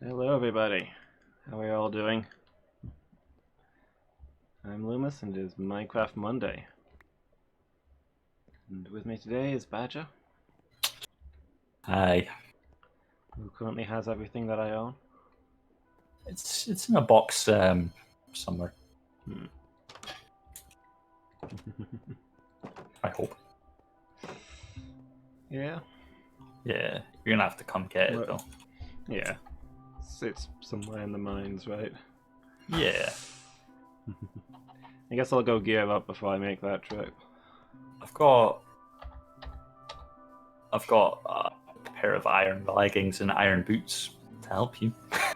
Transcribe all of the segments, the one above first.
Hello everybody, how are you all doing? I'm Loomis and it is Minecraft Monday. And with me today is Badger, Hi. who currently has everything that I own. It's in a box somewhere. I hope. Yeah? Yeah, you're gonna have to come get it Well, though. yeah. It's somewhere in the mines, right? Yeah, I guess I'll go gear up before I make that trip. I've got a pair of iron leggings and iron boots to help you. I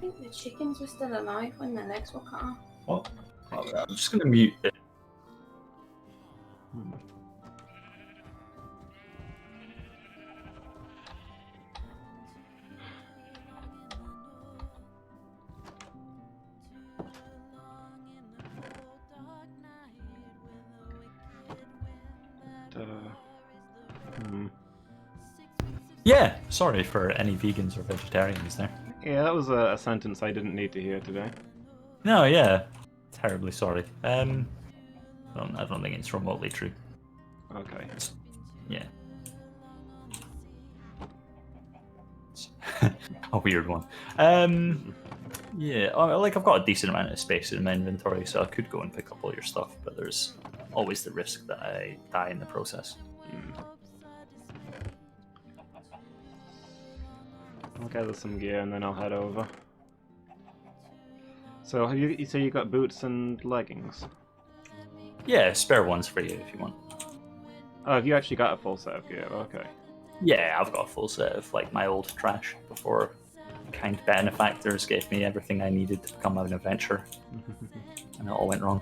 think the chickens were still alive when their legs were cut off. What? I'm just gonna mute it. Yeah, sorry for any vegans or vegetarians there. Yeah, that was a sentence I didn't need to hear today. No, yeah, terribly sorry. I don't think it's remotely true. Okay. Yeah. A weird one. Yeah, like I've got a decent amount of space in my inventory, so I could go and pick up all your stuff, but there's always the risk that I die in the process. I'll gather some gear and then I'll head over. So you say you got boots and leggings? Yeah, spare ones for you if you want. Oh, have you actually got a full set of gear? Okay. Yeah, I've got a full set of like my old trash before kind benefactors gave me everything I needed to become an adventurer, and it all went wrong.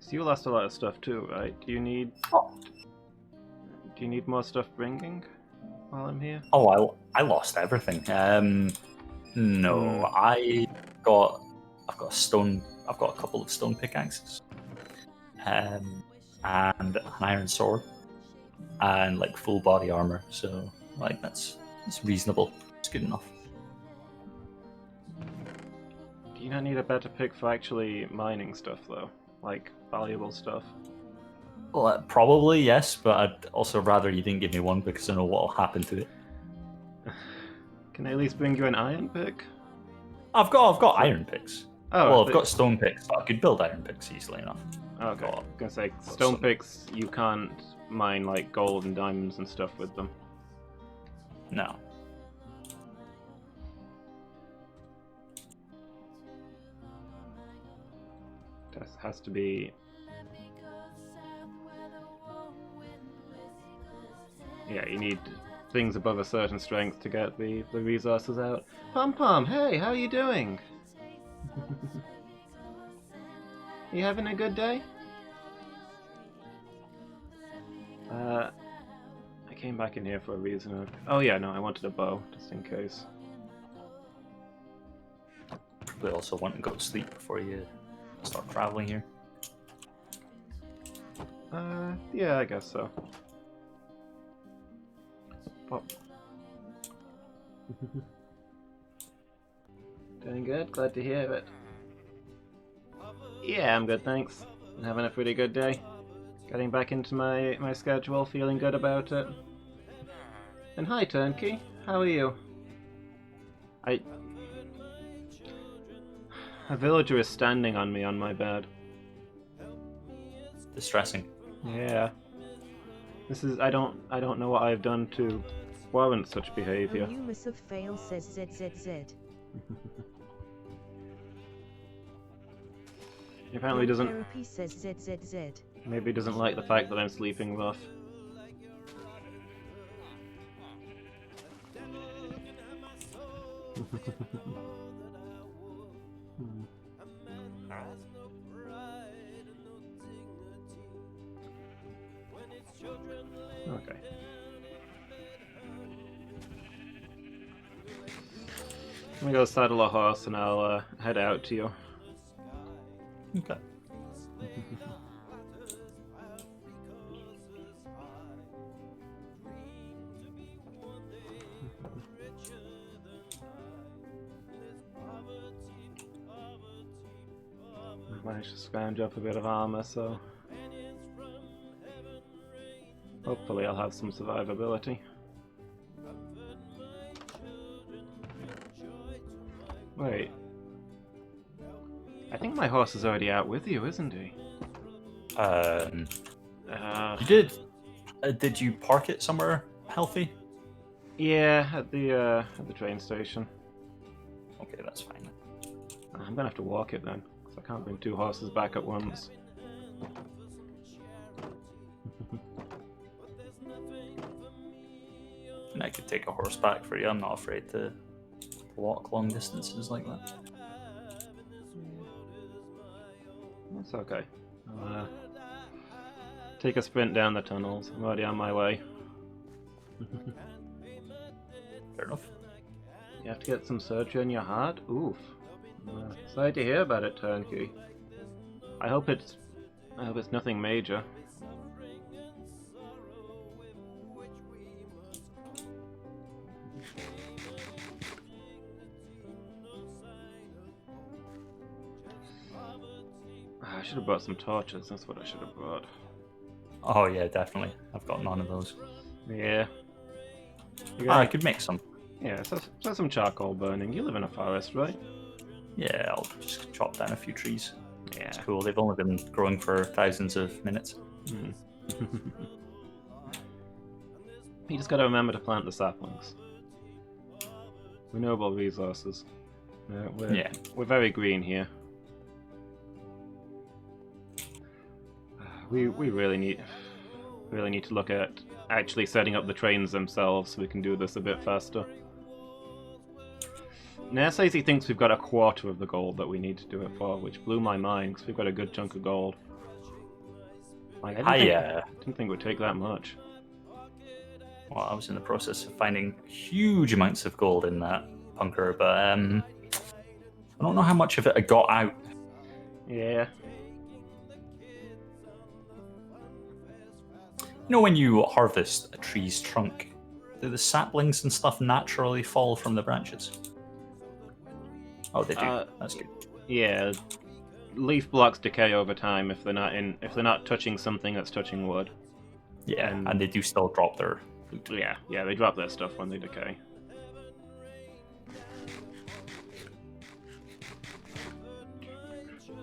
So you lost a lot of stuff too, right? Do you need more stuff bringing while I'm here? Oh, I lost everything. No, I've got a stone. I've got a couple of stone pickaxes, and an iron sword, and like full body armor. So like that's reasonable. It's good enough. Do you not need a better pick for actually mining stuff though? Like valuable stuff? Well, probably yes, but I'd also rather you didn't give me one because I know what will happen to it. Can I at least bring you an iron pick? I've got iron picks. Oh, Well, I've got stone picks. So I could build iron picks easily enough. Okay. I was gonna say got stone some. picks. You can't mine like gold and diamonds and stuff with them. No. That has to be. Yeah, you need things above a certain strength to get the resources out. Pom Pom, hey, how you doing? You having a good day? I came back in here for a reason. Oh yeah, no, I wanted a bow, just in case. Probably also want to go to sleep before you start traveling here. Yeah, I guess so. Pop. Doing good, glad to hear it. Yeah, I'm good, thanks. I'm having a pretty good day. Getting back into my schedule, feeling good about it. And hi, Turnkey. How are you? A villager is standing on me on my bed. Distressing. Yeah. This is I don't know what I've done to warrant such behavior. Loomis of fail says ZZZ. He apparently doesn't. Therapy says ZZZ. Maybe he doesn't like the fact that I'm sleeping rough. Okay. Let me go saddle a horse and I'll head out to you. Okay. I managed to scrounge up a bit of armor, so hopefully I'll have some survivability. Wait. I think my horse is already out with you, isn't he? You did. Did you park it somewhere healthy? Yeah, at the train station. Okay, that's fine. I'm gonna have to walk it then, because I can't bring two horses back at once. And I could take a horse back for you. I'm not afraid to walk long distances like that. That's okay. I'll take a sprint down the tunnels. I'm already on my way. Fair enough. You have to get some surgery on your heart? Oof. Sorry to hear about it, Turnkey. I hope it's nothing major. I should have brought some torches. That's what I should have brought. Oh yeah, definitely. I've got none of those. Yeah. I could make some. Yeah, so some charcoal burning. You live in a forest, right? Yeah, I'll just chop down a few trees. Yeah. It's cool. They've only been growing for thousands of minutes. Mm. You just gotta remember to plant the saplings. Renewable resources. We're very green here. We really need to look at actually setting up the trains themselves so we can do this a bit faster. Nair says he thinks we've got a quarter of the gold that we need to do it for, which blew my mind because we've got a good chunk of gold. Like, I didn't think it would take that much. Well, I was in the process of finding huge amounts of gold in that bunker, but I don't know how much of it I got out. Yeah. You know when you harvest a tree's trunk, do the saplings and stuff naturally fall from the branches? Oh, they do. That's good. Yeah. Leaf blocks decay over time if they're not touching something that's touching wood. Yeah, and they do still drop their... Yeah, they drop their stuff when they decay.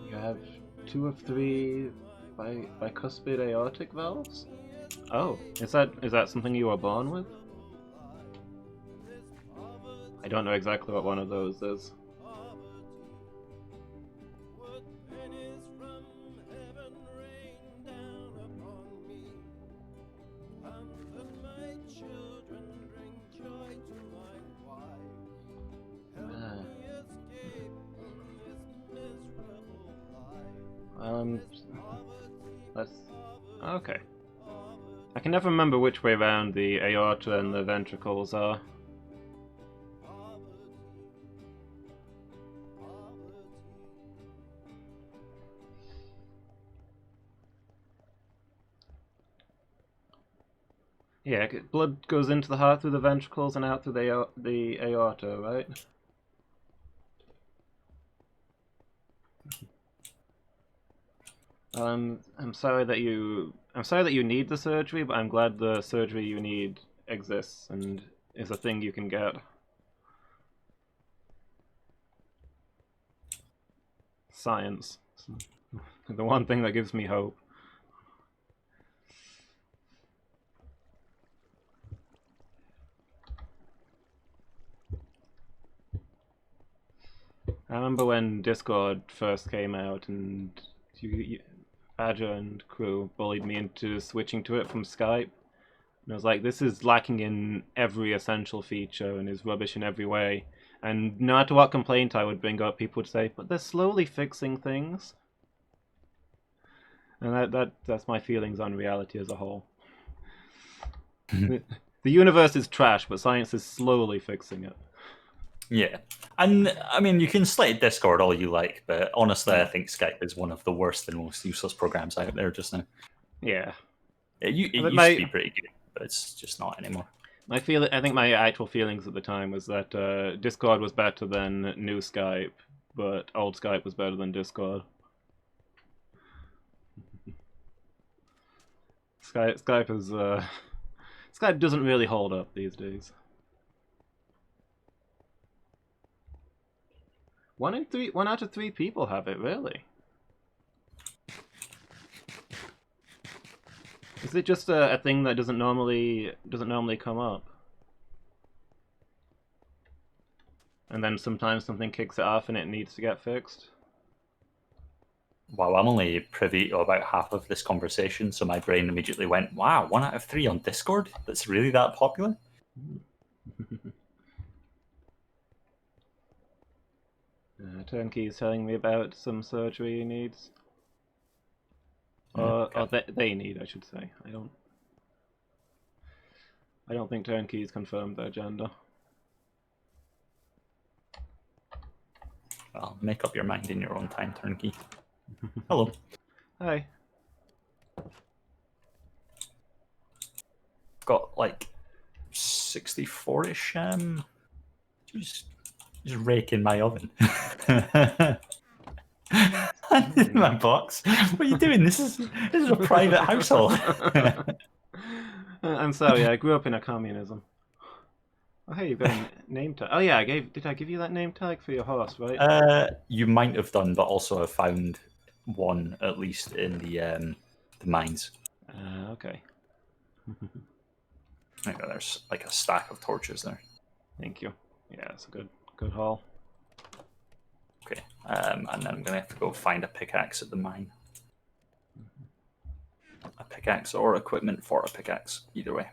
You have 2 of 3 bicuspid aortic valves? Oh, is that something you were born with? I don't know exactly what one of those is. Let's... Okay. I can never remember which way around the aorta and the ventricles are. Yeah, blood goes into the heart through the ventricles and out through the aorta, right? I'm sorry that you need the surgery, but I'm glad the surgery you need exists and is a thing you can get. Science. The one thing that gives me hope. I remember when Discord first came out and Badger and crew bullied me into switching to it from Skype. And I was like, this is lacking in every essential feature and is rubbish in every way. And no matter what complaint I would bring up, people would say, but they're slowly fixing things. And that's my feelings on reality as a whole. The universe is trash, but science is slowly fixing it. Yeah. And I mean, you can slate Discord all you like, but honestly, I think Skype is one of the worst and most useless programs out there just now. Yeah. It I think used to be pretty good, but it's just not anymore. I think my actual feelings at the time was that Discord was better than new Skype, but old Skype was better than Discord. Skype is Skype doesn't really hold up these days. 1 out of 3 people have it, really. Is it just a thing that doesn't normally come up? And then sometimes something kicks it off and it needs to get fixed? Wow, I'm only privy to about half of this conversation, so my brain immediately went, wow, 1 out of 3 on Discord? That's really that popular? Turnkey is telling me about some surgery he needs. Okay. Or they need, I should say. I don't think Turnkey's confirmed their gender. Well, make up your mind in your own time, Turnkey. Hello. Hi. Got like 64-ish, just rake in my oven. In my box. What are you doing? This is a private household. I'm sorry, I grew up in a communism. Oh, hey, you've got a name tag. Oh yeah, did I give you that name tag for your horse, right? You might have done, but also have found one at least in the mines. Okay. There's like a stack of torches there. Thank you. Yeah, it's a good haul. Okay, and then I'm gonna have to go find a pickaxe at the mine. A pickaxe or equipment for a pickaxe, either way.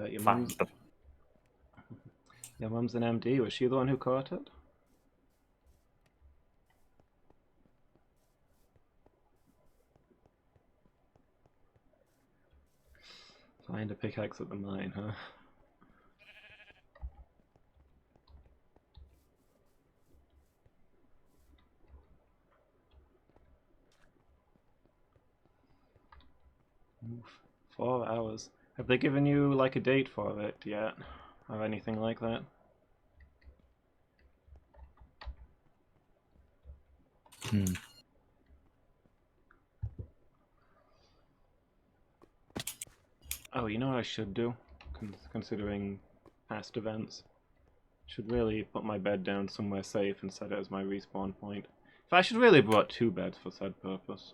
Your mum's an MD. Was she the one who caught it? Find a pickaxe at the mine, huh? Oof. 4 hours. Have they given you like a date for it yet? Or anything like that? Oh, you know what I should do? Considering past events. Should really put my bed down somewhere safe and set it as my respawn point. I should really have brought 2 beds for said purpose.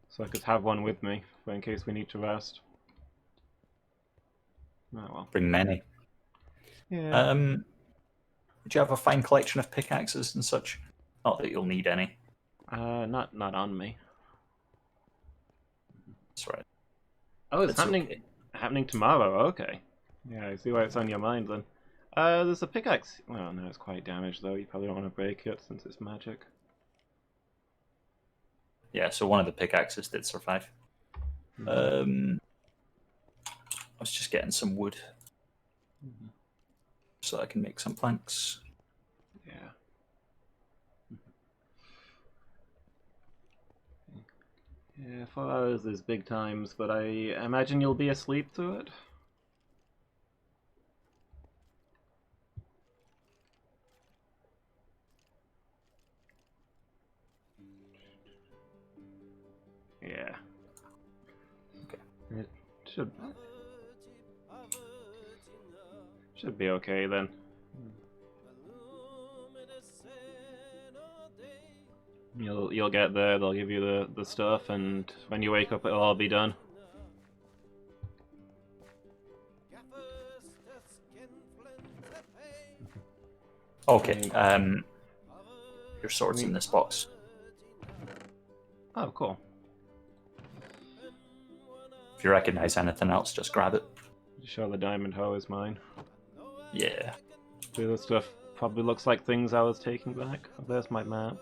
So I could have one with me, for in case we need to rest. Oh well. Bring many. Yeah. Would you have a fine collection of pickaxes and such? Not that you'll need any. Not on me. That's right. Oh, it's That's happening okay. happening tomorrow. Okay. Yeah, I see why it's on your mind then. There's a pickaxe. Well, no, it's quite damaged though. You probably don't want to break it since it's magic. Yeah, so one of the pickaxes did survive. I was just getting some wood so I can make some planks. Yeah. Yeah, 4 hours is big times, but I imagine you'll be asleep through it. Yeah. Okay. It should be okay then. You'll get there. They'll give you the stuff, and when you wake up, it'll all be done. Okay. Your sword's in this box. Oh, cool. If you recognize anything else, just grab it. Sure, the diamond hoe is mine. Yeah. The other stuff probably looks like things I was taking back. Oh, there's my map.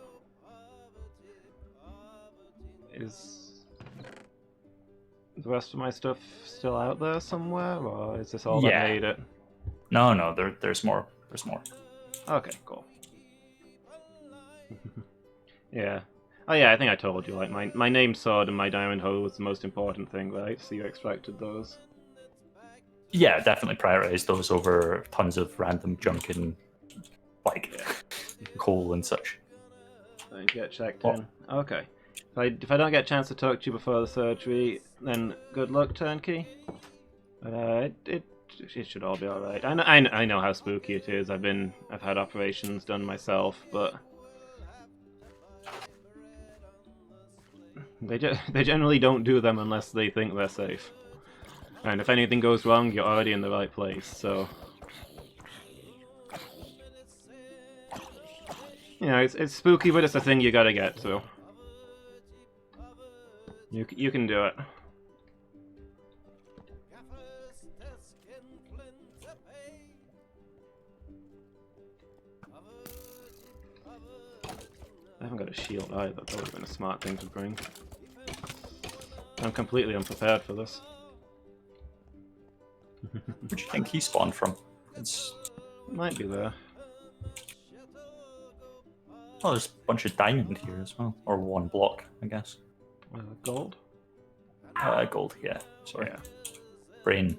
the rest of my stuff still out there somewhere, or is this all Yeah. that made it? No, there's more. There's more. Okay, cool. Yeah. Oh yeah, I think I told you, like, my name sword and my diamond hoe was the most important thing, right? So you expected those. Yeah, definitely prioritize those over tons of random junk and like coal and such. Don't get checked What? in. Okay. If I don't get a chance to talk to you before the surgery, then good luck, Turnkey. It should all be all right. I know how spooky it is. I've had operations done myself, but they generally don't do them unless they think they're safe. And if anything goes wrong, you're already in the right place. So you know, it's spooky, but it's a thing you gotta get to. You can do it. I haven't got a shield either. That would have been a smart thing to bring. I'm completely unprepared for this. Where do you think he spawned from? It's Might be there. oh, there's a bunch of diamond here as well, or one block, I guess. Gold? Gold. Yeah. Sorry. Yeah. Brain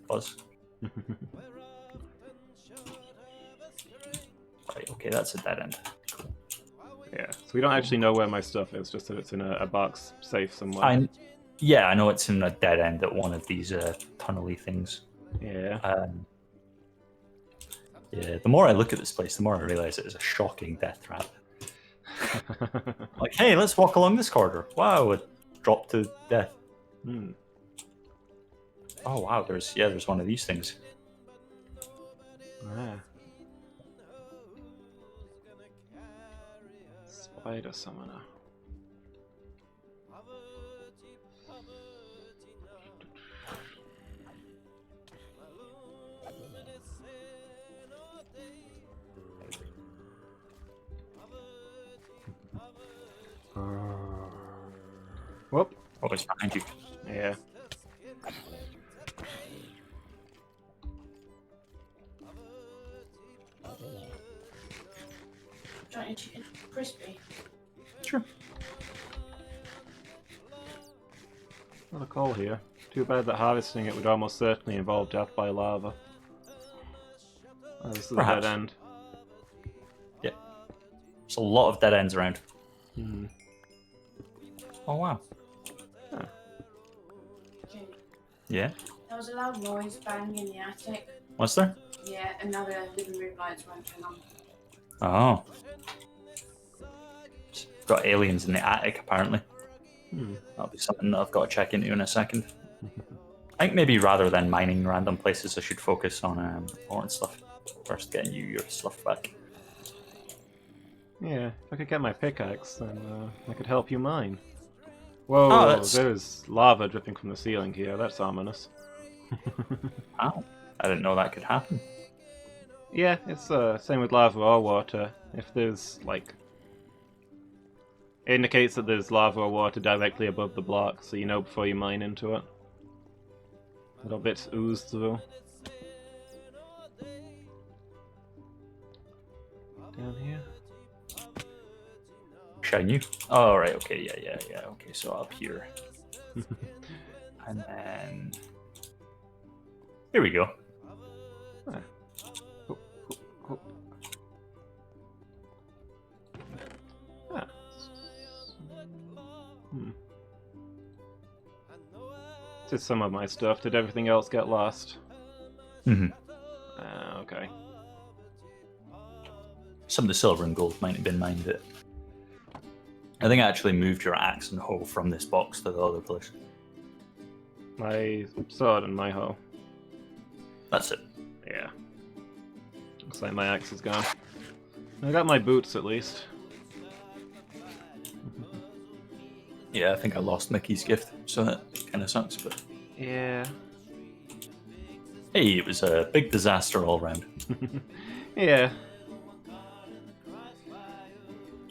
fuzz. Right. Okay, that's a dead end. Cool. Yeah. So we don't actually know where my stuff is, just that it's in a box safe somewhere. Yeah, I know it's in a dead end at one of these tunnely things. Yeah. Yeah, the more I look at this place, the more I realize it is a shocking death trap. Like, hey, let's walk along this corridor. Wow, it dropped to death. Hmm. Oh wow, there's one of these things. Ah. Spider summoner. Whoop. Oh, it's behind you. Yeah. Giant chicken crispy. Sure. Not a coal here. Too bad that harvesting it would almost certainly involve death by lava. Oh, this is a Perhaps. dead end. Yeah. There's a lot of dead ends around. Hmm. Oh wow. Okay. Yeah. There was a loud noise bang in the attic. What's there? Yeah, and now the living room lights won't turn on. Oh. Got aliens in the attic apparently. Hmm. That'll be something that I've got to check into in a second. I think maybe rather than mining random places, I should focus on important stuff. First, getting you your stuff back. Yeah, if I could get my pickaxe, then I could help you mine. Whoa, Oh, that's- there's lava dripping from the ceiling here. That's ominous. Ow. I didn't know that could happen. Yeah, it's same with lava or water. If there's, like... It indicates that there's lava or water directly above the block, so you know before you mine into it. Little bits ooze through. Down here. Wish I knew. Oh, right, okay, yeah. Okay, so up here. And then... Here we go. Ah. Oh, oh, oh. Ah. Hmm. This is some of my stuff. Did everything else get lost? Mm-hmm. Okay. Some of the silver and gold might have been mined it. I think I actually moved your axe and hoe from this box to the other place. My sword and my hoe. That's it. Yeah. Looks like my axe is gone. I got my boots at least. Yeah, I think I lost Mickey's gift, so that kind of sucks, but... Yeah. Hey, it was a big disaster all round. Yeah.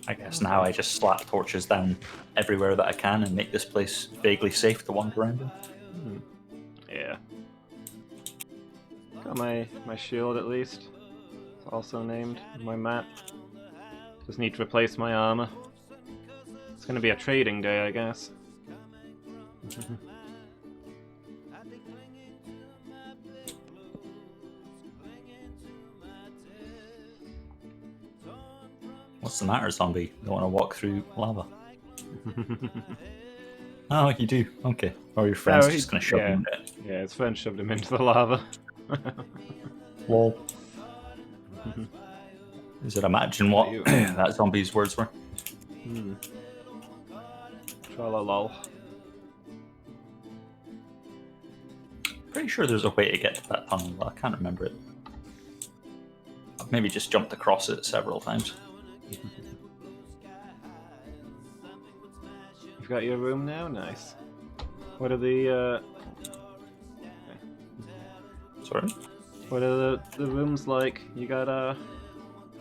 I guess now I just slap torches down everywhere that I can and make this place vaguely safe to wander around in. Hmm. Yeah. Got my shield at least. It's also named on my map. Just need to replace my armor. It's gonna be a trading day, I guess. What's the matter, zombie? Don't want to walk through lava? Oh, you do? Okay. Or your friend's just going to shove you in it. Yeah, his friend shoved him into the lava. Lol. Is it imagine what You- that zombie's words were? Hmm. Tra-la-lol. Pretty sure there's a way to get to that tunnel, but I can't remember it. I've maybe just jumped across it several times. You've got your room now? Nice. What are the Sorry? what are the rooms like? You got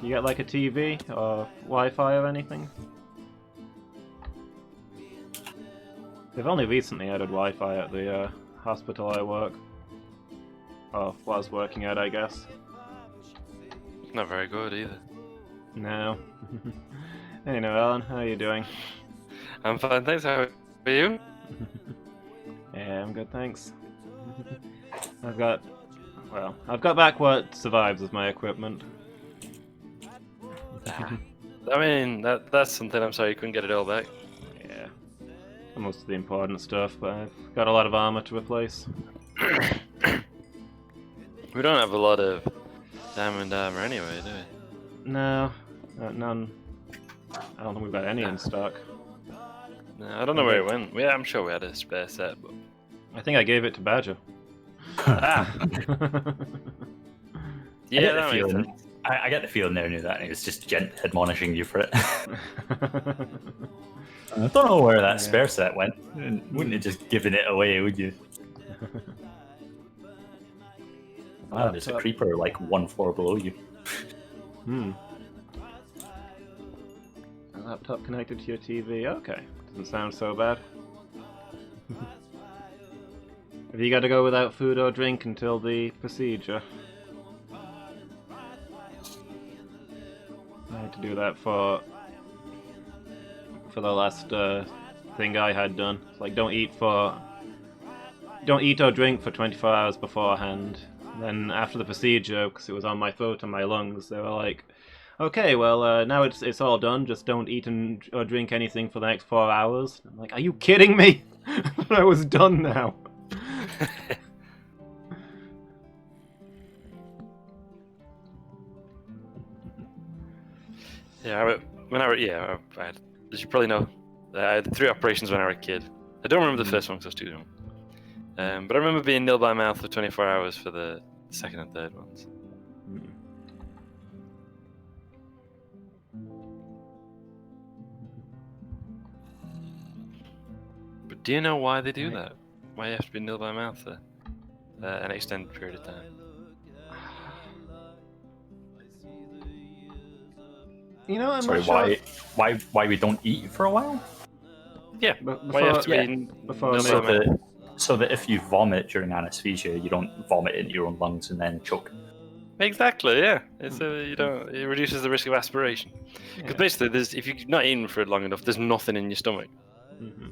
like a TV or Wi-Fi or anything? They've only recently added Wi-Fi at the hospital I work. Or was working at, I guess. Not very good either. No. Hey, Alan, how are you doing? I'm fine, thanks. How are you? Yeah, I'm good, thanks. I've got back what survives of my equipment. I mean, that's something. I'm sorry you couldn't get it all back. Yeah. Most of the important stuff, but I've got a lot of armor to replace. We don't have a lot of diamond armor anyway, do we? No, none. I don't think we've got any in stock. No, I don't know where it went. Yeah, I'm sure we had a spare set, but I think I gave it to Badger. yeah, get the that makes feeling- sense. I get the feeling there knew that, and he was just admonishing you for it. I don't know where that spare set went. Wouldn't have just given it away, would you? Wow, there's a creeper like one floor below you. Hmm. A laptop connected to your TV. Okay, doesn't sound so bad. Have you got to go without food or drink until the procedure? I had to do that for the last thing I had done. It's like don't eat or drink for 24 hours beforehand. Then after the procedure, because it was on my throat and my lungs, they were like, "Okay, well now it's all done. Just don't eat or drink anything for the next 4 hours." I'm like, "Are you kidding me? I was done now." Yeah, I had, as you probably know, I had 3 operations when I was a kid. I don't remember the first one because I was too young. But I remember being nil by mouth for 24 hours for the second and third ones. But do you know why they do that? Why you have to be nil by mouth for an extended period of time? You know, I'm Sorry, not sure. why we don't eat for a while? Yeah, why you have to be before nil So by mouth? that if you vomit during anesthesia, you don't vomit into your own lungs and then choke. Exactly, yeah. It's it reduces the risk of aspiration. Because Yeah. basically, if you're not eating for it long enough, there's nothing in your stomach. Mhm.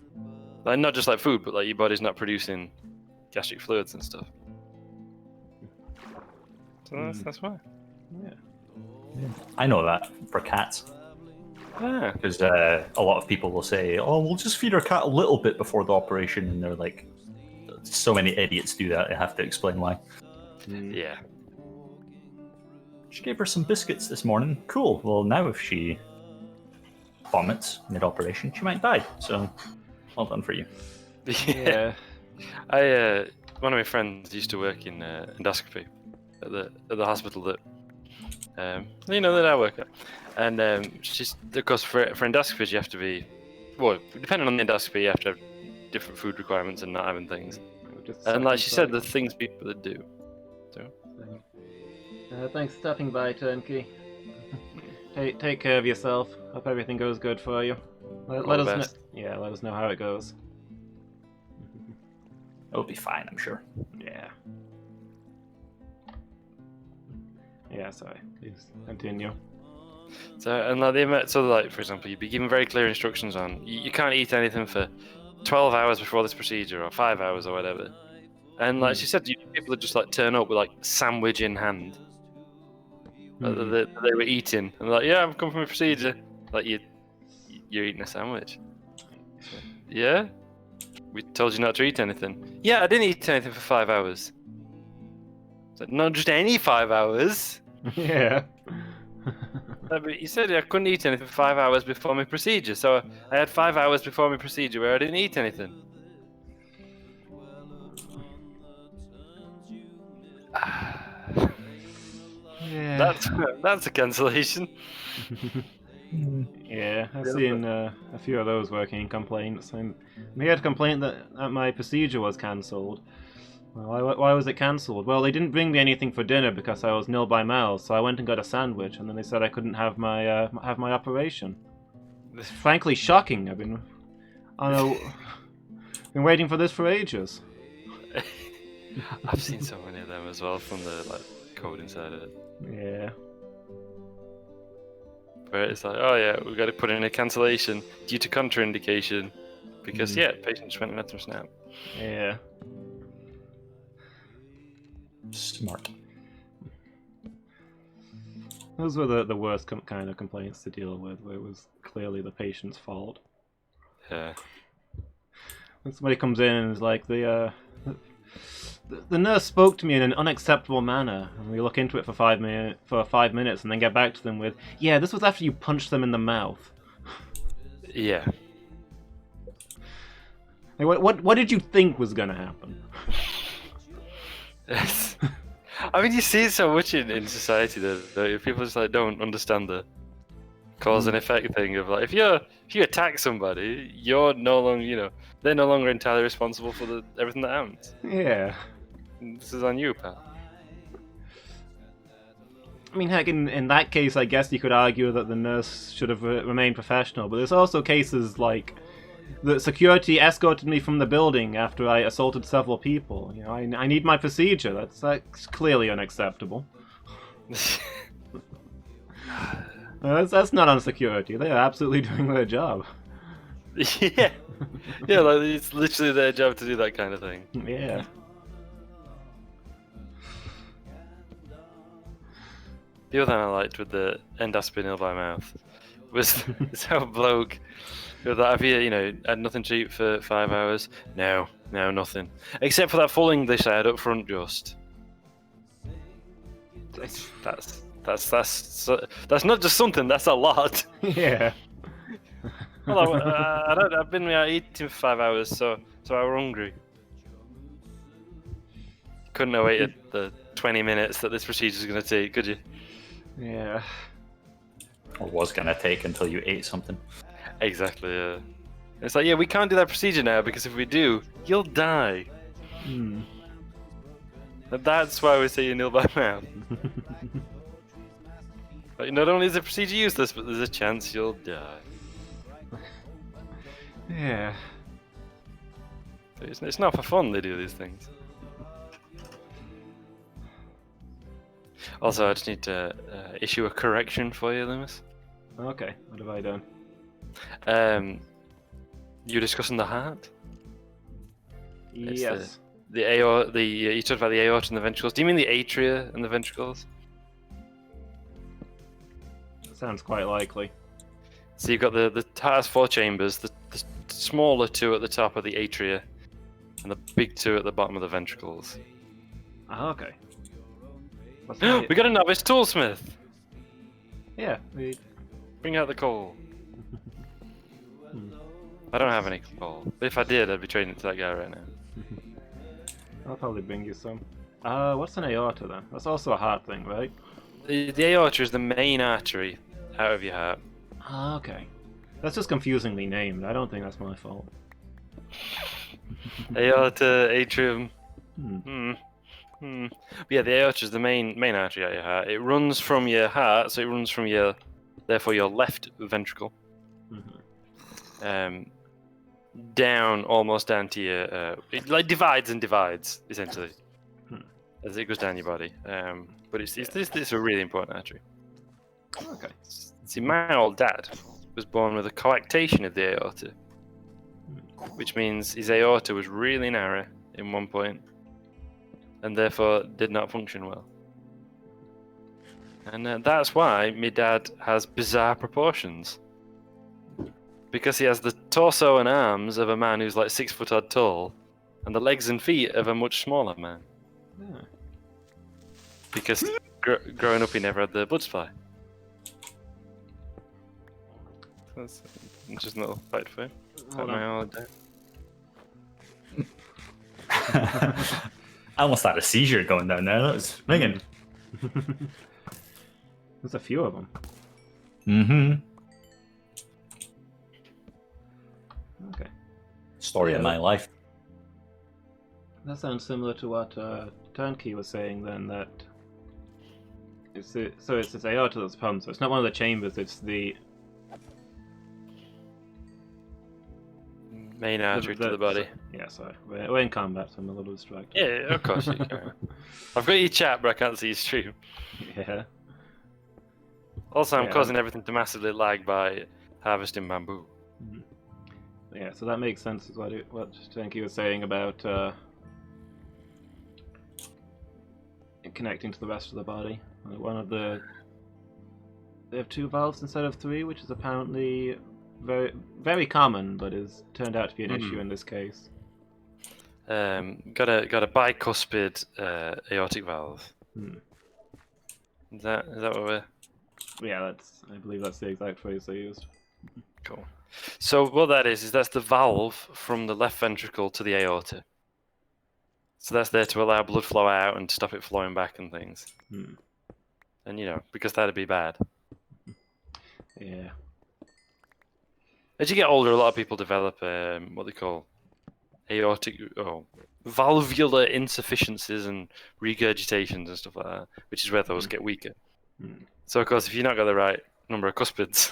Like not just like food, but like your body's not producing gastric fluids and stuff. So that's why. Yeah. I know that for cats. Ah, Because a lot of people will say, "Oh, we'll just feed our cat a little bit before the operation," and they're like, "So many idiots do that. I have to explain why." yeah. She gave her some biscuits this morning. Cool. Well, now if she vomits mid-operation, she might die. So, well done for you. Yeah. One of my friends used to work in endoscopy at the hospital that that I work at, and she's of course for endoscopies you have to be, well, depending on the endoscopy you have to have different food requirements and not having things. And like she said, the things people that do. So Thanks for stopping by, Turnkey. Take care of yourself. Hope everything goes good for you. Let All the us know. best. Yeah, let us know how it goes. It'll be fine, I'm sure. Yeah. Yeah, sorry. Please continue. So, and like like for example, you'd be given very clear instructions on you can't eat anything for 12 hours before this procedure or 5 hours or whatever. And like she said, people would just like turn up with like sandwich in hand that they were eating, and like, yeah, I've come from a procedure. Like you're eating a sandwich. Yeah, we told you not to eat anything. Yeah, I didn't eat anything for 5 hours. It's like, not just any 5 hours. Yeah. But you said I couldn't eat anything for 5 hours before my procedure, so I had 5 hours before my procedure where I didn't eat anything. Yeah. That's a cancellation. Yeah, I've seen a few of those working complaints. And we had a complaint that my procedure was cancelled. Well, why was it cancelled? Well, they didn't bring me anything for dinner because I was nil by mouth, so I went and got a sandwich, and then they said I couldn't have my operation. It's frankly shocking. I don't know, been waiting for this for ages. I've seen so many of them as well from the like code inside of it. Yeah. Where it's like, oh yeah, we've got to put in a cancellation due to contraindication because yeah, patient just went and let them snap. Yeah. Smart. Those were the worst kind of complaints to deal with, where it was clearly the patient's fault. Yeah. When somebody comes in and is like, the nurse spoke to me in an unacceptable manner, and we look into it for 5 minutes, and then get back to them with, yeah, this was after you punched them in the mouth. Yeah. Like, what did you think was gonna happen? I mean, you see it so much in society that people just like don't understand the cause and effect thing of like if you attack somebody, you're no longer they're no longer entirely responsible for everything that happens. Yeah. This is on you, pal. I mean, heck, in that case, I guess you could argue that the nurse should have remained professional, but there's also cases like the security escorted me from the building after I assaulted several people. I need my procedure. That's clearly unacceptable. That's not on security. They are absolutely doing their job. Yeah, like it's literally their job to do that kind of thing. Yeah. The other thing I liked with the endoscopy nil by mouth was how a bloke with that, have you had nothing to eat for 5 hours? No, nothing. Except for that full English I had up front just. That's not just something, that's a lot. Yeah. Well, I've been eating for 5 hours, so I was hungry. Couldn't have waited the 20 minutes that this procedure is going to take, could you? Yeah. Or was going to take until you ate something. Exactly, yeah. It's like, yeah, we can't do that procedure now because if we do, you'll die. And that's why we say you nil by mouth. Like, not only is the procedure useless, but there's a chance you'll die. Yeah. It's not for fun they do these things. Also, I just need to issue a correction for you, Loomis. Okay, what have I done? You were discussing the heart? It's Yes. you talked about the aorta and the ventricles. Do you mean the atria and the ventricles? Sounds quite likely. So you've got the heart has 4 chambers, the smaller 2 at the top of the atria, and the big 2 at the bottom of the ventricles. Ah, okay. We got a novice toolsmith! Yeah, Bring out the coal. I don't have any coal. But if I did, I'd be trading it to that guy right now. I'll probably bring you some. What's an aorta then? That's also a heart thing, right? The aorta is the main artery out of your heart. Ah, okay. That's just confusingly named. I don't think that's my fault. Aorta, atrium. But yeah, the aorta is the main artery out of your heart. It runs from your heart, so it runs from your therefore your left ventricle, Mhm. down, almost down to your, it like divides and divides, essentially, as it goes down your body. But this is a really important artery. Okay. See, my old dad was born with a coarctation of the aorta, which means his aorta was really narrow in one point, and therefore did not function well. And that's why my dad has bizarre proportions. Because he has the torso and arms of a man who's like 6 foot odd tall, and the legs and feet of a much smaller man. Yeah. Because growing up he never had the blood supply. That's just a little fact for you. About my old dad. I almost had a seizure going down there. That was ringing. There's a few of them. Mm-hmm. Okay. Story of my life. That sounds similar to what Turnkey was saying then, that it's this aorta that's the problem. So it's not one of the chambers, it's the Main artery to the body. Yeah, sorry. We're in combat, so I'm a little distracted. Yeah, of course you can. I've got your chat, but I can't see your stream. Yeah. Also, I'm Yeah. causing everything to massively lag by harvesting bamboo. Yeah, so that makes sense with what Turnkey was saying about connecting to the rest of the body. They have 2 valves instead of 3, which is apparently very, very common, but has turned out to be an issue in this case. Got a bicuspid aortic valve. Is that what we're... Yeah, I believe that's the exact phrase they used. Cool. So what that is that's the valve from the left ventricle to the aorta. So that's there to allow blood flow out and stop it flowing back and things. And because that'd be bad. Yeah. As you get older, a lot of people develop what they call valvular insufficiencies and regurgitations and stuff like that, which is where those get weaker. So of course, if you've not got the right number of cuspids,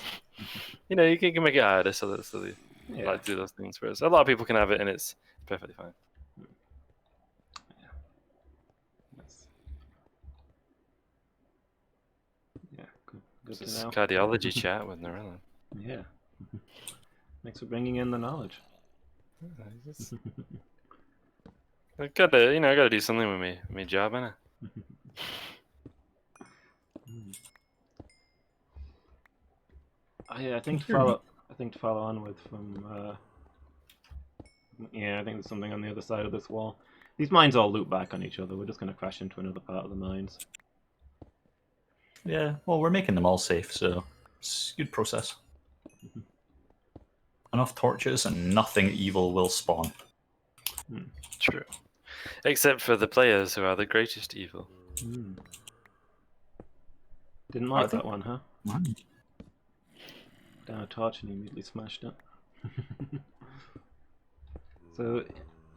you can make it harder. So they like to do those things. Whereas a lot of people can have it and it's perfectly fine. Yeah, good This to is know. cardiology chat with Narella. Yeah. Thanks for bringing in the knowledge. I gotta do something with my job, innit? I think to follow on with from I think there's something on the other side of this wall. These mines all loop back on each other. We're just going to crash into another part of the mines. Yeah, well, we're making them all safe, so it's a good process. Enough torches and nothing evil will spawn. True. Except for the players who are the greatest evil. Didn't like that one, huh? Mm. Down a torch and he immediately smashed it. So,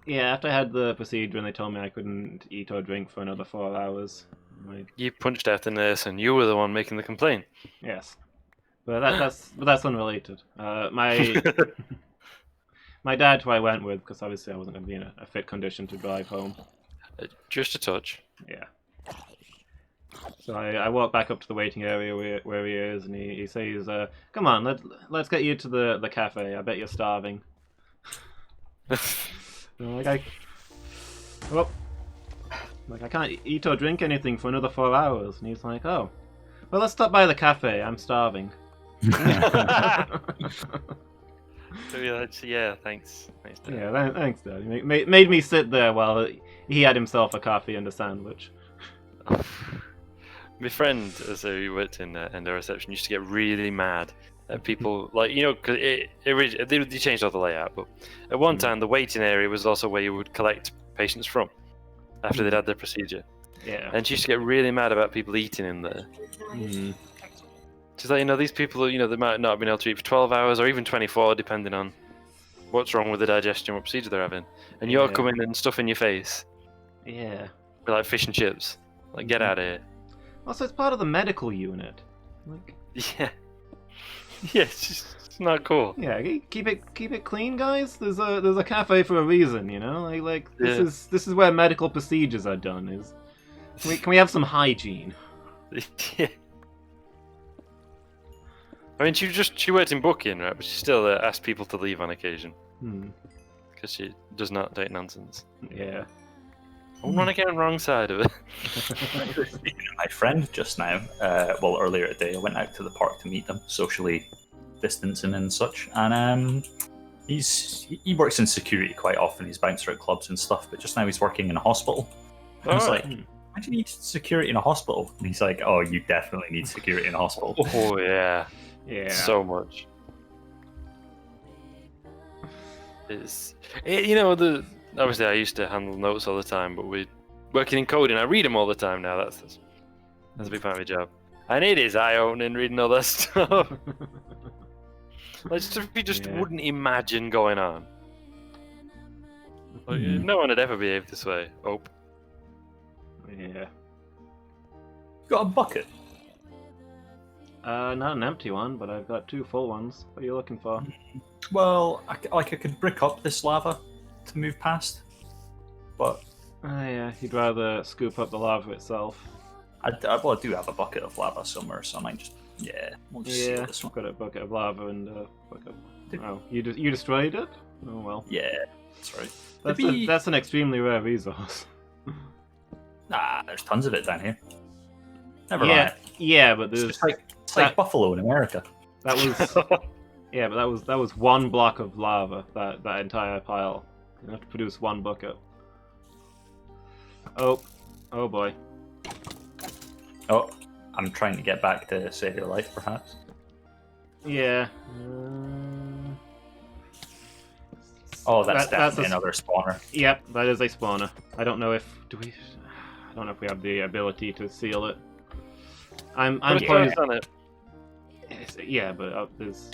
yeah, after I had the procedure and they told me I couldn't eat or drink for another 4 hours. You punched out the nurse and you were the one making the complaint. Yes. But that's unrelated. My dad, who I went with, because obviously I wasn't going to be in a fit condition to drive home. Just a touch. Yeah. So I walk back up to the waiting area where he is, and he says, "Come on, let's get you to the cafe. I bet you're starving." And I'm like, I can't eat or drink anything for another 4 hours. And he's like, "Oh, well, let's stop by the cafe. I'm starving." Yeah, thanks. Thanks, Dad. Yeah, thanks, Dad. He made me sit there while he had himself a coffee and a sandwich. My friend, who worked in the reception, used to get really mad at people, because they changed all the layout. But at one time, the waiting area was also where you would collect patients from after they'd had their procedure. Yeah. And she used to get really mad about people eating in there. She's like, these people, they might not have been able to eat for 12 hours or even 24, depending on what's wrong with the digestion, what procedure they're having. And you're coming and stuff in your face. Yeah. With like fish and chips. Like, get out of here. Also, it's part of the medical unit. Yeah. Yeah, it's not cool. Yeah, keep it clean, guys. There's a cafe for a reason, you know. Like Yeah. this is where medical procedures are done. Can we have some hygiene? Yeah. I mean, she worked in booking, right? But she still asked people to leave on occasion because she does not take nonsense. Yeah. I want to get on the wrong side of it. Speaking of my friend just now, well, earlier today, I went out to the park to meet them, socially distancing and such. And he works in security quite often. He's bouncer at clubs and stuff. But just now he's working in a hospital. I was like, why do you need security in a hospital? And he's like, oh, you definitely need security in a hospital. Oh yeah, Yeah. so much. You know, obviously I used to handle notes all the time, but we're working in coding. I read them all the time now. That's a big part of my job, and it is eye-opening reading all that stuff. Like stuff you just wouldn't imagine going on. Like, no one would ever behave this way. Oh. Yeah. Got a bucket. Not an empty one, but I've got 2 full ones. What are you looking for? Well, I could brick up this lava to move past, but Oh yeah, you'd rather scoop up the lava itself. I do have a bucket of lava somewhere, so I might just we'll just seal this one. Got a bucket of lava and a bucket. Oh, you destroyed it? Oh well. Yeah, that's right. That's an extremely rare resource. Nah, there's tons of it down here. Never Yeah, mind. yeah, but there's It's like buffalo in America. that was yeah, but that was 1 block of lava. That entire pile. You have to produce 1 bucket. Oh boy. Oh, I'm trying to get back to save your life, perhaps. Yeah. Oh, that's That's definitely another spawner. Yep, that is a spawner. I don't know if we have the ability to seal it. I'm Put a poised. curse on it. Yeah, but there's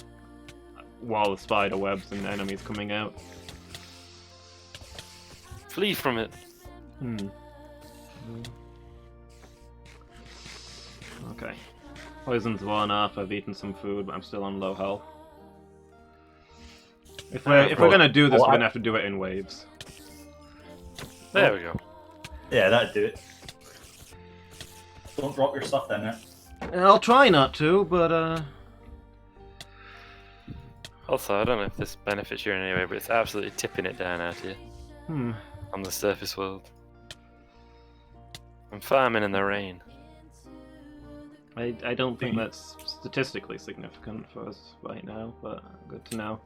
a wall of spider webs and enemies coming out. Flee from it. Okay. Poison's worn off. I've eaten some food, but I'm still on low health. If we're gonna do this, we're gonna have to do it in waves. There we go. Yeah, that'd do it. Don't drop your stuff down there. I'll try not to, but Also, I don't know if this benefits you in any way, but it's absolutely tipping it down out here on the surface world. I'm farming in the rain. I don't think that's statistically significant for us right now, but good to know.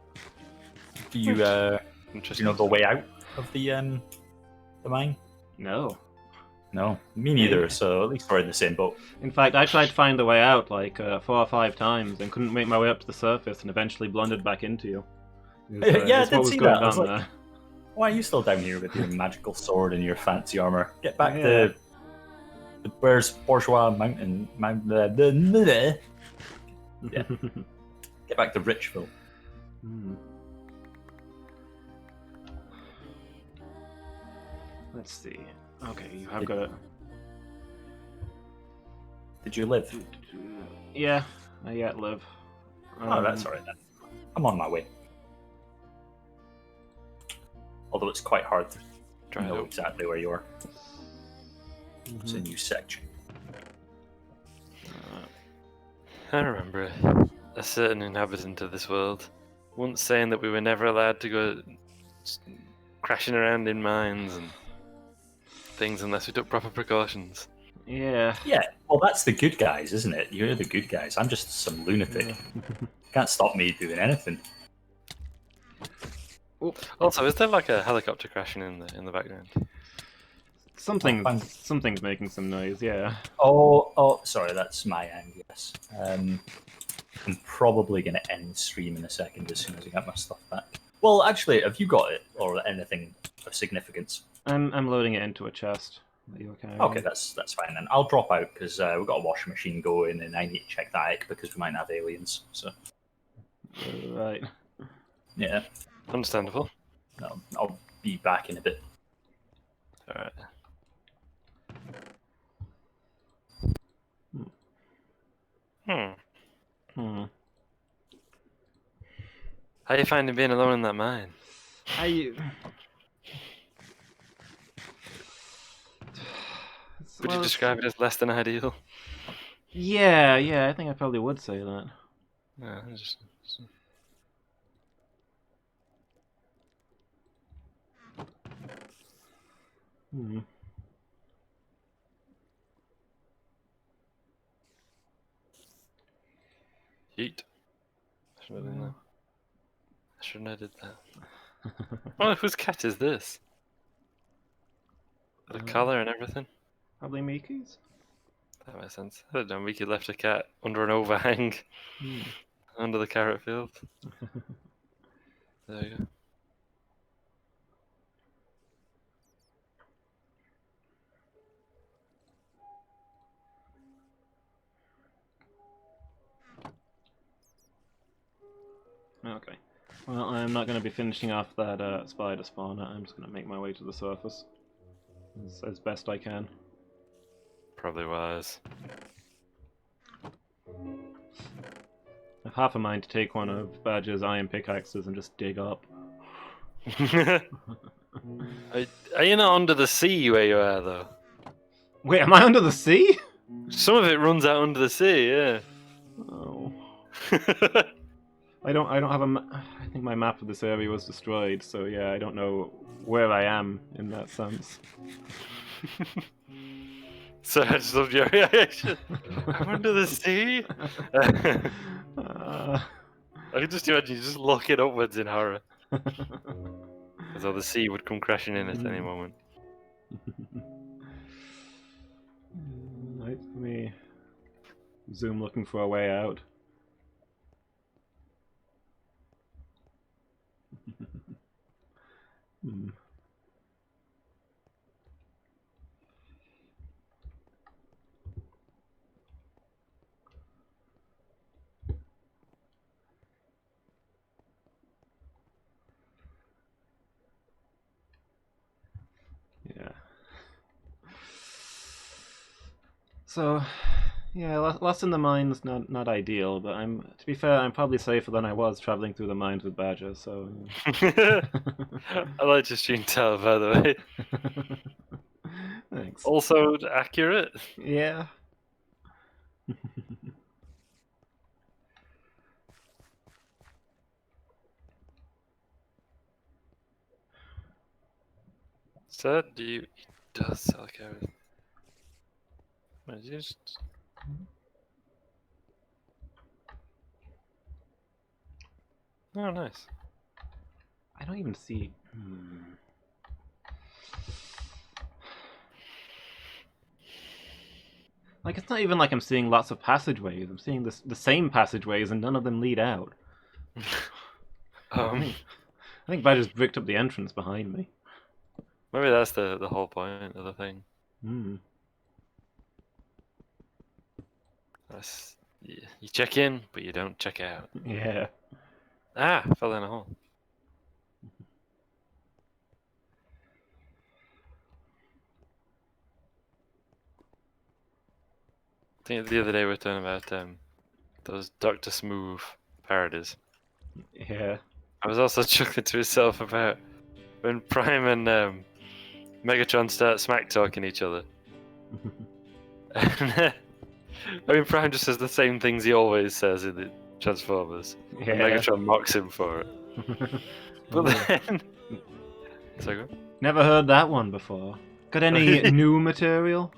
Do you know the way out of the mine? No. No, me neither. So at least we're in the same boat. In fact, I tried to find the way out like 4 or 5 times and couldn't make my way up to the surface, and eventually blundered back into you. Yeah, I did see that. I was like, there. why are you still down here with your magical sword and your fancy armor? Get back to where's Bourgeois Mountain? Yeah. Get back to Richville. Let's see. Okay, you have got it. Did you live? Yeah, I yet live. Oh, that's alright then. I'm on my way. Although it's quite hard to know exactly where you are. It's a new section. I remember a certain inhabitant of this world once saying that we were never allowed to go crashing around in mines and things unless we took proper precautions. Yeah. Yeah, well, that's the good guys, isn't it? You're the good guys. I'm just some lunatic. Can't stop me doing anything. Also, is there like a helicopter crashing in the background? Something's making some noise. Yeah. Oh, sorry, that's my end. Yes. I'm probably going to end the stream in a second as soon as I get my stuff back. Well, actually, have you got it or anything of significance? I'm loading it into a chest. That you okay? Okay, that's fine then. I'll drop out because we've got a washing machine going and I need to check that out because we might have aliens. So. Right. Yeah. Understandable. No, I'll be back in a bit. Alright. How you finding being alone in that mine? Would you describe it as less than ideal? Yeah, I think I probably would say that. Yeah, Hmm. Yeet. I shouldn't have done that. I shouldn't have did that. Oh, whose cat is this? The collar and everything? Probably Miki's. That makes sense. I didn't know Miki left a cat under an overhang under the carrot field. There you go. Okay. Well, I'm not going to be finishing off that spider spawner. I'm just going to make my way to the surface as best I can. Probably wise. I've half a mind to take one of Badger's iron pickaxes and just dig up. Are you not under the sea where you are, though? Wait, am I under the sea? Some of it runs out under the sea, yeah. Oh. I don't have I think my map of this area was destroyed, so yeah, I don't know where I am in that sense. So I just loved your reaction. I'm under the sea? I can just imagine you just looking upwards in horror. As though the sea would come crashing in at any moment. Right, let me zoom looking for a way out. Yeah. So, yeah, lost in the mines, not ideal, but to be fair, I'm probably safer than I was traveling through the mines with Badger, so... I like your stream tell, by the way. Thanks. Also accurate. Yeah. So, he does sell carrots. Just... Oh, nice. I don't even see... Like, it's not even like I'm seeing lots of passageways. I'm seeing the same passageways and none of them lead out. I think Badger's bricked up the entrance behind me. Maybe that's the whole point of the thing. That's, you check in, but you don't check out. Yeah. Ah, fell in a hole. I think the other day we were talking about those Dr. Smooth parodies. Yeah. I was also chuckling to myself about when Prime and Megatron start smack talking each other. I mean, Prime just says the same things he always says in the Transformers. Yeah. And Megatron mocks him for it. But then... So good. Never heard that one before. Got any new material?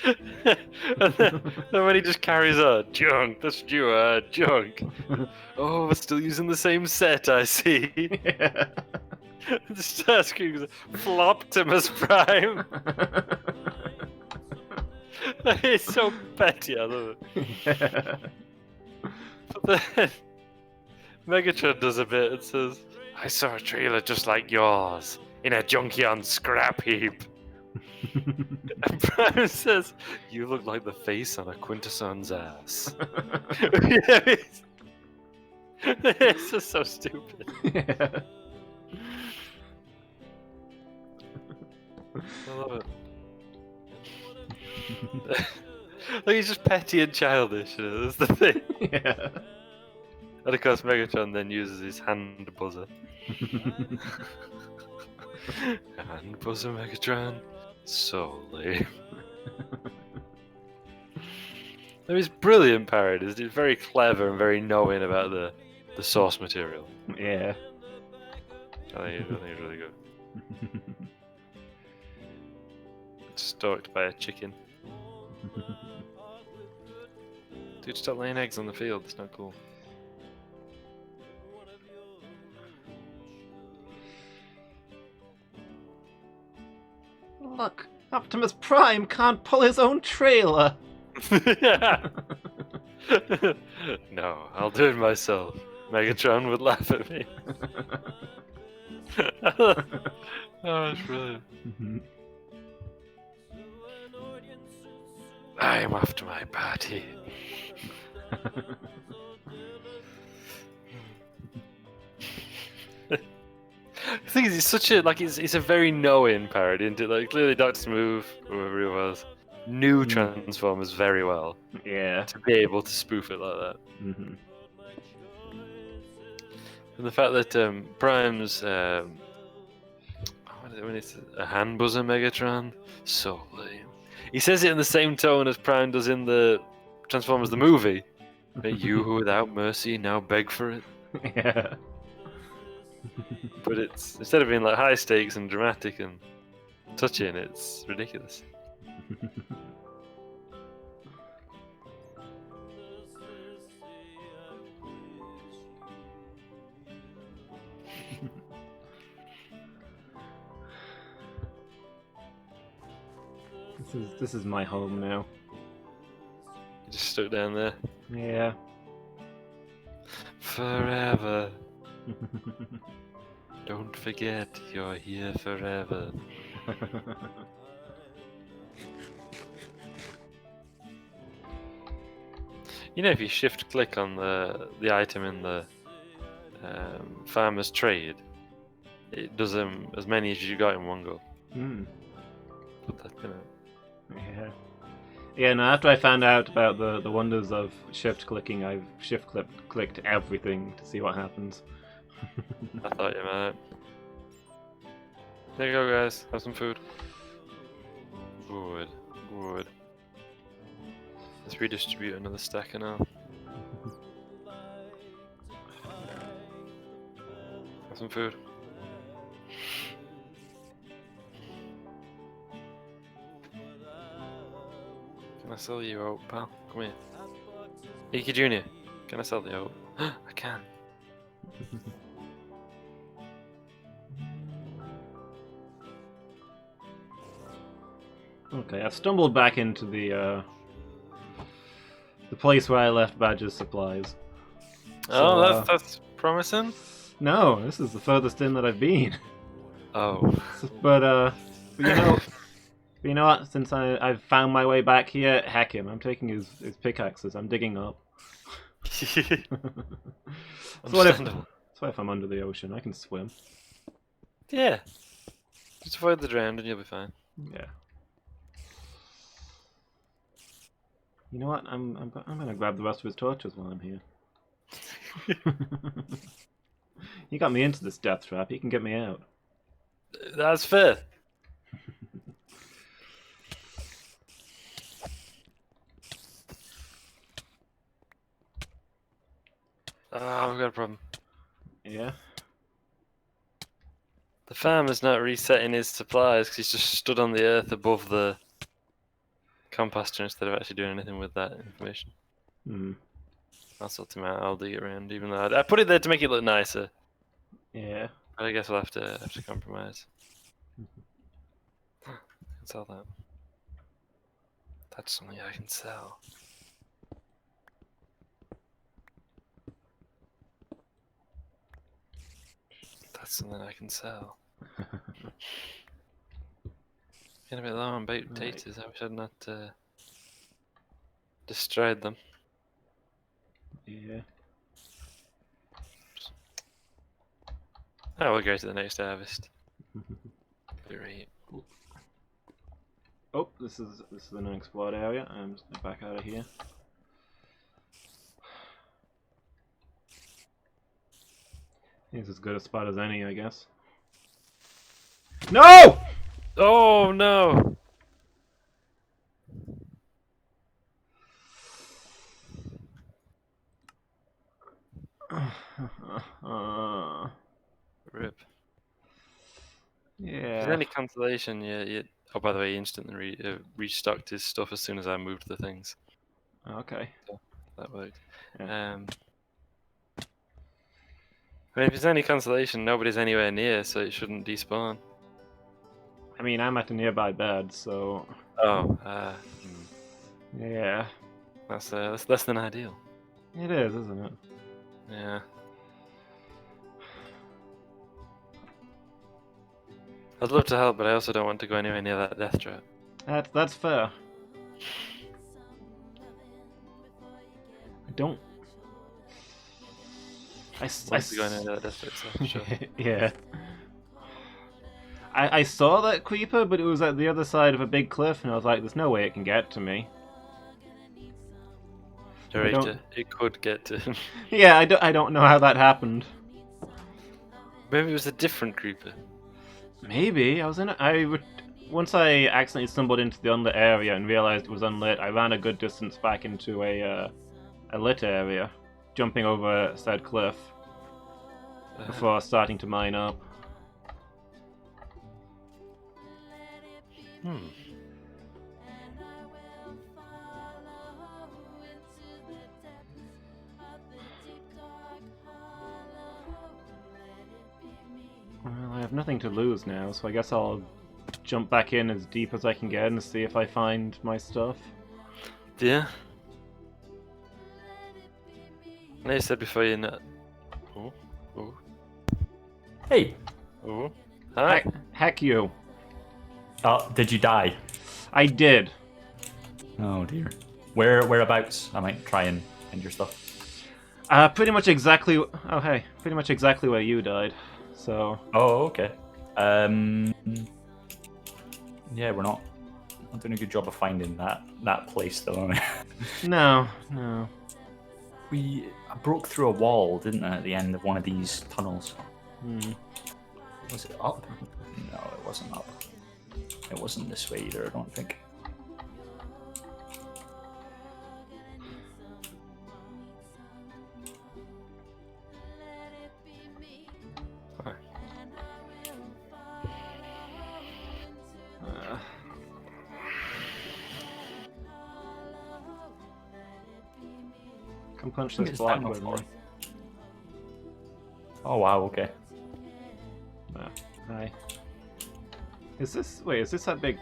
And then when he just carries on, junk, that's junk. Oh, we're still using the same set, I see. Yeah. Just starts screaming, Floptimus Prime. It's so petty, I love it. Yeah. But then Megatron does a bit and says, I saw a trailer just like yours in a Junkion scrap heap. And Prime says, you look like the face on a Quintesson's ass. It's just so stupid. Yeah. I love it. Like, he's just petty and childish, you know, that's the thing. Yeah. And of course, Megatron then uses his hand buzzer. Hand buzzer, Megatron. So lame. There is brilliant parodies. It's very clever and very knowing about the source material. Yeah. I think it's really good. Stalked by a chicken. Dude, stop laying eggs on the field. It's not cool. Look, Optimus Prime can't pull his own trailer. No, I'll do it myself. Megatron would laugh at me. Oh, that's brilliant. I am off to my party. The thing is, it's such a it's a very knowing parody, isn't it? Like clearly, Doctor Smooth, whoever it was, knew Transformers very well Yeah. to be able to spoof it like that. Mm-hmm. And the fact that Prime's what is it when it's a hand buzzer Megatron, so lame. He says it in the same tone as Prime does in the Transformers the movie. But you who without mercy now beg for it. Yeah. But it's instead of being like high stakes and dramatic and touching, it's ridiculous. This is my home now. You just stuck down there. Yeah. Forever. Don't forget, you're here forever. You know, if you shift click on the item in the farmer's trade, it does as many as you got in one go. Hmm. Put that in it. Yeah. Yeah, no, after I found out about the wonders of shift clicking, I've clicked everything to see what happens. I thought you might. There you go, guys. Have some food. Good, good. Let's redistribute another stack now. Have some food. Can I sell you out, pal? Come here. Iki Jr., can I sell the out? I can. Okay, I've stumbled back into the place where I left Badger's supplies. Oh, that's promising. No, this is the furthest in that I've been. Oh. But you know what? Since I've found my way back here, heck him. I'm taking his pickaxes. I'm digging up. So what if I'm under the ocean? I can swim. Yeah. Just avoid the drowned and you'll be fine. Yeah. You know what? I'm gonna grab the rest of his torches while I'm here. You got me into this death trap. You can get me out. That's fair. Oh, I've got a problem. Yeah. The farmer's not resetting his supplies because he's just stood on the earth above the composter instead of actually doing anything with that information. Hmm. I'll sort him out. I'll dig it around, even though I put it there to make it look nicer. Yeah. But I guess we'll have to compromise. I can sell that. That's something I can sell. That's something I can sell. Getting a bit low on baked potatoes. I wish I'd not destroyed them. Yeah. Oh, we'll go to the next harvest. Great. Oh, this is an unexplored area. I'm just back out of here. He's as good a spot as any, I guess. No! Oh no! Rip. If there's Yeah. any cancellation, yeah. Oh, by the way, he instantly restocked his stuff as soon as I moved the things. Okay. That worked. Yeah. I mean, if there's any cancellation, nobody's anywhere near, so it shouldn't despawn. I mean, I'm at a nearby bed, so Oh, yeah. that's less than ideal. It is, isn't it? Yeah. I'd love to help, but I also don't want to go anywhere near that death trap. That's fair. I don't. I Like to go near that death trap, so sure. yeah. I saw that creeper, but it was at the other side of a big cliff, and I was like, "There's no way it can get to me." It could get to him. Yeah, I don't know how that happened. Maybe it was a different creeper. Maybe I was in. Once I accidentally stumbled into the unlit area and realized it was unlit, I ran a good distance back into a lit area, jumping over said cliff before starting to mine up. Well, I have nothing to lose now, so I guess I'll jump back in as deep as I can get and see if I find my stuff. Yeah. I know you said before you're not. Oh. Hey. Oh. Hi. Heck you. Did you die? I did. Oh dear. Whereabouts? I might try and find your stuff. Pretty much exactly. Oh hey, pretty much exactly where you died. So. Oh, okay. Yeah, we're not doing a good job of finding that place though. Are we? No. I broke through a wall, didn't I, at the end of one of these tunnels? Was it up? No, it wasn't up. It wasn't this way either, I don't think. Come punch I think this it's block down the with me. floor. Oh wow, okay. Hi. Is this that big?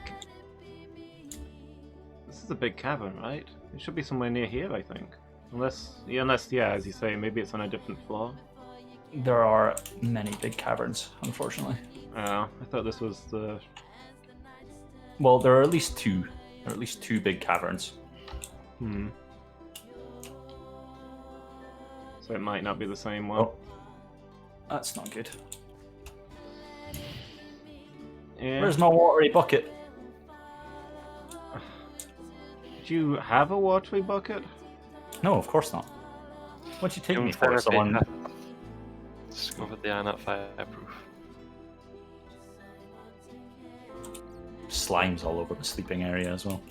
This is a big cavern, right? It should be somewhere near here, I think. Unless, as you say, maybe it's on a different floor. There are many big caverns, unfortunately. Oh, I thought this was the. Well, there are at least two. There are at least two big caverns. So it might not be the same one. Oh, that's not good. Yeah. Where's my watery bucket? Do you have a watery bucket? No, of course not. What'd you take me for? Therapy. Someone... Discovered they are not fireproof. Slimes all over the sleeping area as well.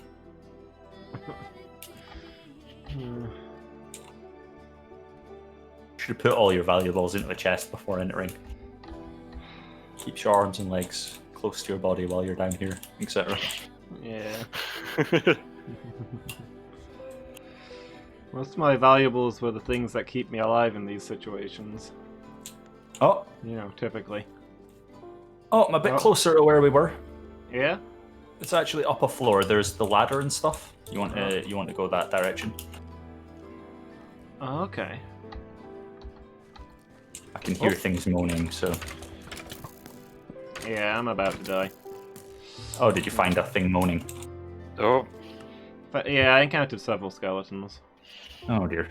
Should have put all your valuables into the chest before entering. Keeps your arms and legs close to your body while you're down here, etc. Yeah. Most of my valuables were the things that keep me alive in these situations. Oh, Typically. oh, I'm a bit Oh. closer to where we were. Yeah? It's actually up a floor. There's the ladder and stuff. You want to go that direction? Oh, okay. I can hear Oh. things moaning. So, Yeah, I'm about to die. oh, did you find a thing moaning? Oh. But yeah, I encountered several skeletons. Oh dear.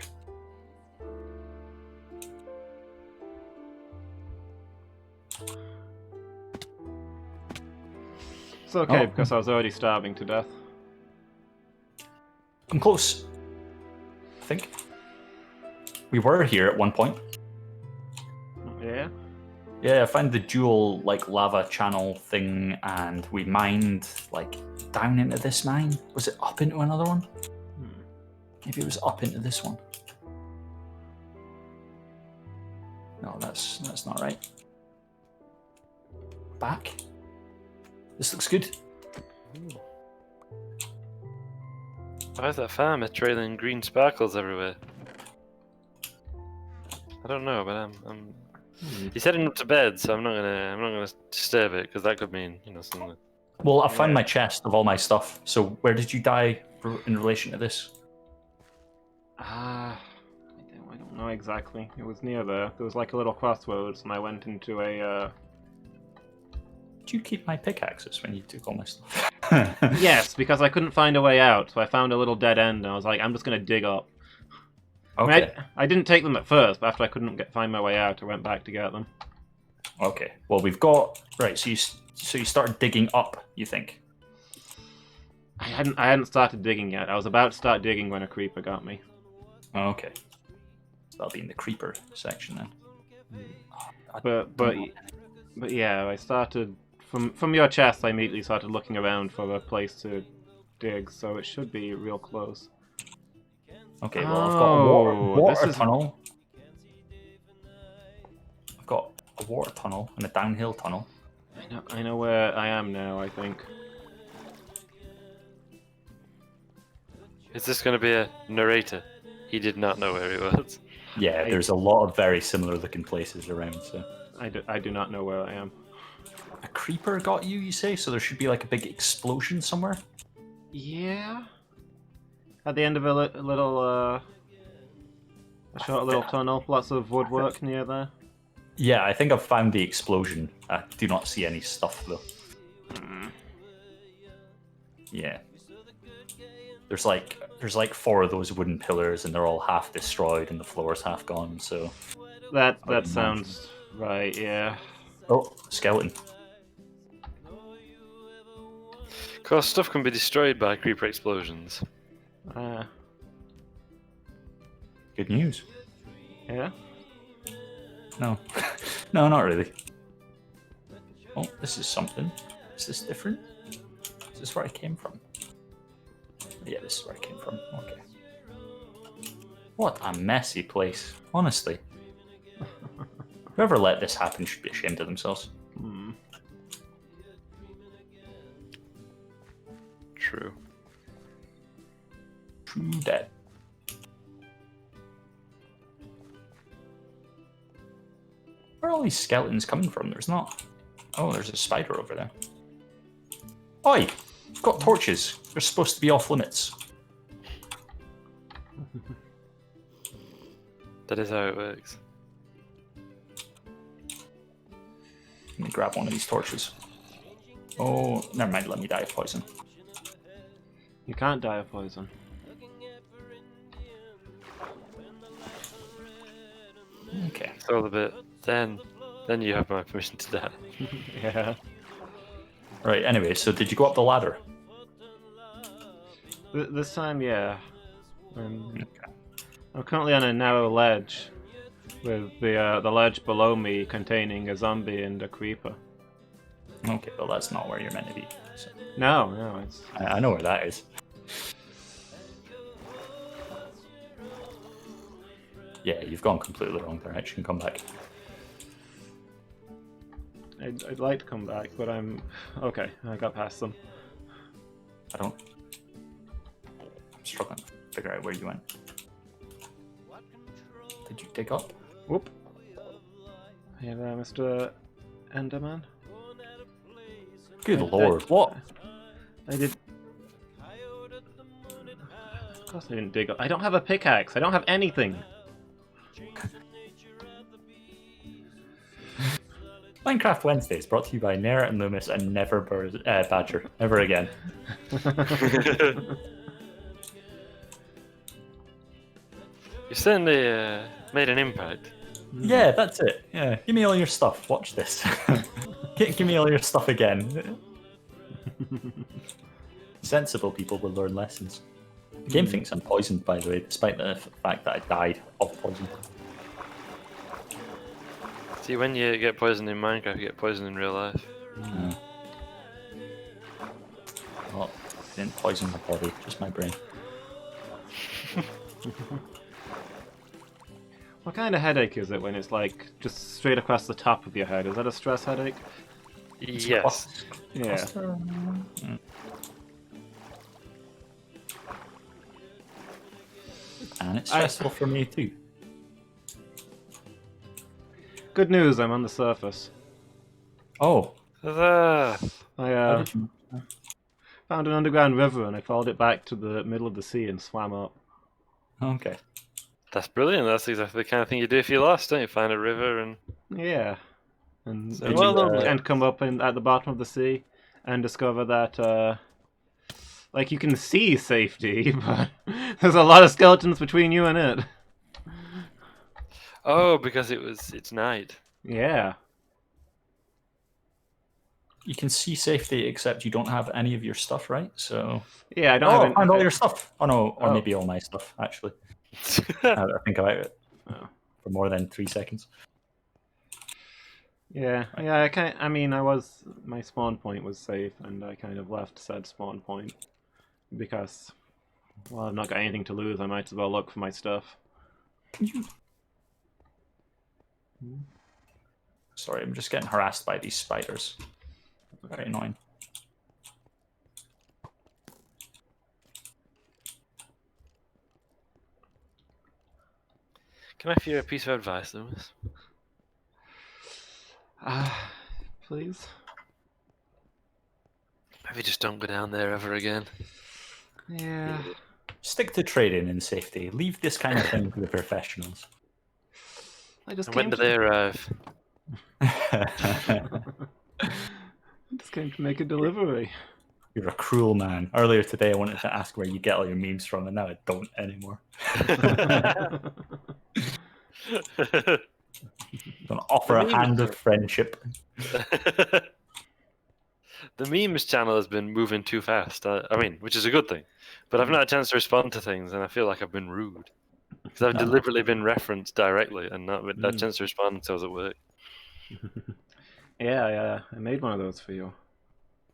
It's okay, Oh. because I was already starving to death. I'm close. I think we were here at one point. Yeah? Yeah, I found the dual like lava channel thing, and we mined like down into this mine. Was it up into another one? Maybe it was up into this one. No, that's not right. Back. This looks good. Why is that farmer trailing green sparkles everywhere? I don't know, but I'm. He's heading up to bed, so I'm not gonna disturb it because that could mean something. Well, I found my chest of all my stuff. So where did you die in relation to this? I don't know exactly. It was near there. There was like a little crossroads, and I went into a. Did you keep my pickaxes when you took all my stuff? Yes, because I couldn't find a way out, so I found a little dead end, and I was like, I'm just gonna dig up. Okay. I mean, I didn't take them at first, but after I couldn't find my way out, I went back to get them. Okay. Well, we've got right. So you started digging up. You think? I hadn't started digging yet. I was about to start digging when a creeper got me. Okay. So that'll be in the creeper section then. But yeah, I started from your chest. I immediately started looking around for a place to dig, so it should be real close. Okay. Well, I've got a water this is... tunnel. I've got a water tunnel and a downhill tunnel. I know where I am now. I think. Is this going to be a narrator? He did not know where he was. Yeah, there's a lot of very similar looking places around. So I do not know where I am. a creeper got you, you say? So there should be like a big explosion somewhere. Yeah. At the end of a short little tunnel, lots of woodwork near there. Yeah, I think I've found the explosion. I do not see any stuff though. Yeah. There's like 4 of those wooden pillars, and they're all half destroyed, and the floor's half gone. So that sounds right. Yeah. Oh, skeleton. Of course, stuff can be destroyed by creeper explosions. Good news. Yeah. No, no, not really. Oh, this is something. Is this different? Is this where I came from? Yeah, this is where I came from. Okay. What a messy place, honestly. Whoever let this happen should be ashamed of themselves. True. True that. Where are all these skeletons coming from? There's not. Oh, there's a spider over there. Oi! I've got torches. They're supposed to be off limits. That is how it works. Let me grab one of these torches. Oh, never mind. Let me die of poison. You can't die of poison. Okay. It's all a bit. Then you have my permission to die. Yeah. Right. Anyway, so did you go up the ladder? This time, yeah. I'm currently on a narrow ledge, with the ledge below me containing a zombie and a creeper. Okay, well that's not where you're meant to be. So. No, it's... I know where that is. Yeah, you've gone completely the wrong direction. Come back. I'd like to come back, but I'm... Okay, I got past them. I'm struggling to figure out where you went. Did you dig up? Whoop. Hey there, Mr. Enderman. Good lord, what? I did... Of course I didn't dig up. I don't have a pickaxe. I don't have anything. Minecraft Wednesdays brought to you by Nera and Loomis and Never Badger. Never again. You certainly made an impact. Yeah, that's it. Yeah, give me all your stuff. Watch this. Give me all your stuff again. Sensible people will learn lessons. The game thinks I'm poisoned, by the way, despite the fact that I died of poison. See, when you get poisoned in Minecraft, you get poisoned in real life. Yeah. Well, I didn't poison my body, just my brain. What kind of headache is it when it's like just straight across the top of your head? Is that a stress headache? Yes. Yeah. And it's stressful for me too. Good news, I'm on the surface. Oh, Huzzah! I how did you? found an underground river and I followed it back to the middle of the sea and swam up. Okay. That's brilliant. That's exactly the kind of thing you do if you're lost, don't you? Find a river and... Yeah. And, So and, well you- done, and Luke. come up at the bottom of the sea and discover that, like, you can see safety, but there's a lot of skeletons between you and it. Oh, because it's night. Yeah. You can see safety, except you don't have any of your stuff, right? So. Yeah, I don't Oh, have I found all your stuff. Oh no, or Oh. maybe all my stuff actually. Now that I think about it, Oh. for more than 3 seconds. Yeah, my spawn point was safe, and I kind of left said spawn point because, well, I've not got anything to lose. I might as well look for my stuff. Sorry, I'm just getting harassed by these spiders. Very annoying. Can I offer you a piece of advice, Lewis? Please? Maybe just don't go down there ever again. Yeah. Stick to trading and safety. Leave this kind of thing to the professionals. I just And when came do to... they arrive? just came to make a delivery. You're a cruel man. Earlier today, I wanted to ask where you get all your memes from, and now I don't anymore. Don't offer a memes hand are- of friendship. The memes channel has been moving too fast. I mean, which is a good thing. But I've not had a chance to respond to things, and I feel like I've been rude. Because I've deliberately been referenced directly and not had a chance to respond until I was at work. Yeah, I made one of those for you.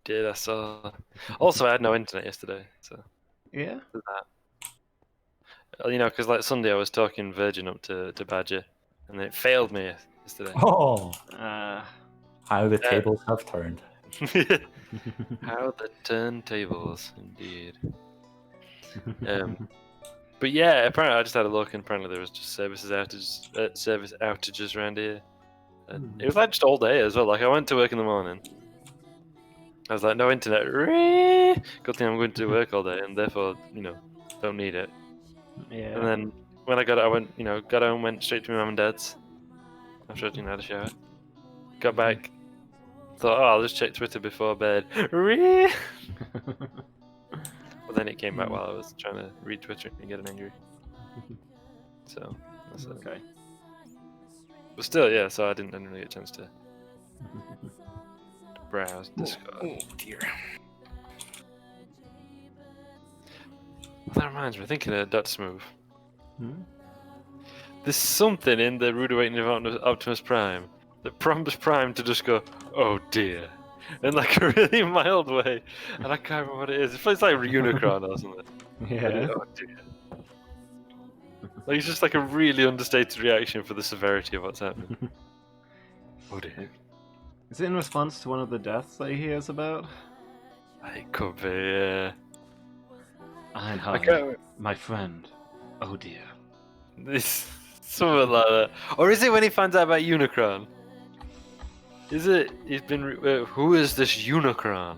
Did I saw? Also, I had no internet yesterday, so Yeah? you know, because like Sunday I was talking Virgin up to Badger, and it failed me yesterday. Oh, Uh, how the tables have turned. How the turntables, indeed. But yeah, apparently I just had a look, and apparently there was just service outages around here. And it was like just all day as well. Like I went to work in the morning. I was like, no internet. Good thing I'm going to work all day, and therefore, don't need it. yeah. And then when I got home, went straight to my mum and dad's after I had a shower. Got back, thought, oh, I'll just check Twitter before bed. But then it came back while I was trying to read Twitter and get angry. So that's it. Okay. But still, yeah. So I didn't really get a chance to browse Discord. Oh dear. That reminds me, thinking of Dot Smooth. Hmm? There's something in the Rude Awakening of Optimus Prime that prompts Prime to just go, oh dear, in like a really mild way. And I can't remember what it is. It's like Unicron or something. Yeah. Oh dear. Like it's just like a really understated reaction for the severity of what's happening. Oh dear. Is it in response to one of the deaths that he hears about? It could be, yeah. I Einhard, can't. my friend. Oh dear. This something like that, or is it when he finds out about Unicron? Is it? He's been. Who is this Unicron?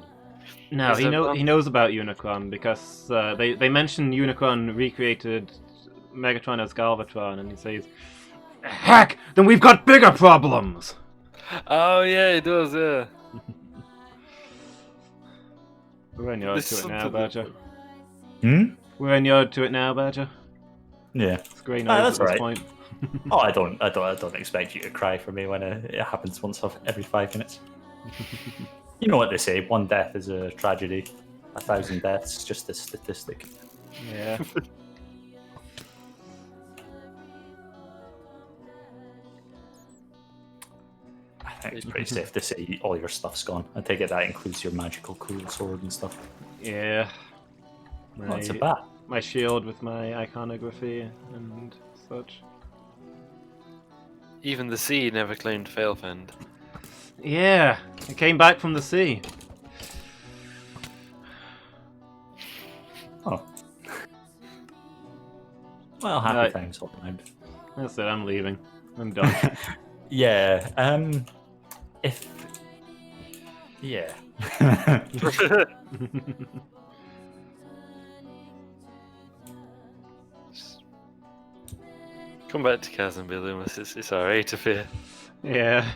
No, Is there one- he knows about Unicron because they mention Unicron recreated Megatron as Galvatron, and he says, "Heck, then we've got bigger problems." Oh yeah, he does. Yeah. We're in yard There's to it now, something Badger. Hmm? We're in yard to it now, Badger. Yeah. It's grey noise that's at this alright. point. Oh, I don't expect you to cry for me when it happens every 5 minutes. You know what they say: one death is a tragedy, 1,000 deaths just a statistic. Yeah. think it's pretty safe to say all your stuff's gone. I take it that includes your magical cool sword and stuff. Yeah. Oh, it's a bat. My shield with my iconography and such. Even the sea never claimed Failfend. Yeah, I came back from the sea. Oh. Well, happy Right. times all around. That's it, I'm leaving. I'm done. Yeah. If. Yeah. Come back to Kazan, Loomis. It's alright to fear. Yeah.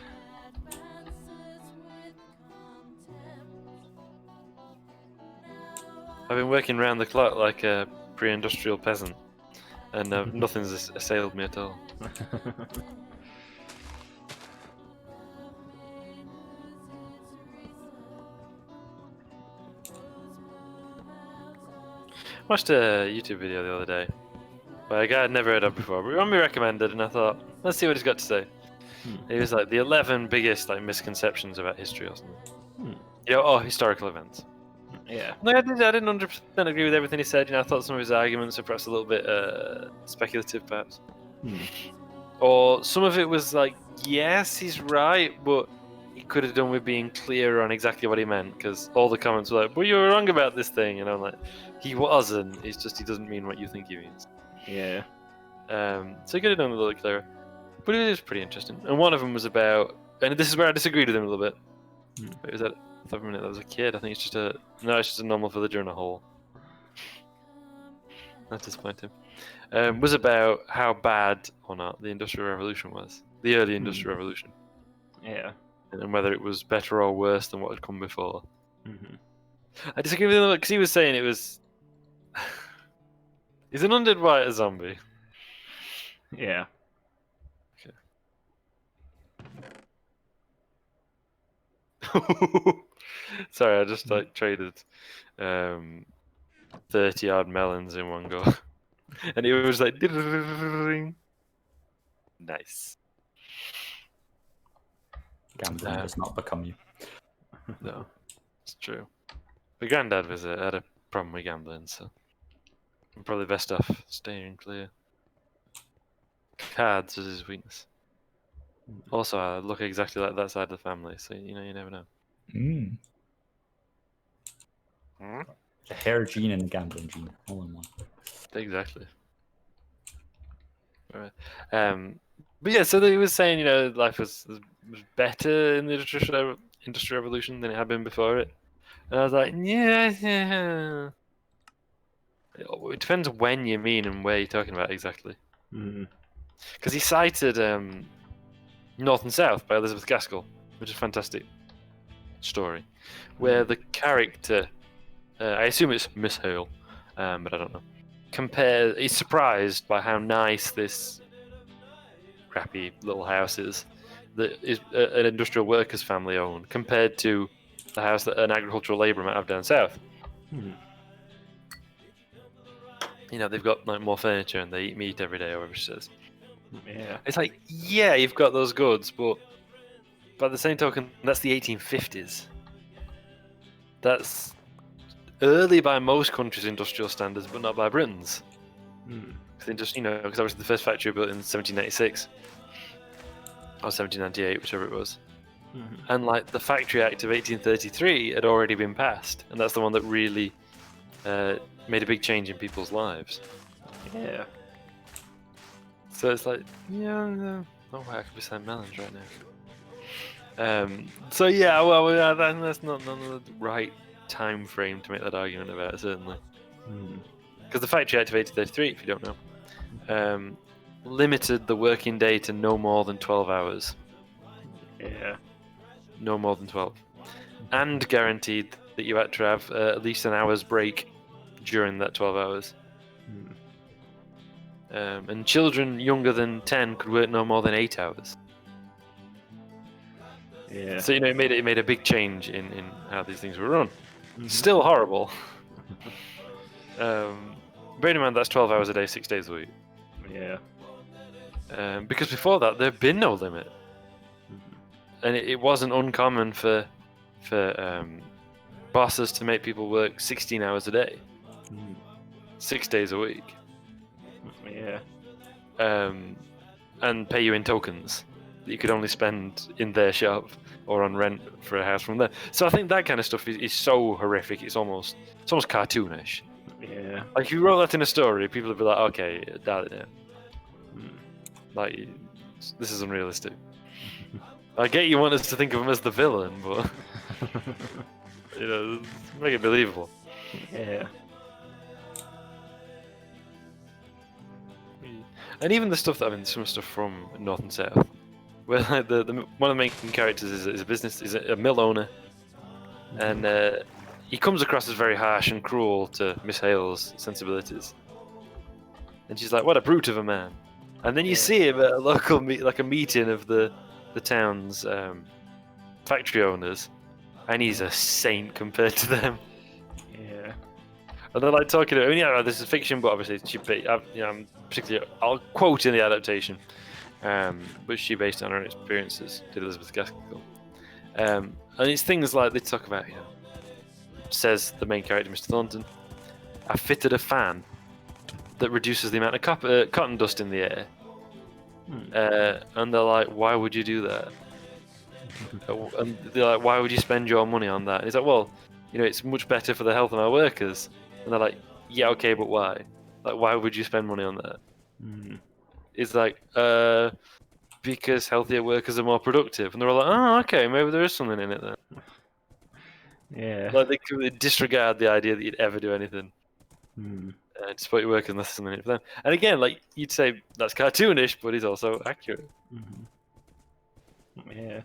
I've been working round the clock like a pre-industrial peasant, and nothing's assailed me at all. Watched a YouTube video the other day by a guy I'd never heard of before, but one me recommended, and I thought, let's see what he's got to say. He was like the 11 biggest like misconceptions about history or something. Historical events. Yeah. No, I didn't 100% agree with everything he said. I thought some of his arguments were perhaps a little bit speculative, perhaps. Or some of it was like, yes, he's right, but he could have done with being clearer on exactly what he meant, because all the comments were like, "Well, you were wrong about this thing," and I'm like, he wasn't. It's just he doesn't mean what you think he means. Yeah. So he could have done a little clearer, but it was pretty interesting. And one of them was about, and this is where I disagreed with him a little bit. It was that I thought for a minute that was a kid. I think it's just a normal villager in a hole. That's disappointing. Was about how bad or not the Industrial Revolution was, the early Industrial Revolution, Yeah. and whether it was better or worse than what had come before. Mm-hmm. I disagree with him because he was saying it was. Is an undead white a zombie? Yeah. Sorry, I just traded 30-yard melons in one go, and it was like nice. Gambling does not become you. No, it's true. My granddad had a problem with gambling, so I'm probably best off staying clear. Cards was his weakness. Also, I look exactly like that side of the family, so you never know. The hair gene and the gambling gene, all in one. Exactly. Right. But yeah, so he was saying, life was better in the Industrial Revolution than it had been before it. And I was like, yeah. It depends when you mean and where you're talking about exactly. Because he cited North and South by Elizabeth Gaskell, which is a fantastic story, where the character, I assume it's Miss Hale, but I don't know, he's surprised by how nice this crappy little house is that is an industrial workers family owned compared to the house that an agricultural labourer might have down south. They've got like more furniture and they eat meat every day, or whatever she says. Yeah. It's like, yeah, you've got those goods, but by the same token, that's the 1850s. That's early by most countries' industrial standards, but not by Britain's. Because obviously the first factory built in 1796 or 1798, whichever it was. And like the Factory Act of 1833 had already been passed, and that's the one that really made a big change in people's lives. Yeah. So it's like, no way I could be selling melons right now. So yeah, well, that's not the right time frame to make that argument about, certainly. Because the Factory Act of 1833, if you don't know, limited the working day to no more than 12 hours. Yeah. No more than 12. And guaranteed that you had to have at least an hour's break during that 12 hours. And children younger than 10 could work no more than 8 hours. Yeah. So it made a big change in how these things were run. Still horrible. Bearing in mind that's 12 hours a day, 6 days a week. Yeah. Because before that there'd been no limit. and it wasn't uncommon for bosses to make people work 16 hours a day, 6 days a week, Yeah. and pay you in tokens that you could only spend in their shop or on rent for a house from there. So I think that kind of stuff is so horrific. It's almost cartoonish. Yeah. Like if you wrote that in a story, people would be like, okay, that, Mm. like this is unrealistic. I get you want us to think of him as the villain, but make it believable. Yeah. And even the stuff that some stuff from North and South, where like the one of the main characters is a mill owner, and he comes across as very harsh and cruel to Miss Hale's sensibilities, and she's like, "What a brute of a man!" And then you see him at a local a meeting of the town's factory owners, and he's a saint compared to them. Yeah. And they're like talking to him. Yeah, this is fiction, but obviously I'm particularly I'll quote in the adaptation, but she based on her experiences, did Elizabeth Gaskell. And it's things like they talk about, says the main character, Mr. Thornton, I fitted a fan that reduces the amount of cotton dust in the air. And they're like, why would you do that? And they're like, why would you spend your money on that? And he's like, well, it's much better for the health of our workers. And they're like, yeah, okay, but why? Like, why would you spend money on that? It's like, because healthier workers are more productive. And they're all like, oh, okay, maybe there is something in it then. Yeah. Like, they completely disregard the idea that you'd ever do anything to support your workers unless there's something in it for them. And again, like, you'd say that's cartoonish, but it's also accurate. Yeah.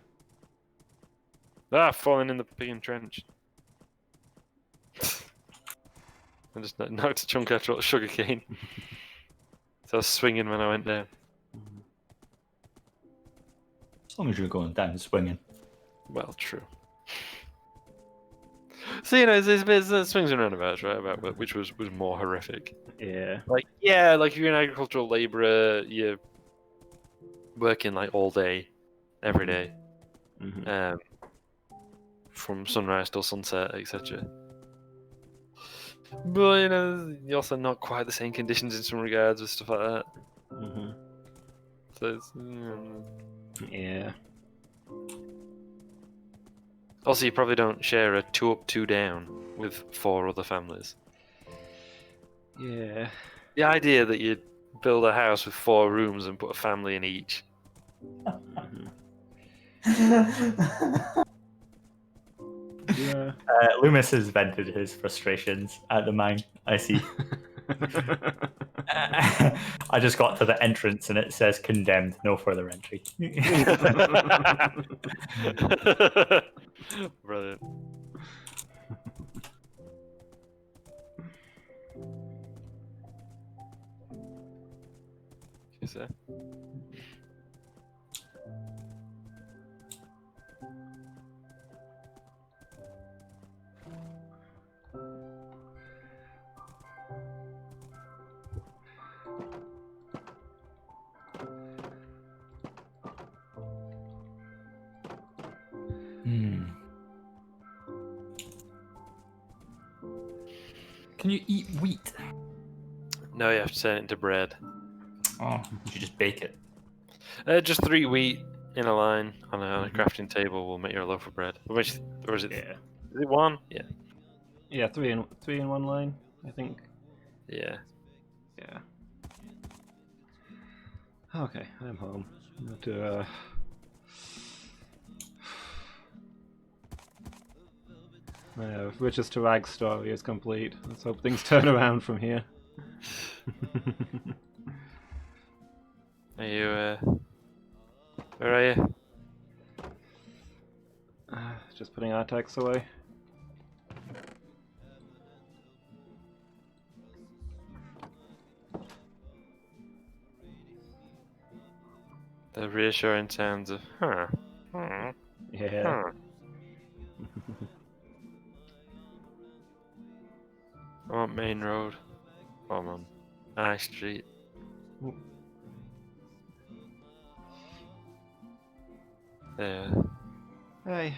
Falling in the pig trench. I just knocked a chunk out of sugar cane. So I was swinging when I went down. As long as you're going down swinging. Well, true. So it's swings and roundabouts, right? About which was more horrific. Yeah. Like if you're an agricultural labourer, you're working like all day, every day, from sunrise till sunset, etc. But you're also not quite the same conditions in some regards with stuff like that. So it's, Yeah. Also, you probably don't share a 2 up, 2 down with 4 other families. Yeah. The idea that you'd build a house with 4 rooms and put a family in each. Yeah. Loomis has vented his frustrations at the mine. I see. I just got to the entrance and it says condemned, no further entry. Brilliant. You say? Can you eat wheat? No, you have to turn it into bread. Oh, you should just bake it. Just 3 wheat in a line on a crafting table will make your loaf of bread. Or is it? Yeah. Is it 1? Yeah. Yeah, three in one line, I think. Yeah. Yeah. Okay, I'm home. I'm going to, my riches to rags story is complete. Let's hope things turn around from here. Are you? Where are you? Just putting Artax away. The reassuring sounds of Yeah. I want main road. I'm on High Street. Yeah. Hey.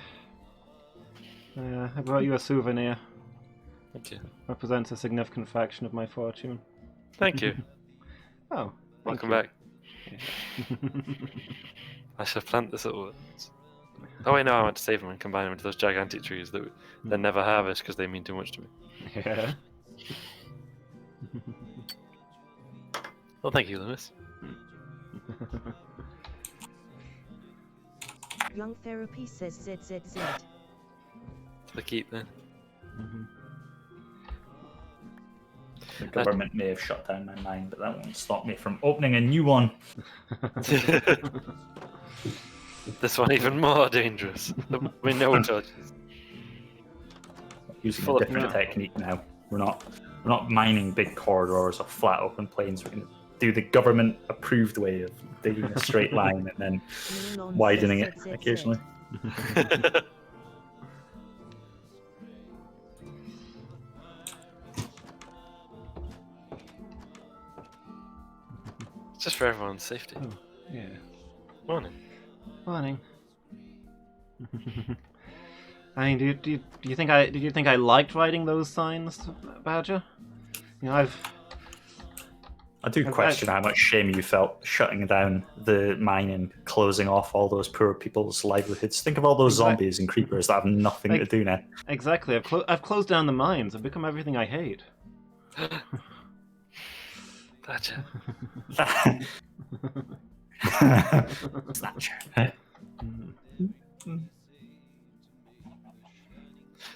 I brought you a souvenir. Thank you. Represents a significant fraction of my fortune. Thank you. Oh, thank Welcome you. back. I shall plant this at once. Oh wait, no, I want to save them and combine them into those gigantic trees that they never harvest because they mean too much to me. Yeah. Well, thank you, Lewis. Young Therapy says ZZZ. The keep then. The government may have shut down my mine, but that won't stop me from opening a new one. This one even more dangerous. We know torches. Using Full a of different nut. technique now. We're not mining big corridors or flat open plains. We're going to do the government approved way of digging a straight line and then Minon widening says it ZZZ. occasionally. It's just for everyone's safety. Oh, yeah. Morning. Morning. I mean, do you think I liked writing those signs, Badger? You know, I do I've- question how much shame you felt shutting down the mine and closing off all those poor people's livelihoods. Think of all those zombies and creepers that have nothing to do now. exactly. I've closed down the mines. I've become everything I hate. Gotcha. Snatcher.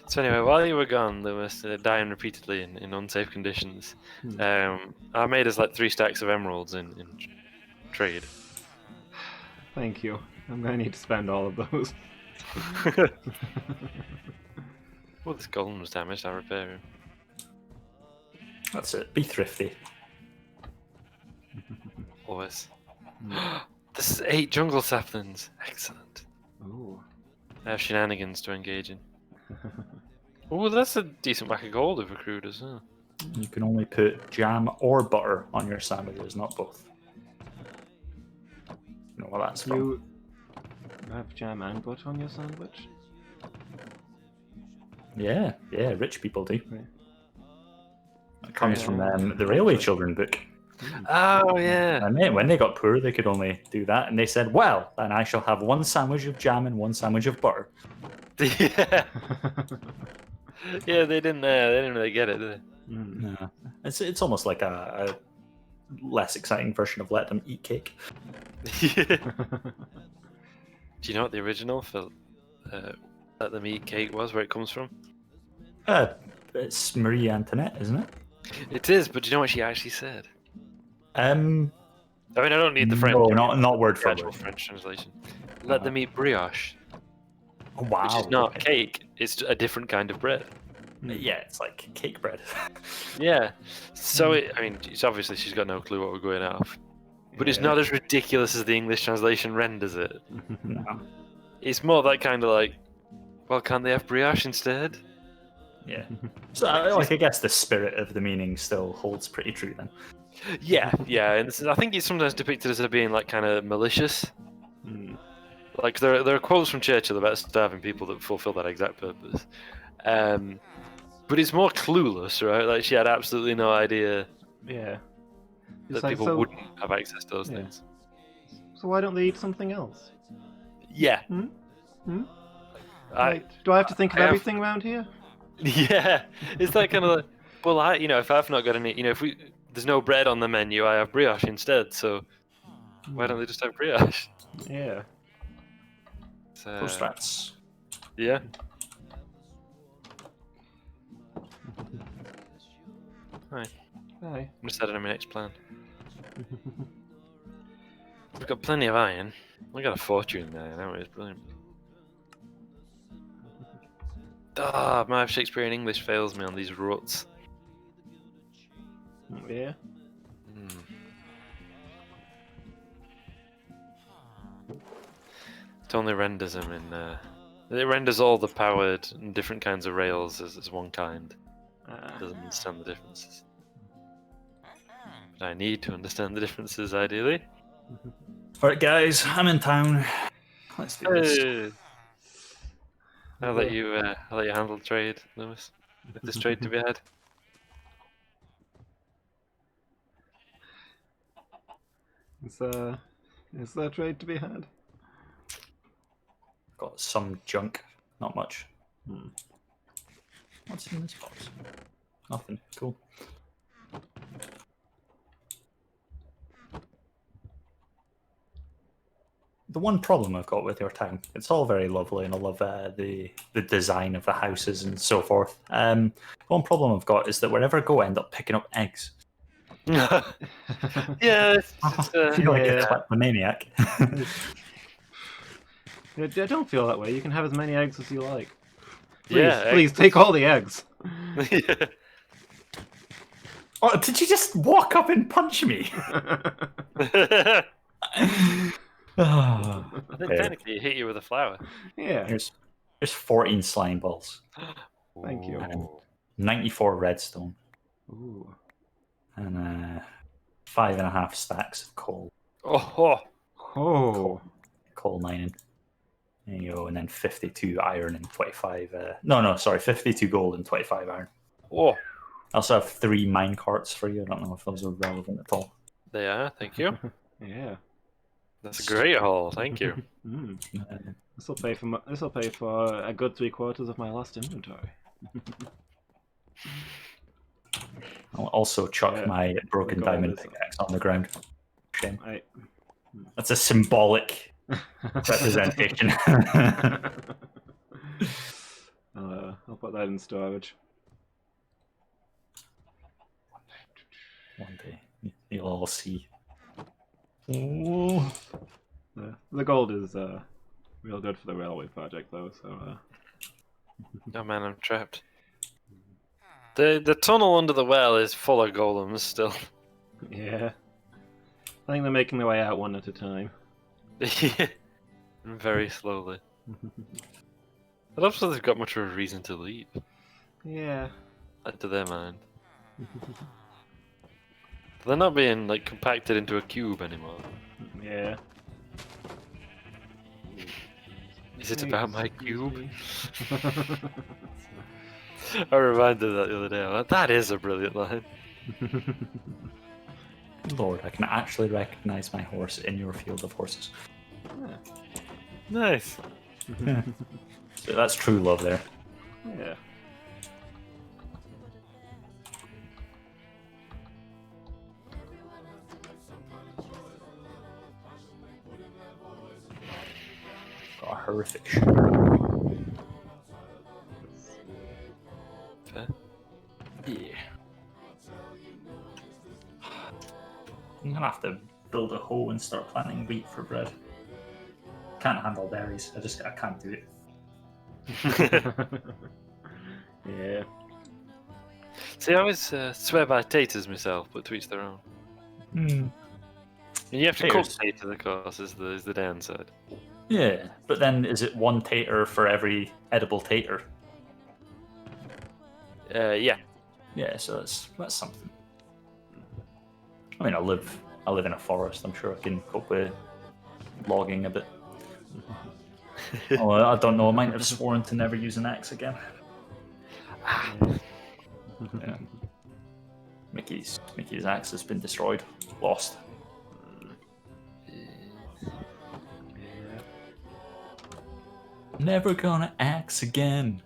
So anyway, while you were gone, Lewis, dying repeatedly in unsafe conditions, I made us like 3 stacks of emeralds in trade. Thank you. I'm gonna need to spend all of those. Well, this golem was damaged. I'll repair him. That's it. Be thrifty. Always. This is 8 jungle saplings. Excellent. Ooh. I have shenanigans to engage in. Oh, that's a decent whack of gold I've accrued as well. You can only put jam or butter on your sandwiches, not both. You know what that's from? You have jam and butter on your sandwich? Yeah, rich people do. Right. It comes from the Railway Children book. Oh, yeah. And when they got poor, they could only do that, and they said, "Well, then I shall have 1 sandwich of jam and 1 sandwich of butter." Yeah. Yeah, they didn't really get it, did No. It's almost like a less exciting version of Let Them Eat Cake. they? Do you know what the original for Let Them Eat Cake was, where it comes from? It's Marie Antoinette, isn't it? It is, but do you know what she actually said? I mean, I don't need the French. No, not word the for actual word. French translation. Let them eat brioche, Oh, wow. which is not okay. cake. It's a different kind of bread. Yeah, it's like cake bread. Yeah. So it's obviously she's got no clue what we're going off. But it's not as ridiculous as the English translation renders it. No. It's more that kind of like, well, can't they have brioche instead? Yeah. So, I guess the spirit of the meaning still holds pretty true then. Yeah, and I think it's sometimes depicted as being like kind of malicious. Like there are quotes from Churchill about starving people that fulfill that exact purpose. But it's more clueless, right? Like she had absolutely no idea Yeah. that It's like, people so, wouldn't have access to those yeah. things. So why don't they eat something else? Yeah. Like, do I have to think of I have- everything around here? Yeah, it's that kind of like, well, if I've not got any, if there's no bread on the menu, I have brioche instead. So why don't they just have brioche? Yeah. So, Post strats. yeah. Hi. Hi. I'm just adding my next plan. We've got plenty of iron. We got a fortune there, don't we? It's brilliant. My Shakespearean English fails me on these ruts. Yeah. It only renders them in. It renders all the powered and different kinds of rails as one kind. It doesn't understand the differences. But I need to understand the differences, ideally. Alright, guys, I'm in town. Let's do this. Hey. I'll let you handle trade, Lewis. If there's trade to be had. Is there trade to be had? Got some junk, not much. Hmm. What's in this box? Nothing. Cool. The one problem I've got with your town, it's all very lovely, and I love the design of the houses and so forth. One problem I've got is that wherever I go, I end up picking up eggs. Yeah, I feel like yeah. a kleptomaniac. I don't feel that way. You can have as many eggs as you like. Please, yeah. please take all the eggs. Yeah. Oh, did you just walk up and punch me? I think Okay. technically it hit you with a flower. Yeah. Here's 14 slime balls, Thank you. Ooh. 94 redstone, Ooh. and 5.5 stacks of coal. Oh, Oh. Coal mining. There you go, and then 52 iron and 25. 52 gold and 25 iron. oh, I also have 3 mine carts for you. I don't know if those are relevant at all. they are. Thank you. Yeah. That's a great haul. Thank you. Mm. Uh, This will pay for a good 3/4 of my last inventory. I'll also chuck Yeah, my broken the gold diamond is- pickaxe on the ground. Shame. I. That's a symbolic representation. I'll put that in storage. One day you'll all see. Oh. The gold is real good for the railway project, though. So. Oh man, I'm trapped. The tunnel under the well is full of golems still. Yeah. I think they're making their way out one at a time. Very slowly. I don't suppose they've got much of a reason to leave. Yeah. To their mind. They're not being like compacted into a cube anymore. Yeah. Is it about my cube? Excuse I reminded that the other day. I'm like, that is a brilliant line. Lord, I can actually recognize my horse in your field of horses. Nice. So that's true love there. Yeah. Got a horrific shoot. Fair. Yeah. I'm gonna have to build a hoe and start planting wheat for bread. Can't handle berries. I can't do it. Yeah. See, I always swear by taters myself, but to each their own. And you have to cook Taters. taters, of course, is the downside. Yeah, but then is it one tater for every edible tater? Yeah. Yeah, so that's something. I mean, I live in a forest. I'm sure I can cope with logging a bit. Oh, I don't know. I might have sworn to never use an axe again. Yeah. Mickey's axe has been destroyed, lost. Never gonna axe again,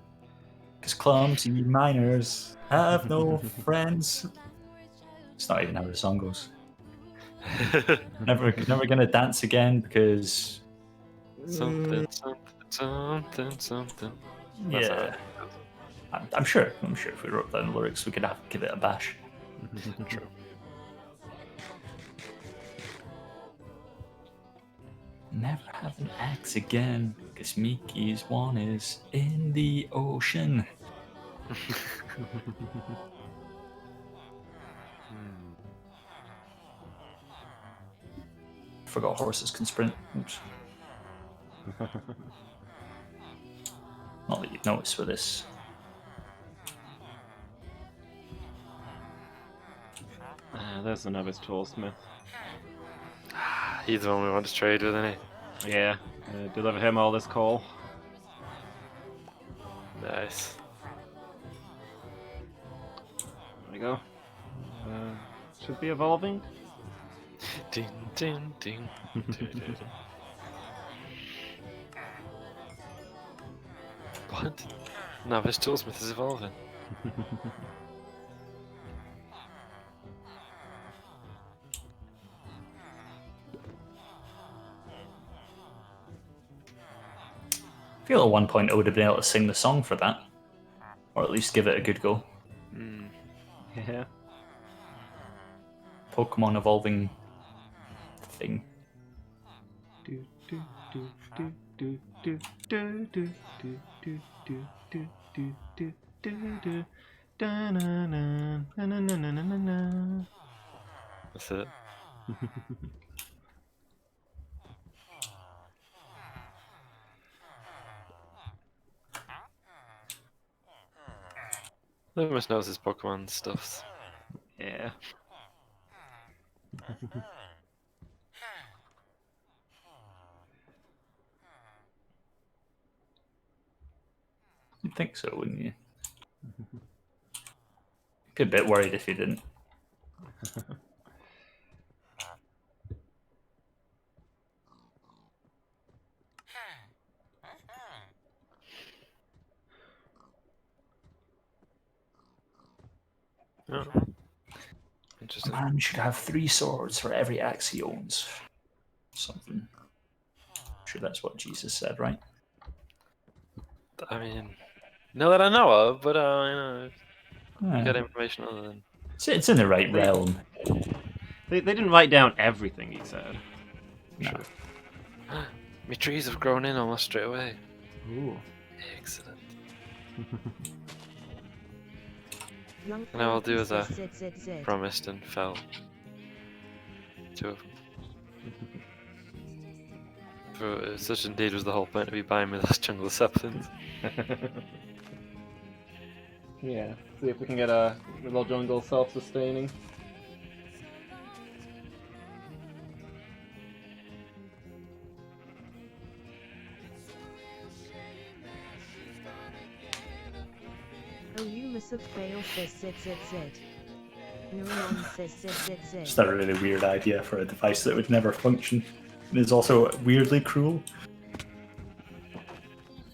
'cause clumsy miners have no friends. It's not even how the song goes. Never gonna dance again because Something. That's yeah. I'm sure if we wrote down the lyrics, we could give it a bash. True. Never have an axe again, because Mickey's one is in the ocean. Forgot horses can sprint. Oops. Not that you'd notice with this. There's another toolsmith. He's the one we want to trade with, isn't he? Yeah. Deliver him all this coal. Nice. There we go. Should be evolving. Ding, ding, ding. What? No, this toolsmith is evolving. I feel at one point I would have been able to sing the song for that, or at least give it a good go. Mm. Yeah. Pokemon evolving thing. Do, do, do, do, do, do, do, do, do, do, do, do, do, do, do, do. Da-na-na, na-na-na-na-na-na. That's it. Loomis knows his Pokemon stuffs. Yeah. You'd think so, wouldn't you? Be a bit worried if you didn't. Oh. Interesting. A man should have 3 swords for every axe he owns. Something. I'm sure that's what Jesus said, right? I mean, not that I know of, but you know, Yeah. get information other than. It's in the right realm. They didn't write down everything he said. No. Sure. My trees have grown in almost straight away. Ooh. Excellent. Young And I'll do as I Therapy says ZZZ. promised and fell. 2 of them. For such indeed was the whole point of me buying me those jungle saplings. Yeah. See if we can get a little jungle self-sustaining. Olumus of Fail says ZZZ. Neuron says Just ZZZ. a really weird idea for a device that would never function. And is also weirdly cruel.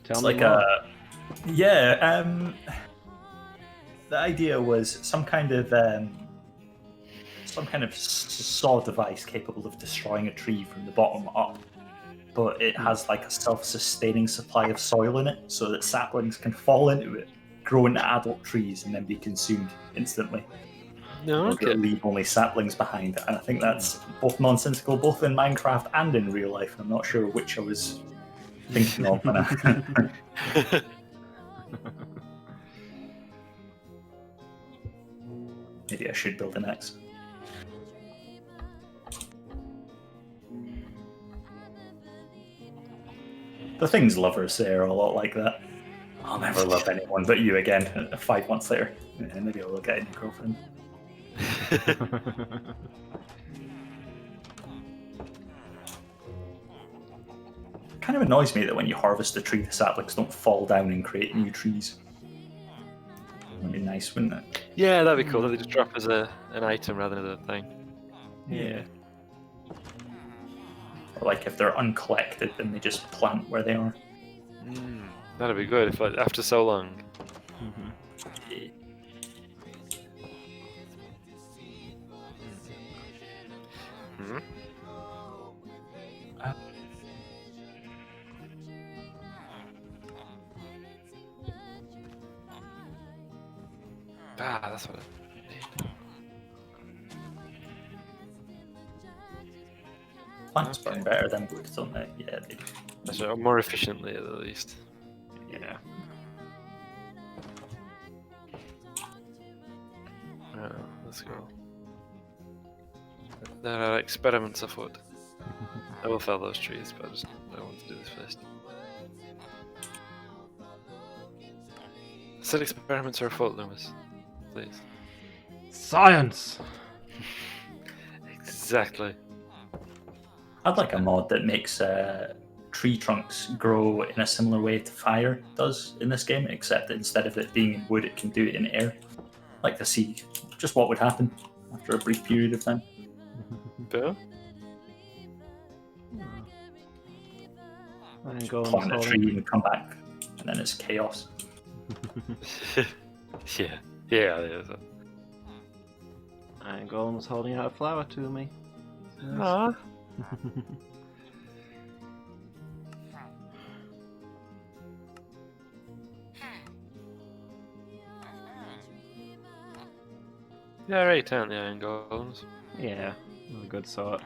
Tell It's me like more. the idea was some kind of saw device capable of destroying a tree from the bottom up, but it has like a self-sustaining supply of soil in it, so that saplings can fall into it, grow into adult trees, and then be consumed instantly. No, Or okay. leave only saplings behind, and I think that's both nonsensical, both in Minecraft and in real life. I'm not sure which I was thinking of when I. Maybe I should build an axe. The things lovers say are a lot like that. I'll never love anyone but you again. 5 months later, yeah, maybe I'll get a new girlfriend. Kind of annoys me that when you harvest a tree, the saplings don't fall down and create new trees. That'd be nice, wouldn't it? Yeah, that'd be cool. They just drop as an item rather than a thing. Yeah. Or like if they're uncollected, then they just plant where they are. Mm, that'd be good if like, after so long. Hmm? Ah, that's what I need. Plants burn better than wood, don't they? Yeah, they do. That's right, more efficiently at the least. Yeah. Let's go. There are experiments afoot. I will fell those trees, but I want to do this first. I said experiments are afoot, Loomis. Please. Science! Exactly. I'd like a mod that makes tree trunks grow in a similar way to fire does in this game, except that instead of it being in wood, it can do it in air, like the sea. Just what would happen after a brief period of time. Bill? And Golem's Plant a holding. tree and come back, and then it's chaos. Yeah. Yeah, it is. And Golem's holding out a flower to me. Aww. Yeah, right, aren't the iron golems? Yeah, a good sort.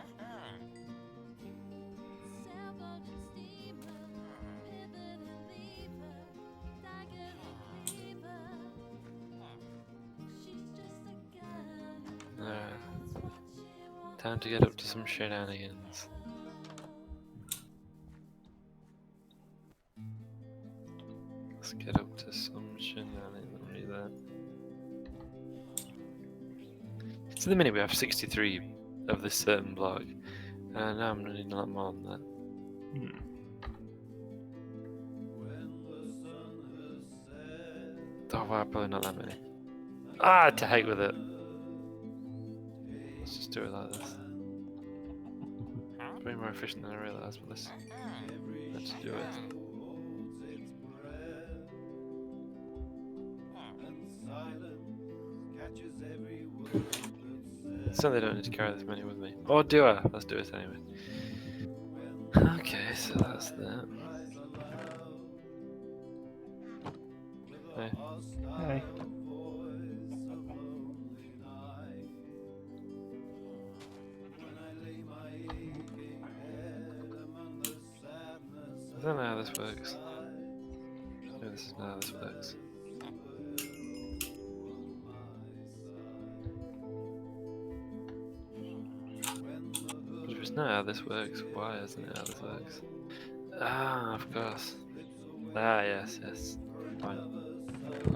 Time to get up to some shenanigans. Let's get up to some shenanigans. Let me do that. So the minute we have 63 of this certain block, and now I'm running a lot more than that. Oh wow, probably not that many. Ah, to heck with it. Let's just do it like this. Way more efficient than I realised, but let's do it. Certainly don't need to carry this many with me. Or do I? Let's do it anyway. Okay, so that's that. Hey. Hey. I don't know how this works. Maybe this is not how this works. But if it's not how this works, why isn't it how this works? Ah, of course. Ah, yes. Fine.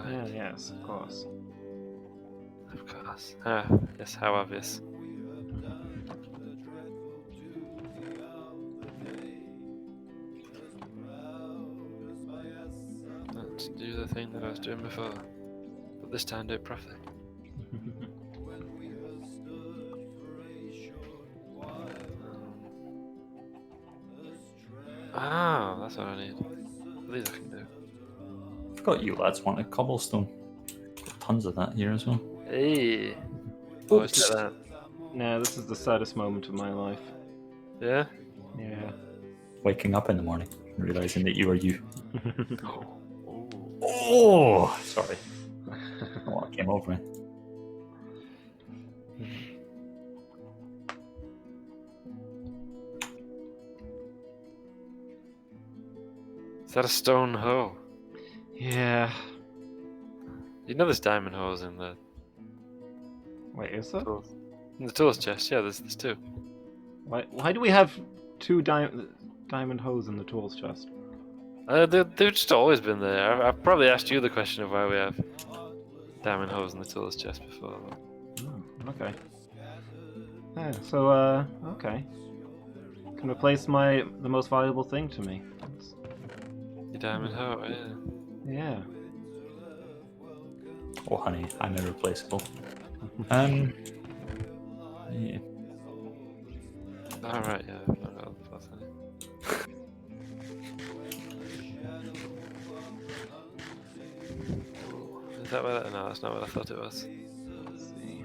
Yeah, yes, of course. Of course. Ah, yes, how obvious. Let's do the thing that I was doing before, but this time do it properly. Ah, that's what I need. These I can do. I forgot you lads wanted cobblestone. Got tons of that here as well. Hey! Always Oops. do that. No, this is the saddest moment of my life. Yeah? Yeah. Waking up in the morning, realizing that you are you. Oh. Oh, sorry. I don't know what came over me. Is that a stone hoe? Yeah. You know there's diamond holes in the Wait, is there? tools. In the tools chest, yeah, there's two. Why do we have two diamond holes in the tools chest? They've just always been there. I've probably asked you the question of why we have diamond holes in the tools chest before. Oh, okay. Yeah, so, okay. Can replace the most valuable thing to me. Your diamond hoe, yeah. Yeah. Oh, honey, I'm irreplaceable. Yeah. Alright, yeah, I've not got all the plus in it. Is that what no, that's not what I thought it was. Let's see.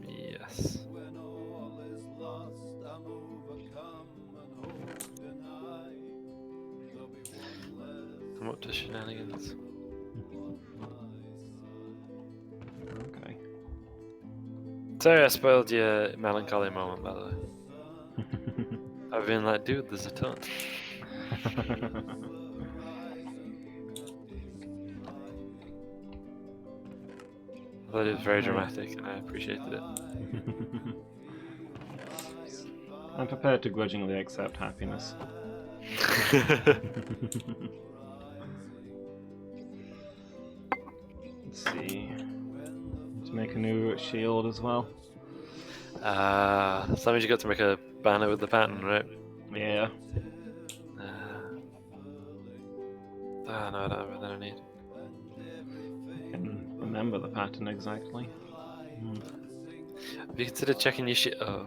Yes. I'm up to shenanigans. Okay. Sorry I spoiled your melancholy moment, by the way. I've been like, dude, there's a ton. I thought it was very dramatic and I appreciated it. I'm prepared to grudgingly accept happiness. Let's see. Let's make a new shield as well. So that means you got to make a banner with the pattern, right? Yeah. No, I don't have everything I need. I can remember the pattern exactly. Have you considered checking your shit? Oh.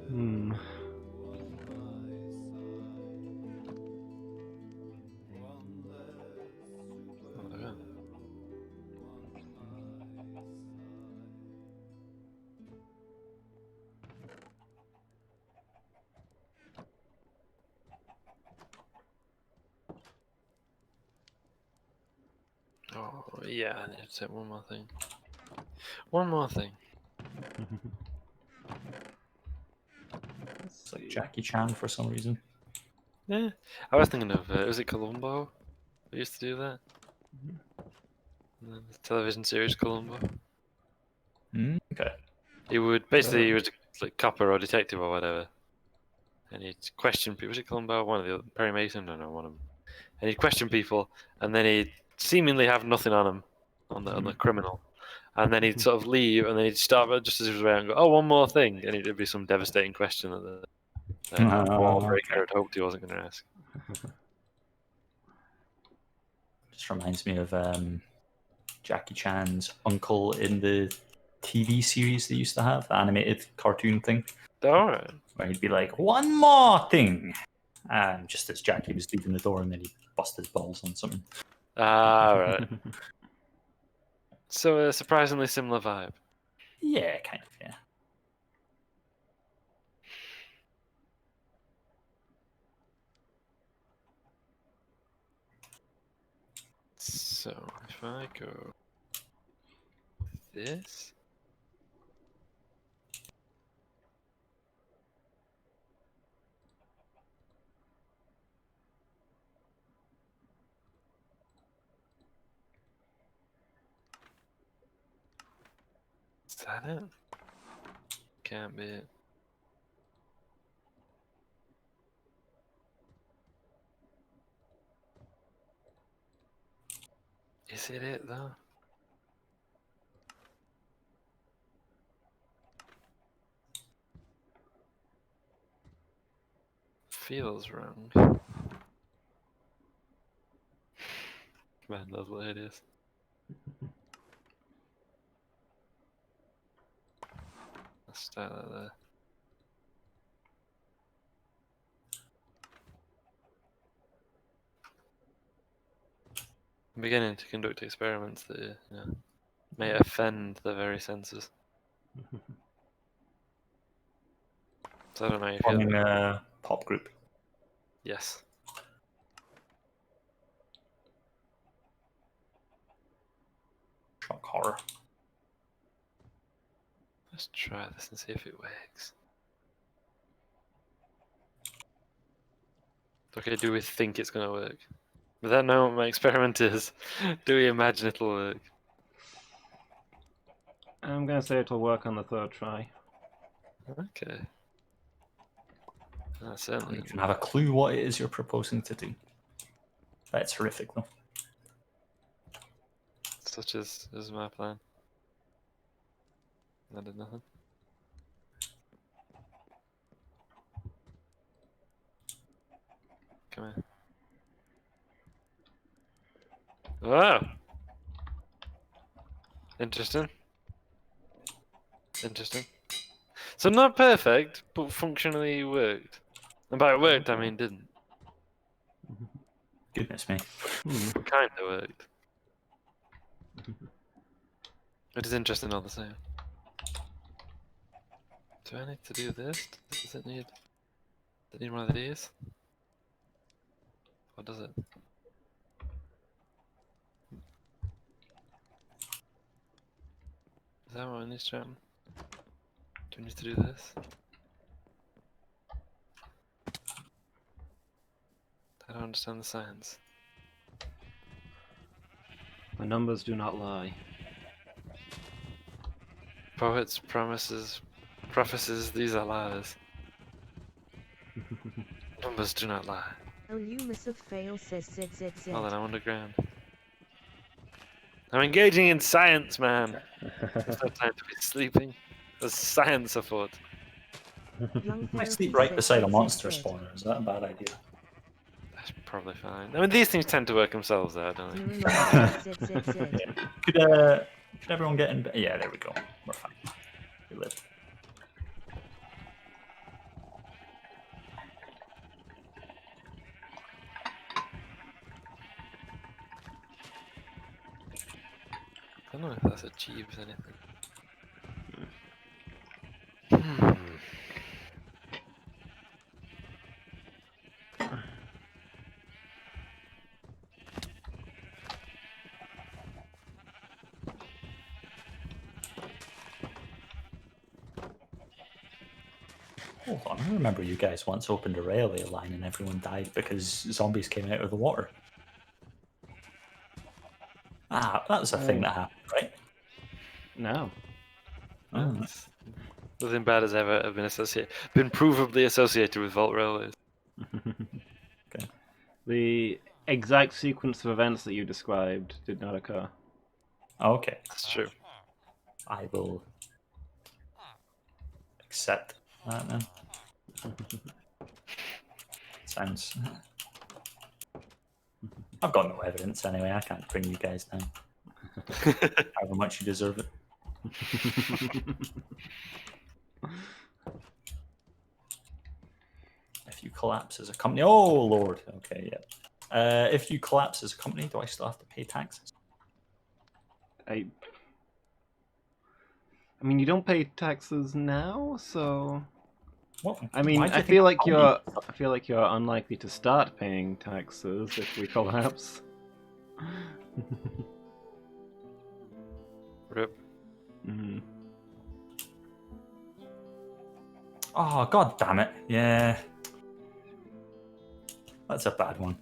Hmm. Oh, yeah. Oh, yeah, I need to say one more thing. One more thing. It's like Jackie Chan for some reason. Yeah, I was thinking of, was it Columbo? We used to do that. And then the television series Columbo. Okay. He would, basically, he was like copper or detective or whatever. And he'd question people. Was it Columbo? One of the other, Perry Mason? I don't know, one of them. And he'd question people, and then he'd seemingly have nothing on him, on the criminal. And then he'd sort of leave, and then he'd start just as he was away and go, "Oh, one more thing," and it'd be some devastating question that the lawbreaker had hoped he wasn't going to ask. Just reminds me of Jackie Chan's uncle in the TV series they used to have, the animated cartoon thing, All right. where he'd be like, "One more thing," just as Jackie was leaving the door, and then he busted his balls on something. Ah, right. So a surprisingly similar vibe. Yeah, kind of. Yeah. So if I go this. Is that it? Can't be it. Is it though? Feels wrong. Man, that's what it is. Let's start that there. I'm beginning to conduct experiments that may offend the very senses. So I don't know if you Forming a pop group. Yes. Shock horror. Let's try this and see if it works. Okay, do we think it's gonna work? But then know what my experiment is. Do we imagine it'll work? I'm gonna say it'll work on the third try. Okay. I Certainly. don't even have a clue what it is you're proposing to do. That's horrific, though. Such is my plan. I did nothing. Come here. Wow! Interesting. Interesting. So not perfect, but functionally worked. And by worked, I mean didn't. Goodness me. Kinda worked. It is interesting all the same. Do I need to do this? Does it need one of these? Or does it? Is that what I need to happen? Do I need to do this? I don't understand the science. The numbers do not lie. Poets, promises, prophecies, these are lies. Numbers do not lie. You miss a fail says Oh, then I'm underground. I'm engaging in science, man. There's no time to be sleeping. There's science afoot. I sleep right beside a monster spawner. Is that a bad idea? That's probably fine. I mean, these things tend to work themselves out, don't they? Could everyone get in? Yeah, there we go. We're fine. We live. I don't know if that's achieves anything. Hmm. Hold on, I remember you guys once opened a railway line and everyone died because zombies came out of the water. Ah, that was a thing that happened, right? No. Oh, Yes. Nothing bad has ever been provably associated with Vault Railways. okay. The exact sequence of events that you described did not occur. Okay. That's true. I will accept that then. Sounds. I've got no evidence anyway. I can't bring you guys down. However much you deserve it. If you collapse as a company, oh lord. Okay, yeah. If you collapse as a company, do I still have to pay taxes? I mean, you don't pay taxes now, so What? I mean, Why do you I think feel like company- you're unlikely to start paying taxes if we collapse. Rip. Mm. Oh god damn it! Yeah, that's a bad one.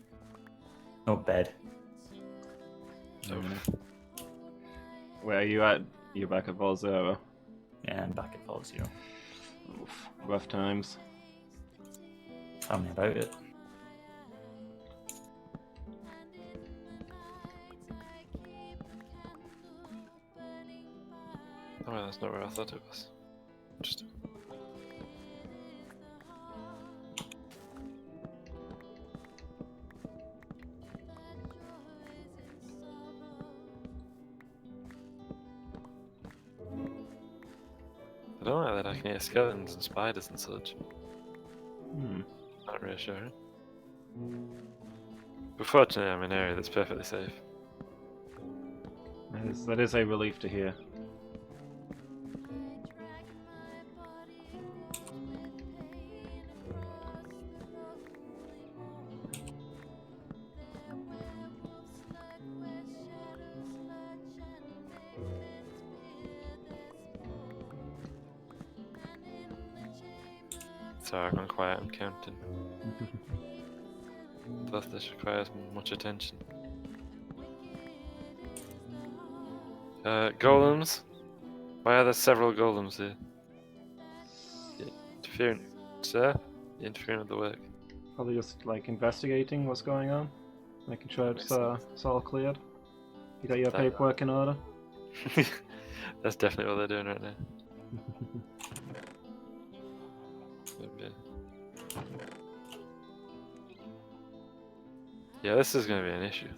No bed. Where are you at? You're back at Vol Zero. Yeah, I'm back at Vault Zero. Oof, rough times. Tell me about it. Oh, that's not where I thought it was. Interesting. I don't know that I can hear skeletons and spiders and such. Not reassuring. But fortunately, I'm in an area that's perfectly safe. That is a relief to hear. Sorry, I've gone quiet, I'm counting. Plus, this requires much attention. Golems? Why are there several golems here? You're interfering, sir? You're interfering with the work. Probably just like investigating what's going on, making sure it's all cleared. You got your That- paperwork in order. That's definitely what they're doing right now. Maybe. Yeah, this is going to be an issue.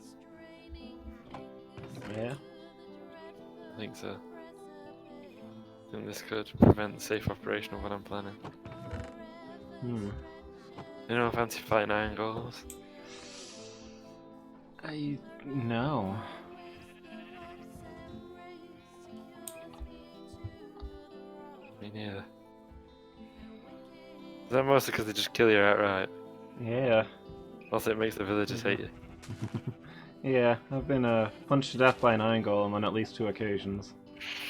Yeah. I think so. I think this could prevent the safe operation of what I'm planning. You know, fancy fighting iron golems? No. Me neither. Is that mostly because they just kill you outright? Yeah. Also, it makes the villagers hate you. Yeah, I've been punched to death by an iron golem on at least 2 occasions.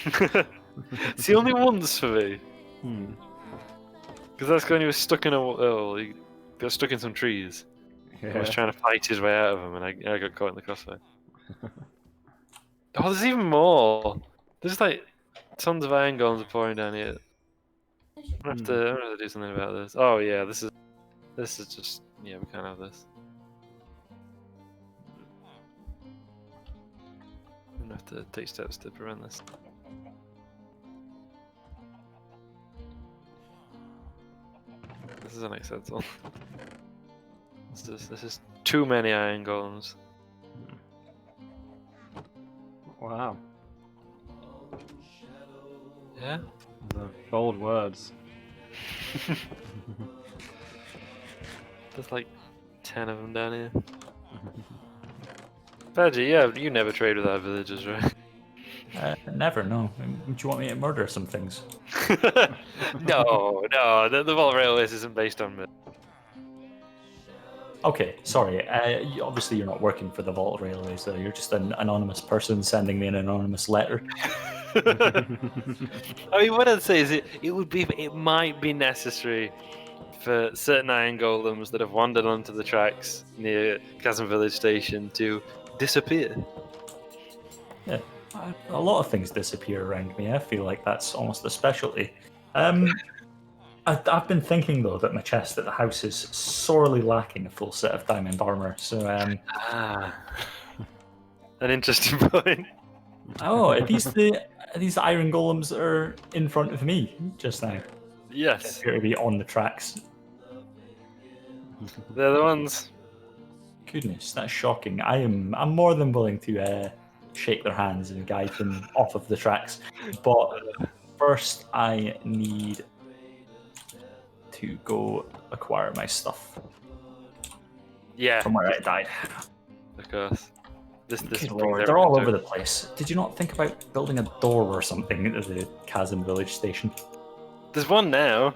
It's the only ones for me. Because that's when he was stuck in he got stuck in some trees. He was Yeah. trying to fight his way out of them, and I got caught in the crossfire. Oh, there's even more. There's like tons of iron golems are pouring down here. I'm gonna have to do something about this. Oh yeah, this is just we can't have this. have to take steps to prevent this. This is unacceptable. This is too many iron golems. Wow. Yeah? The bold words. There's like 10 of them down here. Badger, yeah, you never trade with our villagers, right? Never, no. Do you want me to murder some things? No, the Vault Railways isn't based on myth. Okay, sorry. Obviously, you're not working for the Vault Railways, though. You're just an anonymous person sending me an anonymous letter. I mean, what I'd say is it might be necessary for certain iron golems that have wandered onto the tracks near Chasm Village Station to disappear. Yeah, a lot of things disappear around me. I feel like that's almost a specialty. I've been thinking, though, that my chest at the house is sorely lacking a full set of diamond armor. So, Ah, an interesting point. oh, are these the iron golems that are in front of me just now? Yes, Appear to be on the tracks. they're the ones. Goodness, that's shocking. I'm more than willing to shake their hands and guide them off of the tracks. But first, I need to go acquire my stuff Yeah, from where I died. of course. This Good brings lord, they're everything all to- over the place. Did you not think about building a door or something at the Chasm Village Station? There's one now.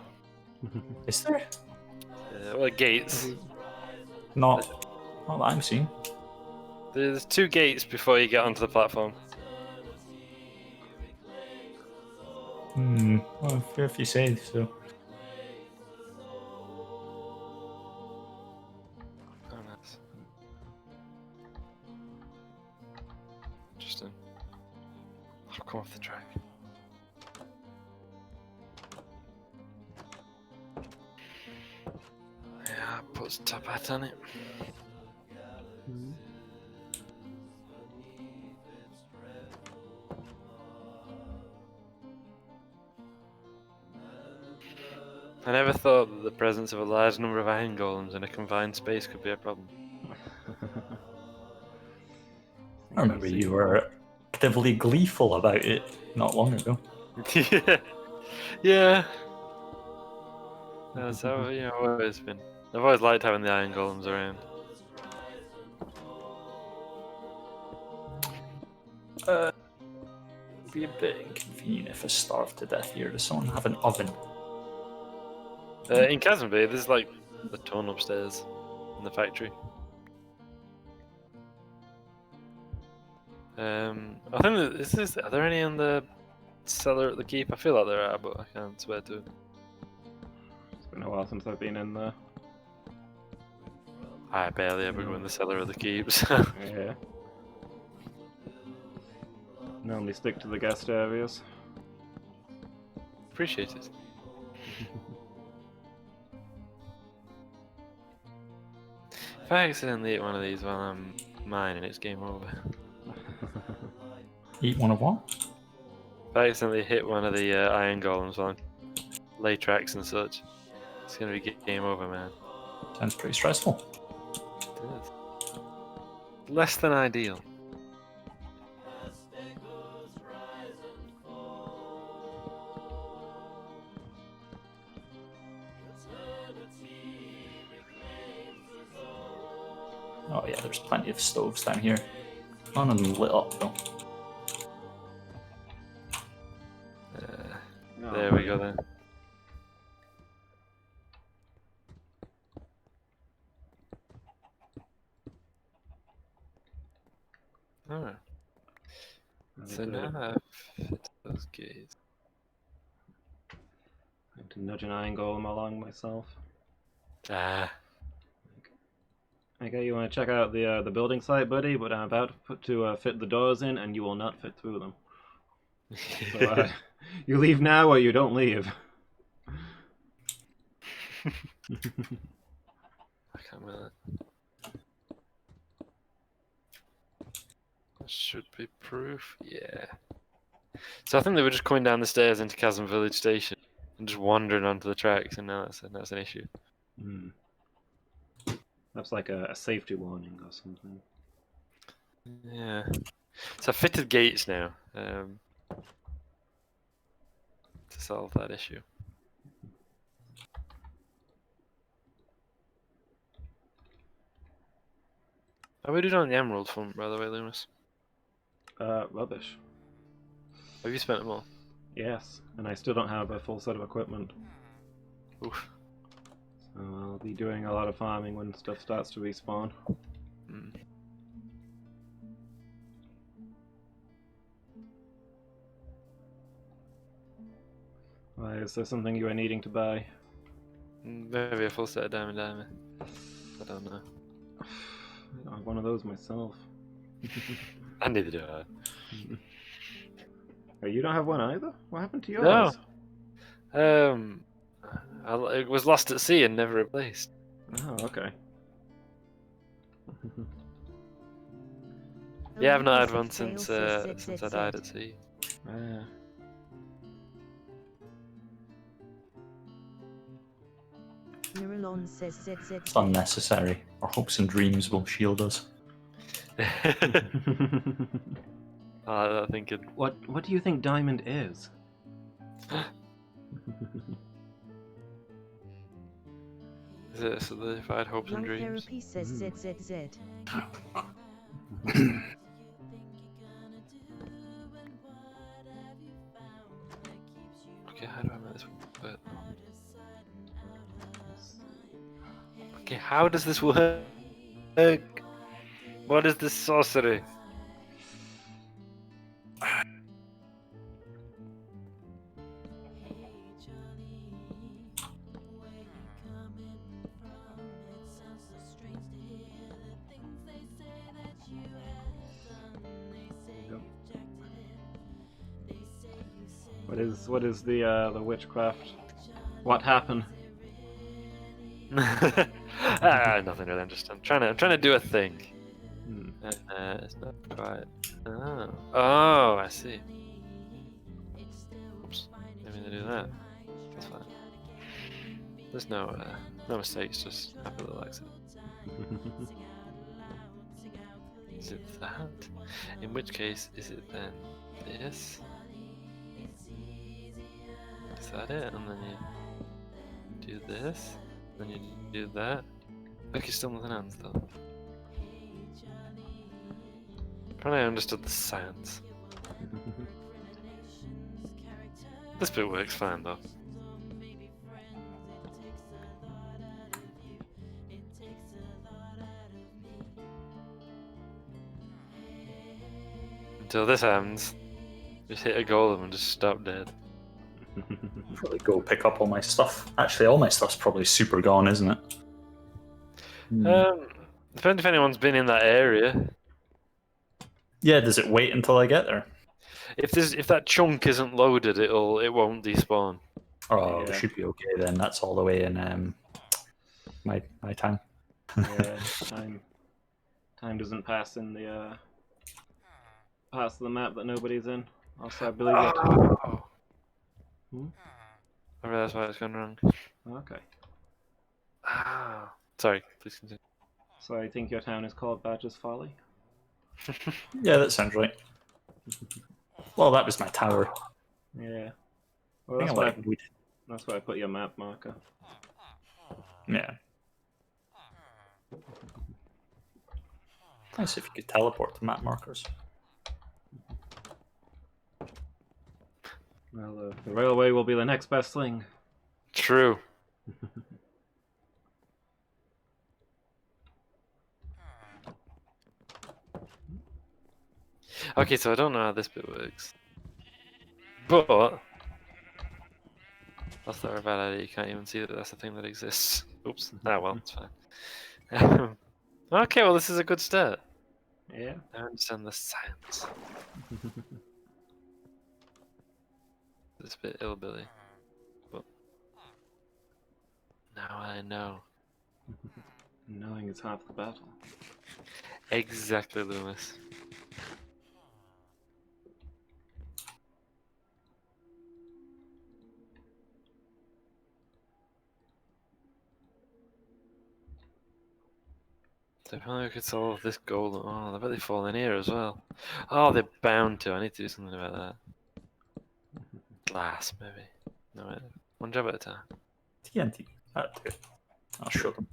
Is there? Well, gates. Not that I'm seeing. There's 2 gates before you get onto the platform. Well, if you say so. Oh, nice. Interesting. I'll come off the track. Yeah, put some top hat on it. I never thought that the presence of a large number of iron golems in a confined space could be a problem. I remember you were actively gleeful about it not long ago. Yeah. That's how I've always been. I've always liked having the iron golems around. It'd be a bit inconvenient if I starved to death here. Does someone have an oven? In Chasm Bay, there's like a ton upstairs in the factory. I think are there any in the cellar at the keep? I feel like there are, but I can't swear to it. It's been a while since I've been in there. I barely ever go in the cellar of the keeps. Yeah. Normally stick to the guest areas. Appreciate it. If I accidentally eat one of these while I'm mining, it's game over. Eat one of what? If I accidentally hit one of the iron golems while I'm lay tracks and such, it's gonna be game over, man. Sounds pretty stressful. It is. Less than ideal. Oh yeah, there's plenty of stoves down here. None of them lit up though. There we go then. Alright. So now I've fit those gates. I have to nudge an iron golem along myself. Ah. Okay, you want to check out the building site, buddy? But I'm about to fit the doors in, and you will not fit through them. So you leave now, or you don't leave. I can't remember that. should be proof. Yeah. So I think they were just coming down the stairs into Chasm Village Station and just wandering onto the tracks, and now that's an issue. Hmm. That's like a safety warning or something. Yeah. So I fitted gates now to solve that issue. How are we doing on the Emerald front, by the way, Loomis? Rubbish. Have you spent them all? Yes, and I still don't have a full set of equipment. Oof. So I'll be doing a lot of farming when stuff starts to respawn. Mm. Why, is there something you are needing to buy? Maybe a full set of Diamond. I don't know. I don't have one of those myself. And neither do I. Oh, you don't have one either? What happened to yours? No. It was lost at sea and never replaced. Oh, okay. Yeah, I've not had Only one six since fails, since I died at sea. Ah. Miralon says It's unnecessary. Our hopes and dreams will shield us. I think it. What do you think diamond is? Is it a solidified hopes and Lung dreams? therapy says ZZZ. Okay, how do I make this work? Okay, how does this work? What is this sorcery? What is the witchcraft? What happened? Nothing really. I'm trying to do a thing. Hmm. It's not quite. Oh, I see. Oops. Didn't mean to do that. That's fine. There's no mistakes. Just happily likes it. Is it that? In which case, is it then this? Is that it? And then you do this, then you do that. Look, you're still nothing else though. Probably I understood the sounds. This bit works fine though. Until this happens, just hit a golem and just stop dead. Probably go pick up all my stuff. Actually, all my stuff's probably super gone, isn't it? Depends if anyone's been in that area. Yeah, does it wait until I get there? If that chunk isn't loaded, it won't despawn. Oh, Yeah. we should be okay then. That's all the way in my town. Yeah, time doesn't pass in the parts of the map that nobody's in. Also, I believe it. Oh. Hmm? I realised why it's gone wrong. Okay. Ah. Sorry, please continue. So I think your town is called Badger's Folly? Yeah, that sounds right. Well, that was my tower. Yeah. Well, I that's think I why like wood. that's why I put your map marker. Yeah. Nice if you could teleport to map markers. Well, the railway will be the next best thing. True. Okay, so I don't know how this bit works. But that's not a bad idea. You can't even see that that's a thing that exists. Oops. Ah, well, it's fine. Okay, well, this is a good start. Yeah. I understand the science. It's a bit illbilly. But now I know. Knowing is half the battle. Exactly, Loomis. They probably could sell all of this gold. Oh, I bet they fall in here as well. Oh, they're bound to. I need to do something about that. Glass, maybe. No, wait. One job at a time. TNT. That'd do it. I'll show them.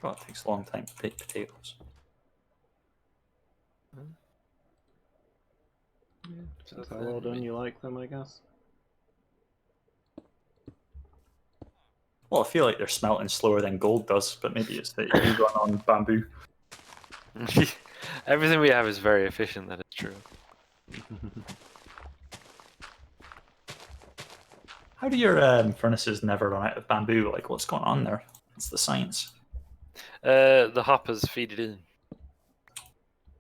God, it takes a long time to pick potatoes. That's how well done you like them, I guess. Well, I feel like they're smelting slower than gold does, but maybe it's that you run on bamboo. Everything we have is very efficient, that is true. How do your furnaces never run out of bamboo? Like, what's going on there? What's the science? The hoppers feed it in.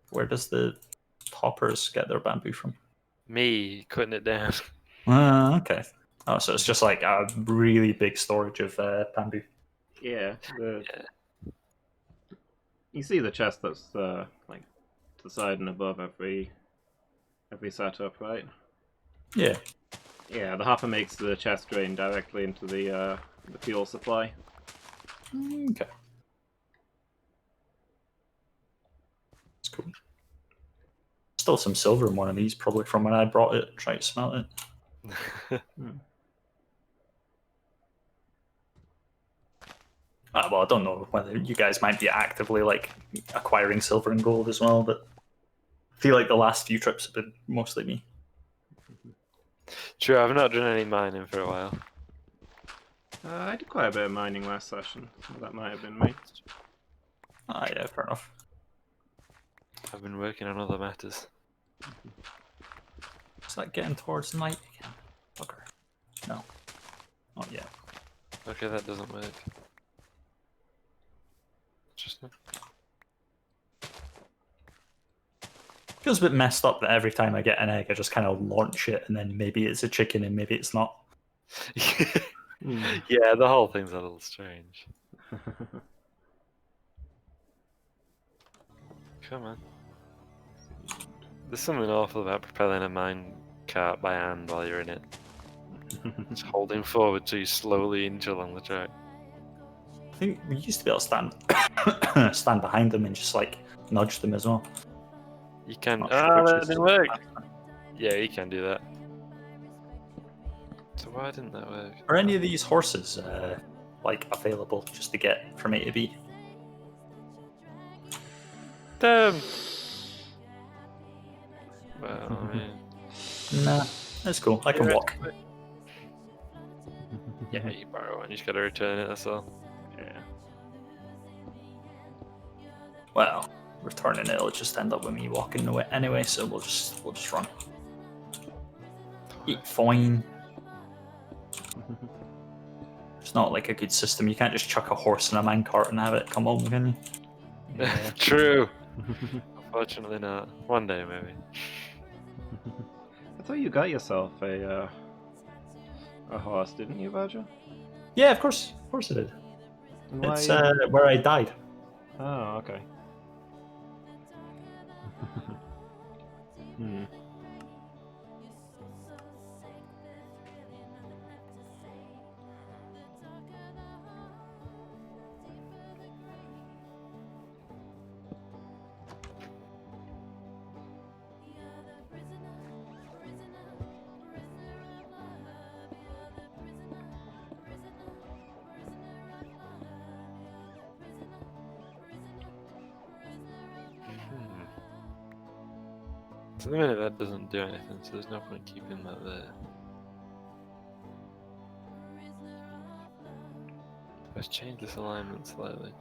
Where does the hoppers get their bamboo from? Me cutting it down. Okay. Oh, so it's just like a really big storage of bamboo. Yeah. Yeah. You see the chest that's like to the side and above every setup, right? Yeah. Yeah, the hopper makes the chest drain directly into the fuel supply. Okay. That's cool. Still some silver in one of these, probably from when I brought it, tried to smelt it. Well, I don't know whether you guys might be actively like acquiring silver and gold as well, but I feel like the last few trips have been mostly me. True, I've not done any mining for a while. I did quite a bit of mining last session, so that might have been me. Ah, yeah, fair enough. I've been working on other matters. Is that getting towards night again? Fucker. No. Not yet. Okay, that doesn't work. Interesting. Feels a bit messed up that every time I get an egg, I just kind of launch it, and then maybe it's a chicken and maybe it's not. Yeah, the whole thing's a little strange. Come on. There's something awful about propelling a mine cart by hand while you're in it. Just holding forward so you slowly inch along the track. I think we used to be able to stand behind them and just like nudge them as well. You can. Not Ah, sure which that is- didn't work. Yeah, you can do that. So why didn't that work? Are any of these horses like available just to get from A to B? Damn. Well, I mean, Nah, that's cool. I can Yeah. walk. yeah, you borrow one. You just gotta return it. That's all. Yeah. Well, returning it, it'll just end up with me walking away anyway. So we'll just run. Eat fine. It's not like a good system. You can't just chuck a horse in a minecart and have it come home, can you? True. Unfortunately not. One day maybe. I thought you got yourself a horse, didn't you, Badger? Yeah, of course I did. And why It's you- where I died. Oh, okay. Hmm. So at the minute that doesn't do anything, so there's no point keeping that there. Let's change this alignment slightly.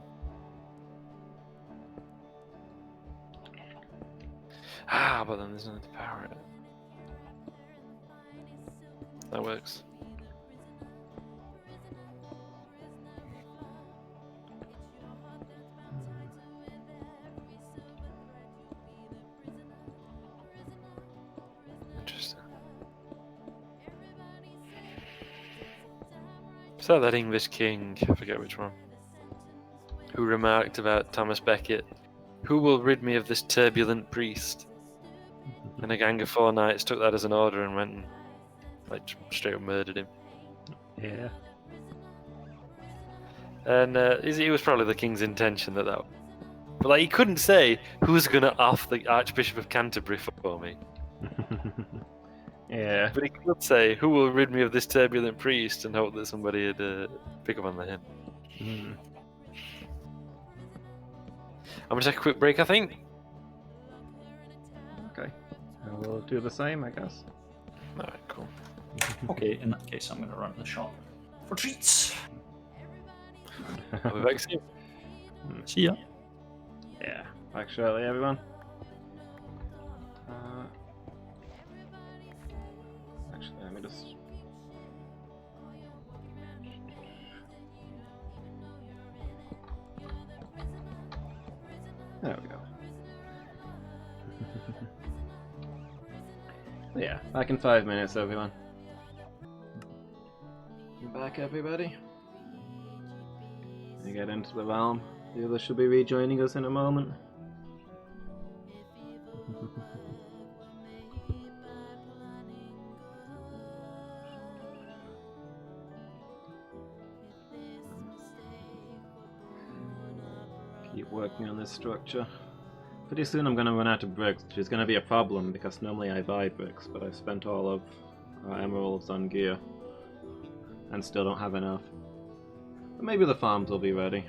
Ah, but then there's nothing to power it. That works. Interesting. So that English king, I forget which one, who remarked about Thomas Becket, "Who will rid me of this turbulent priest?" And a gang of 4 knights took that as an order and went and like straight up murdered him. Yeah. And it was probably the king's intention that. But like, he couldn't say who's gonna off the Archbishop of Canterbury for me. Yeah. But he could say, "Who will rid me of this turbulent priest?" and hope that somebody would pick up on the hint. Mm. I'm gonna take a quick break, I think. Okay. I will do the same, I guess. Alright, cool. Okay, in that case, I'm going to run to the shop for treats. I'll be back soon. See ya. Yeah. Back shortly, everyone. Actually, let me just. There we go. Yeah, back in 5 minutes, everyone. You back, everybody? You get into the realm. The others should be rejoining us in a moment. Keep working on this structure. Pretty soon I'm going to run out of bricks, which is going to be a problem because normally I buy bricks, but I've spent all of our emeralds on gear and still don't have enough. But maybe the farms will be ready.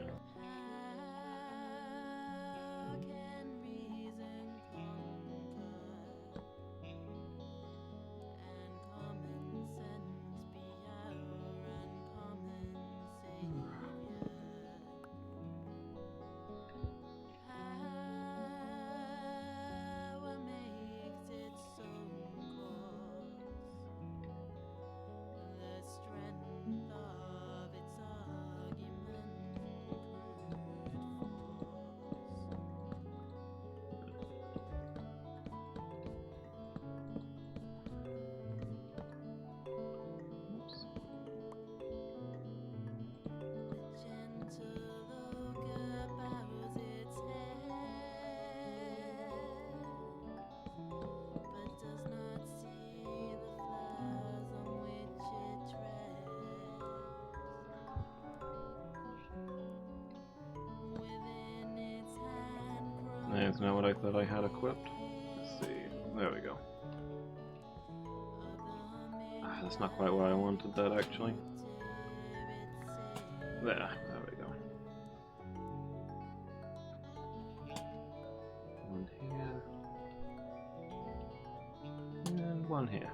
That's not what I thought I had equipped. Let's see. There we go. That's not quite where I wanted that, actually. There we go. One here. And one here.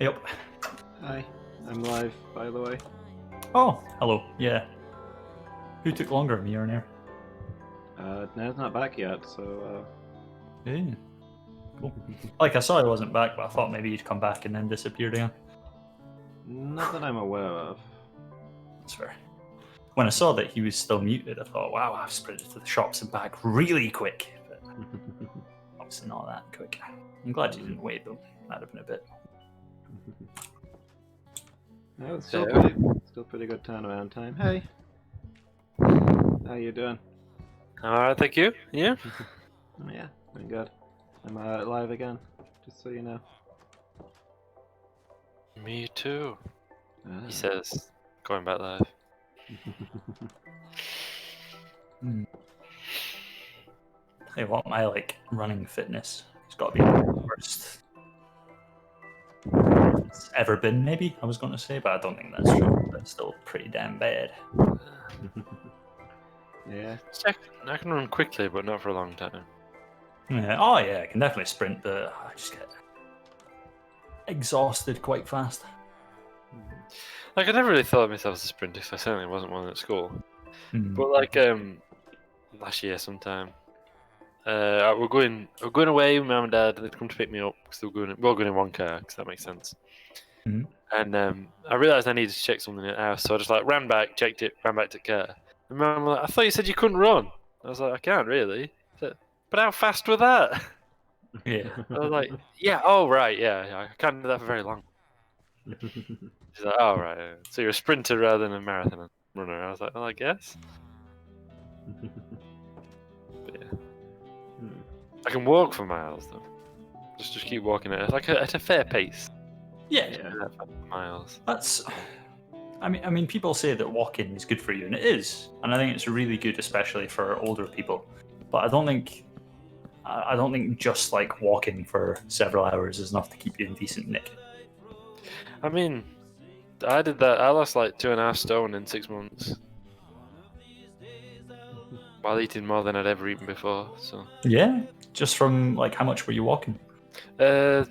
Yep. Hi, I'm live, by the way. Oh, hello. Yeah. Who took longer, me or Nair? Ned's not back yet, so Yeah. Cool. Like, I saw he wasn't back, but I thought maybe he'd come back and then disappeared again. not that I'm aware of. That's fair. When I saw that he was still muted, I thought, wow, I've sprinted to the shops and back really quick. But obviously not that quick. I'm glad you didn't wait, though. That'd have been a bit. No, it's still pretty good turnaround time. Hey, how you doing? Alright, thank you. Yeah? Yeah, doing good. I'm live again, just so you know. Me too. Ah. He says, going back live. Tell you what, my running fitness has got to be the worst it's ever been, maybe, I was going to say, but I don't think that's true. That's still pretty damn bad. Yeah. I can run quickly, but not for a long time. Yeah. Oh, yeah, I can definitely sprint, but I just get exhausted quite fast. Like, I never really thought of myself as a sprinter, because I certainly wasn't one at school. But like, last year sometime, we're going away with Mum and Dad. They'd come to pick me up because we were all going in one car, because that makes sense. And I realised I needed to check something in the house, so I just like ran back, checked it, ran back to the car. And Mum was like, I thought you said you couldn't run. I was like, I can't really. She said, but how fast was that? Yeah. I was like, yeah, oh right, yeah, I can't do that for very long. She's like, oh right, yeah. So you're a sprinter rather than a marathon runner. I was like, well, I guess. But yeah, I can walk for miles though. Just keep walking at at a fair pace. Yeah. Yeah. Miles. That's. I mean, people say that walking is good for you, and it is, and I think it's really good, especially for older people. But I don't think just like walking for several hours is enough to keep you in decent nick. I mean, I did that. I lost like 2.5 stone in 6 months while eating more than I'd ever eaten before. So, Yeah, just from like how much were you walking? 5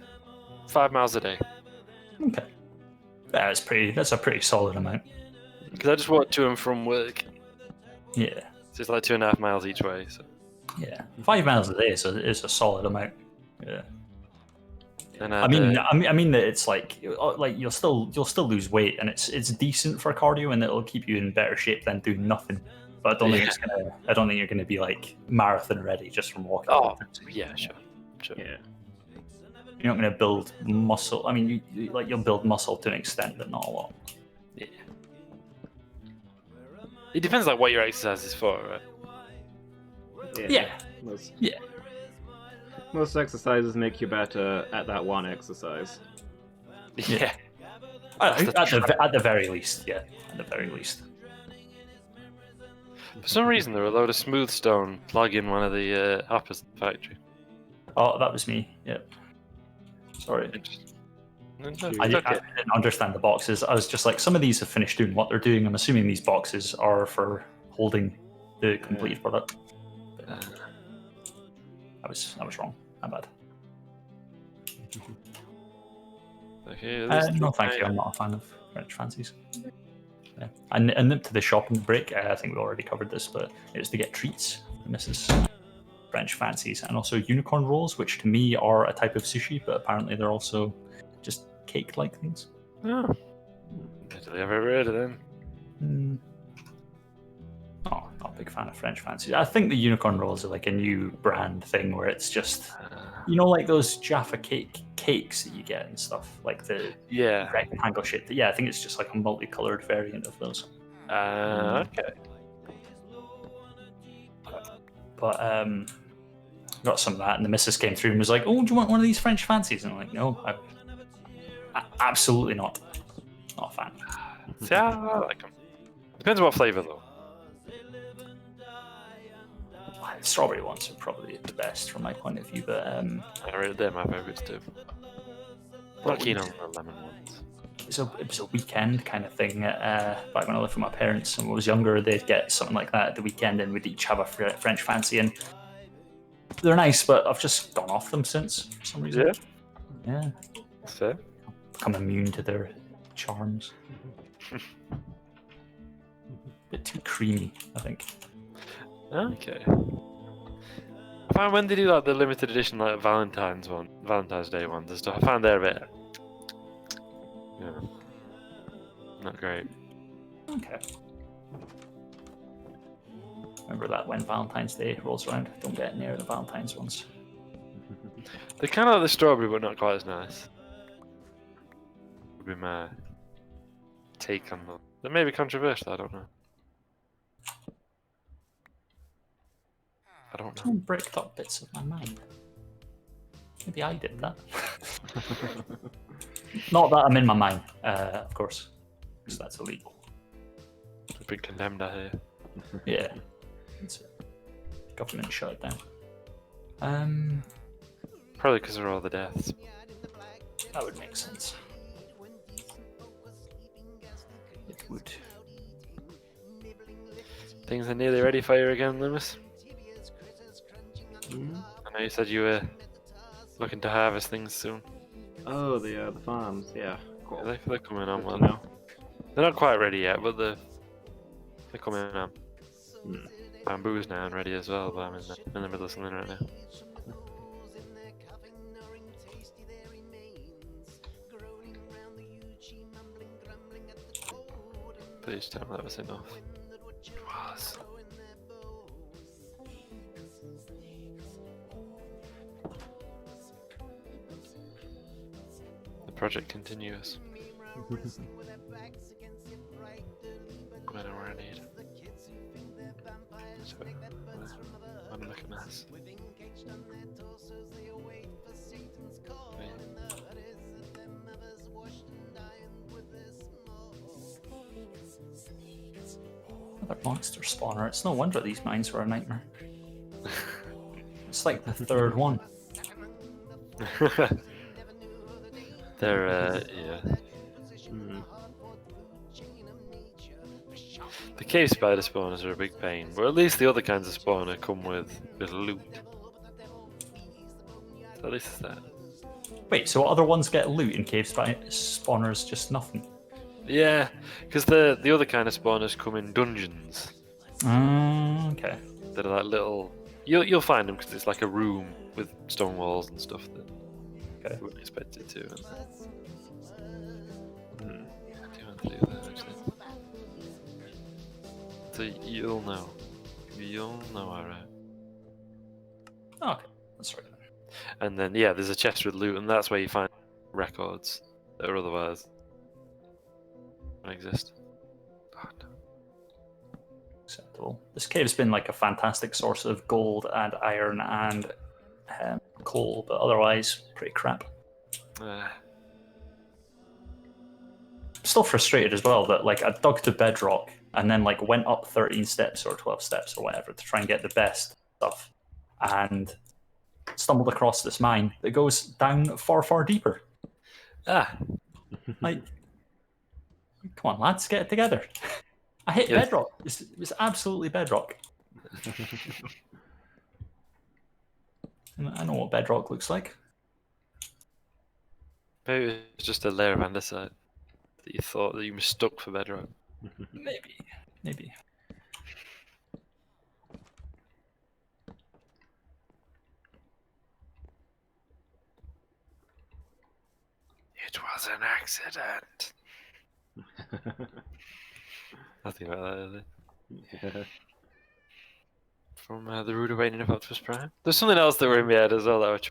miles a day. Okay, that's a pretty solid amount. Because I just walk to and from work. Yeah, So it's like 2.5 miles each way. So. yeah, 5 miles a day is a solid amount. Yeah. And I mean that it's like you'll still lose weight, and it's decent for cardio, and it'll keep you in better shape than doing nothing. But I don't think you're gonna be like marathon ready just from walking. Oh, yeah, sure. Yeah. You're not gonna build muscle. I mean, you'll build muscle to an extent, but not a lot. Yeah. It depends like what your exercise is for, right? Yeah. Most exercises make you better at that one exercise. Yeah. At the very least, yeah. At the very least. For some reason, there were a load of smooth stone plugging one of the hoppers at the factory. Oh, that was me. Yeah. Sorry. I didn't understand the boxes. I was just like, some of these have finished doing what they're doing. I'm assuming these boxes are for holding the completed product. I was wrong. My bad. Okay, No, thank you. I'm not a fan of French fancies. Yeah. I nipped to the shop in the break. I think we already covered this, but it was to get treats for Mrs. French fancies, and also unicorn rolls, which to me are a type of sushi, but apparently they're also just cake-like things. Oh. I've ever heard of them. Oh, not a big fan of French fancies. I think the unicorn rolls are like a new brand thing where it's just, like those Jaffa cakes that you get and stuff, like the rectangle shape. Yeah, I think it's just like a multicolored variant of those. Okay. But got some of that, and the missus came through and was like, "Oh, do you want one of these French fancies?" And I'm like, "No, absolutely not. Not a fan." See, I like them. Depends on what flavour though. The strawberry ones are probably the best from my point of view, but They're my favourites too. Not keen on the lemon ones. it was a weekend kind of thing. Back when I lived with my parents and when I was younger, they'd get something like that at the weekend, and we'd each have a French fancy, and they're nice, but I've just gone off them since for some reason. Yeah. Fair. Become immune to their charms. Bit too creamy, I think. Okay. I found when they do like the limited edition like Valentine's Day ones and stuff, I found they're a bit not great. Okay. Remember that when Valentine's Day rolls around, don't get near the Valentine's ones. They're kind of like the strawberry, but not quite as nice. Would be my take on them. They may be controversial. I don't know. Don't break up bits of my mind. Maybe I did that. Not that I'm in my mind, of course, because that's illegal. We've been condemned out here. Yeah. It's a government shut it down. Probably because of all the deaths. That would make sense. It would. Things are nearly ready for you again, Loomis. I know you said you were looking to harvest things soon. Oh, the farms, yeah. Cool. They're coming on Good well to know. now. They're not quite ready yet, but they're coming on. Bamboo's now and ready as well, but I'm in the middle of something right now. But each time that was enough. It was. The project continues. Whenever I need. So, I'm a mess. Another monster spawner. It's no wonder these mines were a nightmare. It's like the third one. They're, yeah. Hmm. The cave spider spawners are a big pain, but at least the other kinds of spawner come with loot. So at least it's that. Wait, so other ones get loot and cave spawners just nothing? Yeah, because the other kind of spawners come in dungeons. Okay. That are like little. You'll find them because it's like a room with stone walls and stuff that you wouldn't expect it to. And, I do want to do that actually. So you'll know. You'll know, alright. Okay, that's right. And then yeah, there's a chest with loot, and that's where you find records that are otherwise don't exist. Oh, no. Acceptable. This cave's been like a fantastic source of gold and iron and coal, but otherwise pretty crap. Still frustrated as well that like I dug to bedrock and then like went up 13 steps or 12 steps or whatever to try and get the best stuff, and stumbled across this mine that goes down far, far deeper. Like, come on, lads, get it together. I hit bedrock. It was absolutely bedrock. I know what bedrock looks like. Maybe it's just a layer of andesite that you thought that you mistook for bedrock. Maybe. It was an accident. Nothing about that, is it? Yeah. From the rude awakening of Optimus Prime. There's something else that were in my head as well that I was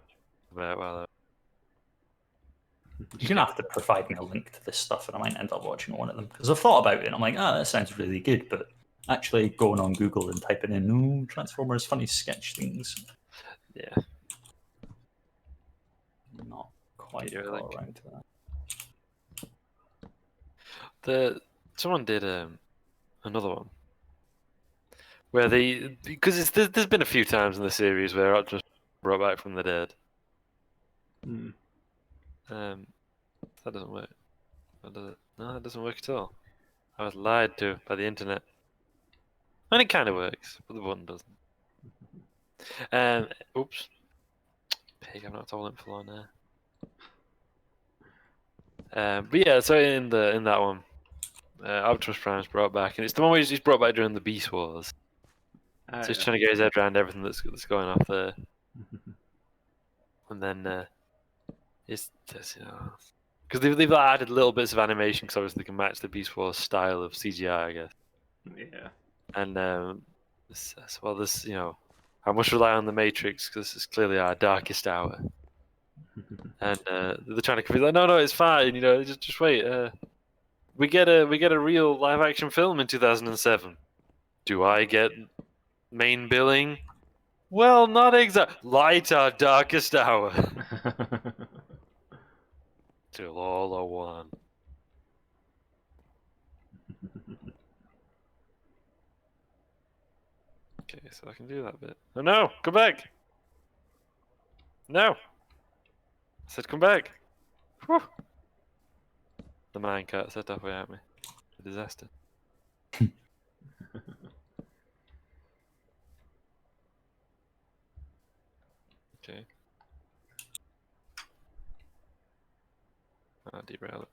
about while You're gonna have to provide me a link to this stuff, and I might end up watching one of them because I've thought about it. And I'm like, that sounds really good, but actually going on Google and typing in "no Transformers funny sketch things," yeah. not quite You're got like- around to that. Someone did another one where because there's been a few times in the series where Optimus brought back from the dead. That doesn't work. Or does it? No, that doesn't work at all. I was lied to by the internet. And it kind of works, but the button doesn't. Oops. Pig, I'm not told it for long now. But yeah, so in that one, Optimus Prime's brought back, and it's the one where he's brought back during the Beast Wars. So he's trying to get his head around everything that's going off there. And then it's just, because they've added little bits of animation because obviously they can match the Beast Wars style of CGI, I guess. Yeah. And this, I must rely on the Matrix because this is clearly our darkest hour. And they're trying to convince, like, no, it's fine. Just wait. We get a real live action film in 2007. Do I get main billing? Well, not exact. Light our darkest hour. Till all are one. Okay, so I can do that bit. Oh no! Come back! No! I said come back! Whew. The minecart set halfway at me. A disaster. Okay. I'll derail it.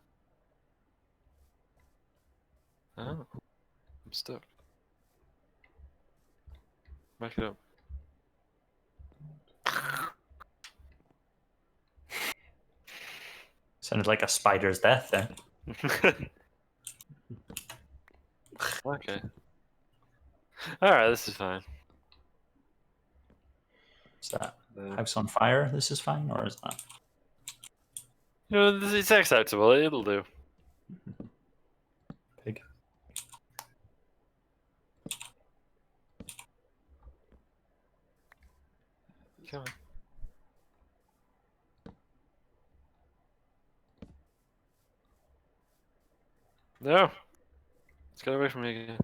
Oh. I'm stuck. Back it up. Sounded like a spider's death then. Okay. Alright, this is fine. Is that The- house on fire? This is fine, or is that? You know, it's acceptable. It'll do. Pig. Come on. No! Let's get away from me again.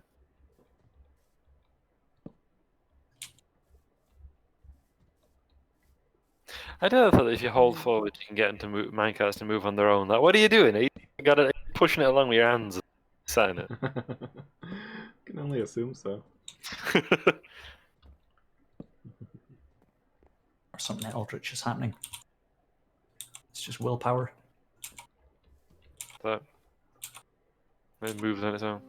I never thought that if you hold forward, you can get into minecarts to move on their own. Like, what are you doing? Are you pushing it along with your hands and setting it? Can only assume so. Or something eldritch is happening. It's just willpower. But it moves on its own.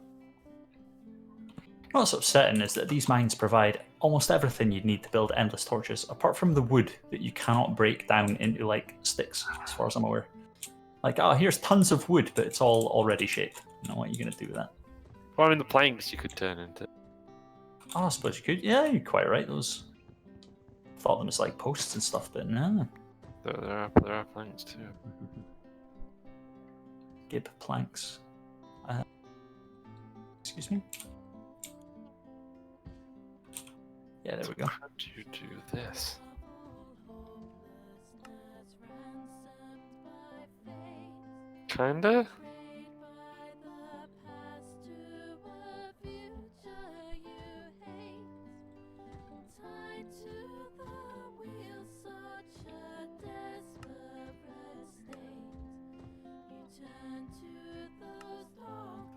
What's upsetting is that these mines provide almost everything you'd need to build endless torches, apart from the wood that you cannot break down into like sticks, as far as I'm aware. Like, oh, here's tons of wood, but it's all already shaped. You know what are you gonna do with that? Well, I mean, the planks you could turn into. Oh, I suppose you could. Yeah, you're quite right. Those thought them as like posts and stuff, but no. There are planks too. Gib planks. Excuse me. Yeah, there we go. How do you do this? Kinda?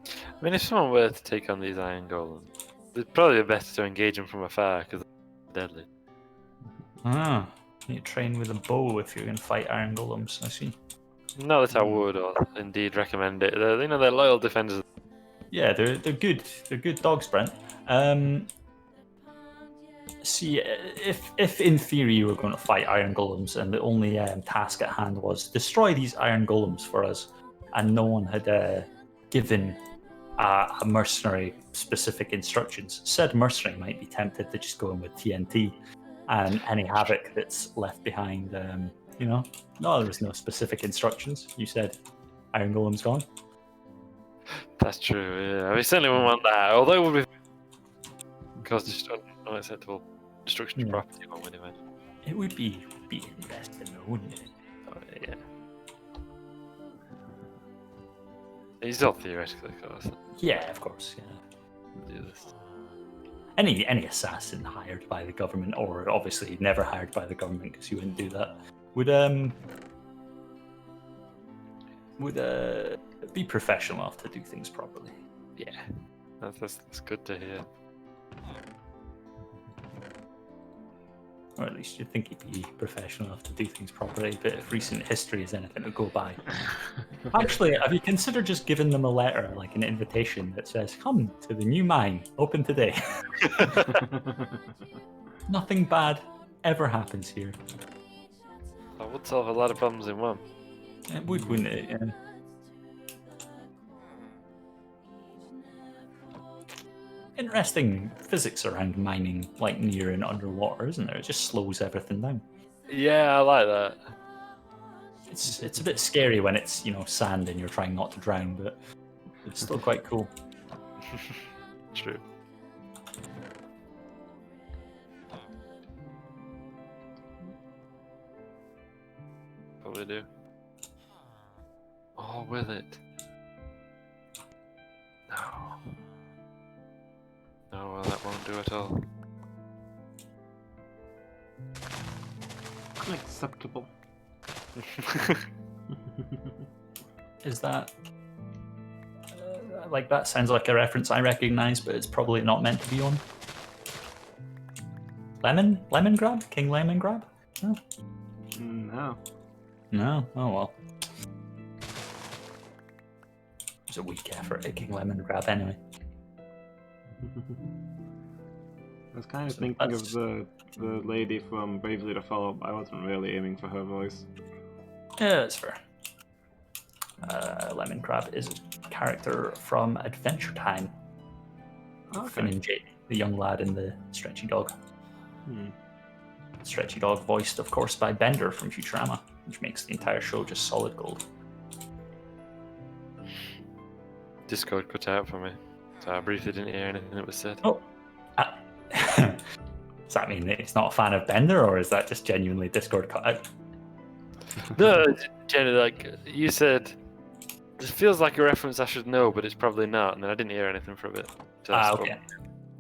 I mean, if someone were to take on these iron golems, it'd probably be better to engage them from afar because they're deadly. Ah, you train with a bow if you're going to fight iron golems. I see. Not that I would, or indeed recommend it. They're loyal defenders. Yeah, they're good. They're good dogs, Brent. See, if in theory you were going to fight iron golems and the only task at hand was destroy these iron golems for us, and no one had given a mercenary specific instructions, said mercenary might be tempted to just go in with TNT and any havoc that's left behind. No, there was no specific instructions. You said iron golem's gone. That's true, yeah. We certainly wouldn't want that, although it would be cause unacceptable destruction of Yeah. property, one would imagine. It would be interesting, though, wouldn't it? Oh, yeah. It's all theoretical, of course. Yeah, of course. Yeah. Do this. Any assassin hired by the government, or obviously never hired by the government because you wouldn't do that, would be professional enough to do things properly. Yeah, that's good to hear. Or at least you'd think he'd be professional enough to do things properly, but if recent history is anything to go by. Actually, have you considered just giving them a letter, like an invitation that says, come to the new mine, open today? Nothing bad ever happens here. I would solve a lot of problems in one. It would, wouldn't it? Yeah. Interesting physics around mining, like near and underwater, isn't there? It just slows everything down. Yeah, I like that. It's a bit scary when it's sand and you're trying not to drown, but it's still quite cool. True. Probably do. Oh, will it? No. No, well, that won't do at all. Unacceptable. Is that like that sounds like a reference I recognize, but it's probably not meant to be on. Lemon grab? King Lemon grab? No. No. No? Oh well. It was a weak effort at King Lemon grab anyway. I was kind of So thinking that's- of the lady from Bravely Default. I wasn't really aiming for her voice. Yeah, that's fair. Lemon Crab is a character from Adventure Time. Finn and Jake, the young lad and the stretchy dog. Hmm. Stretchy dog voiced, of course, by Bender from Futurama, which makes the entire show just solid gold. Discord cut out for me, so I briefly didn't hear anything that was said. Oh, does that mean that he's not a fan of Bender, or is that just genuinely Discord cut out? No, Jenny, like you said, this feels like a reference I should know, but it's probably not. And then I didn't hear anything from it. So Okay.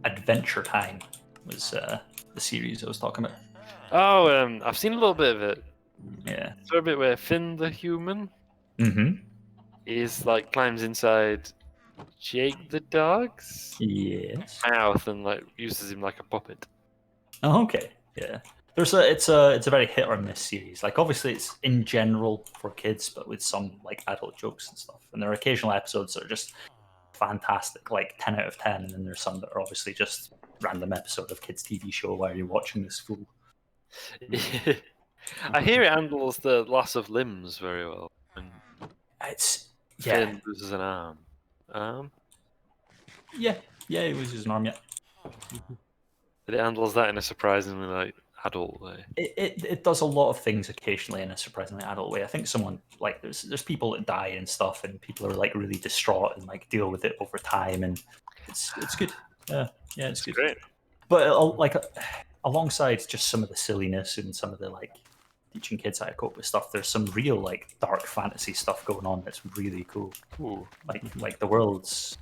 Adventure Time was the series I was talking about. Oh, I've seen a little bit of it. Yeah. Is there a bit where Finn the human Mm-hmm. is like climbs inside Jake the dog's Yes. mouth and like uses him like a puppet? Oh, okay. Yeah. It's a very hit or miss series. Like obviously it's in general for kids, but with some like adult jokes and stuff. And there are occasional episodes that are just fantastic, like 10 out of 10, and then there's some that are obviously just random episode of kids TV show while you're watching this fool. I hear it handles the loss of limbs very well. And It's Finn loses an arm. yeah, he loses an arm. Yeah, But it handles that in a surprisingly like adult way. it does a lot of things occasionally in a surprisingly adult way. I think someone like there's people that die and stuff, and people are like really distraught and like deal with it over time, and it's good. Yeah, it's good. Great. But like alongside just some of the silliness and some of the like teaching kids how to cope with stuff, there's some real like dark fantasy stuff going on that's really cool. Ooh. Like the world's,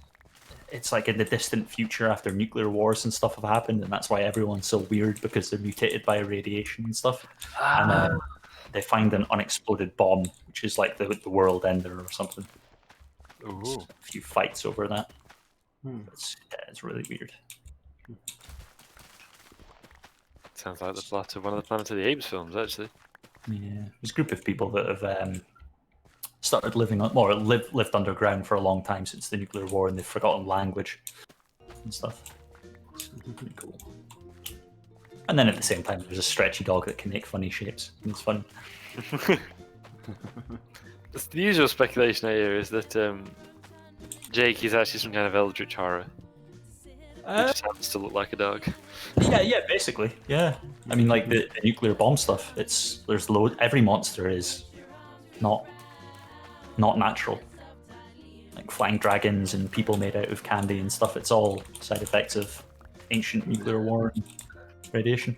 it's like in the distant future after nuclear wars and stuff have happened, and that's why everyone's so weird because they're mutated by radiation and stuff. And they find an unexploded bomb, which is like the world ender or something. Ooh. There's a few fights over that. Hmm. It's really weird. Sounds like the plot of one of the Planet of the Apes films, actually. Yeah, there's a group of people that have started living on, or lived underground for a long time since the nuclear war, and they've forgotten language and stuff. It's pretty cool. And then at the same time, there's a stretchy dog that can make funny shapes, and it's fun. The usual speculation I hear is that Jake is actually some kind of eldritch horror. It just happens to look like a dog. Yeah, basically, yeah. I mean, like the nuclear bomb stuff. There's every monster is not natural. Like flying dragons and people made out of candy and stuff. It's all side effects of ancient nuclear war and radiation.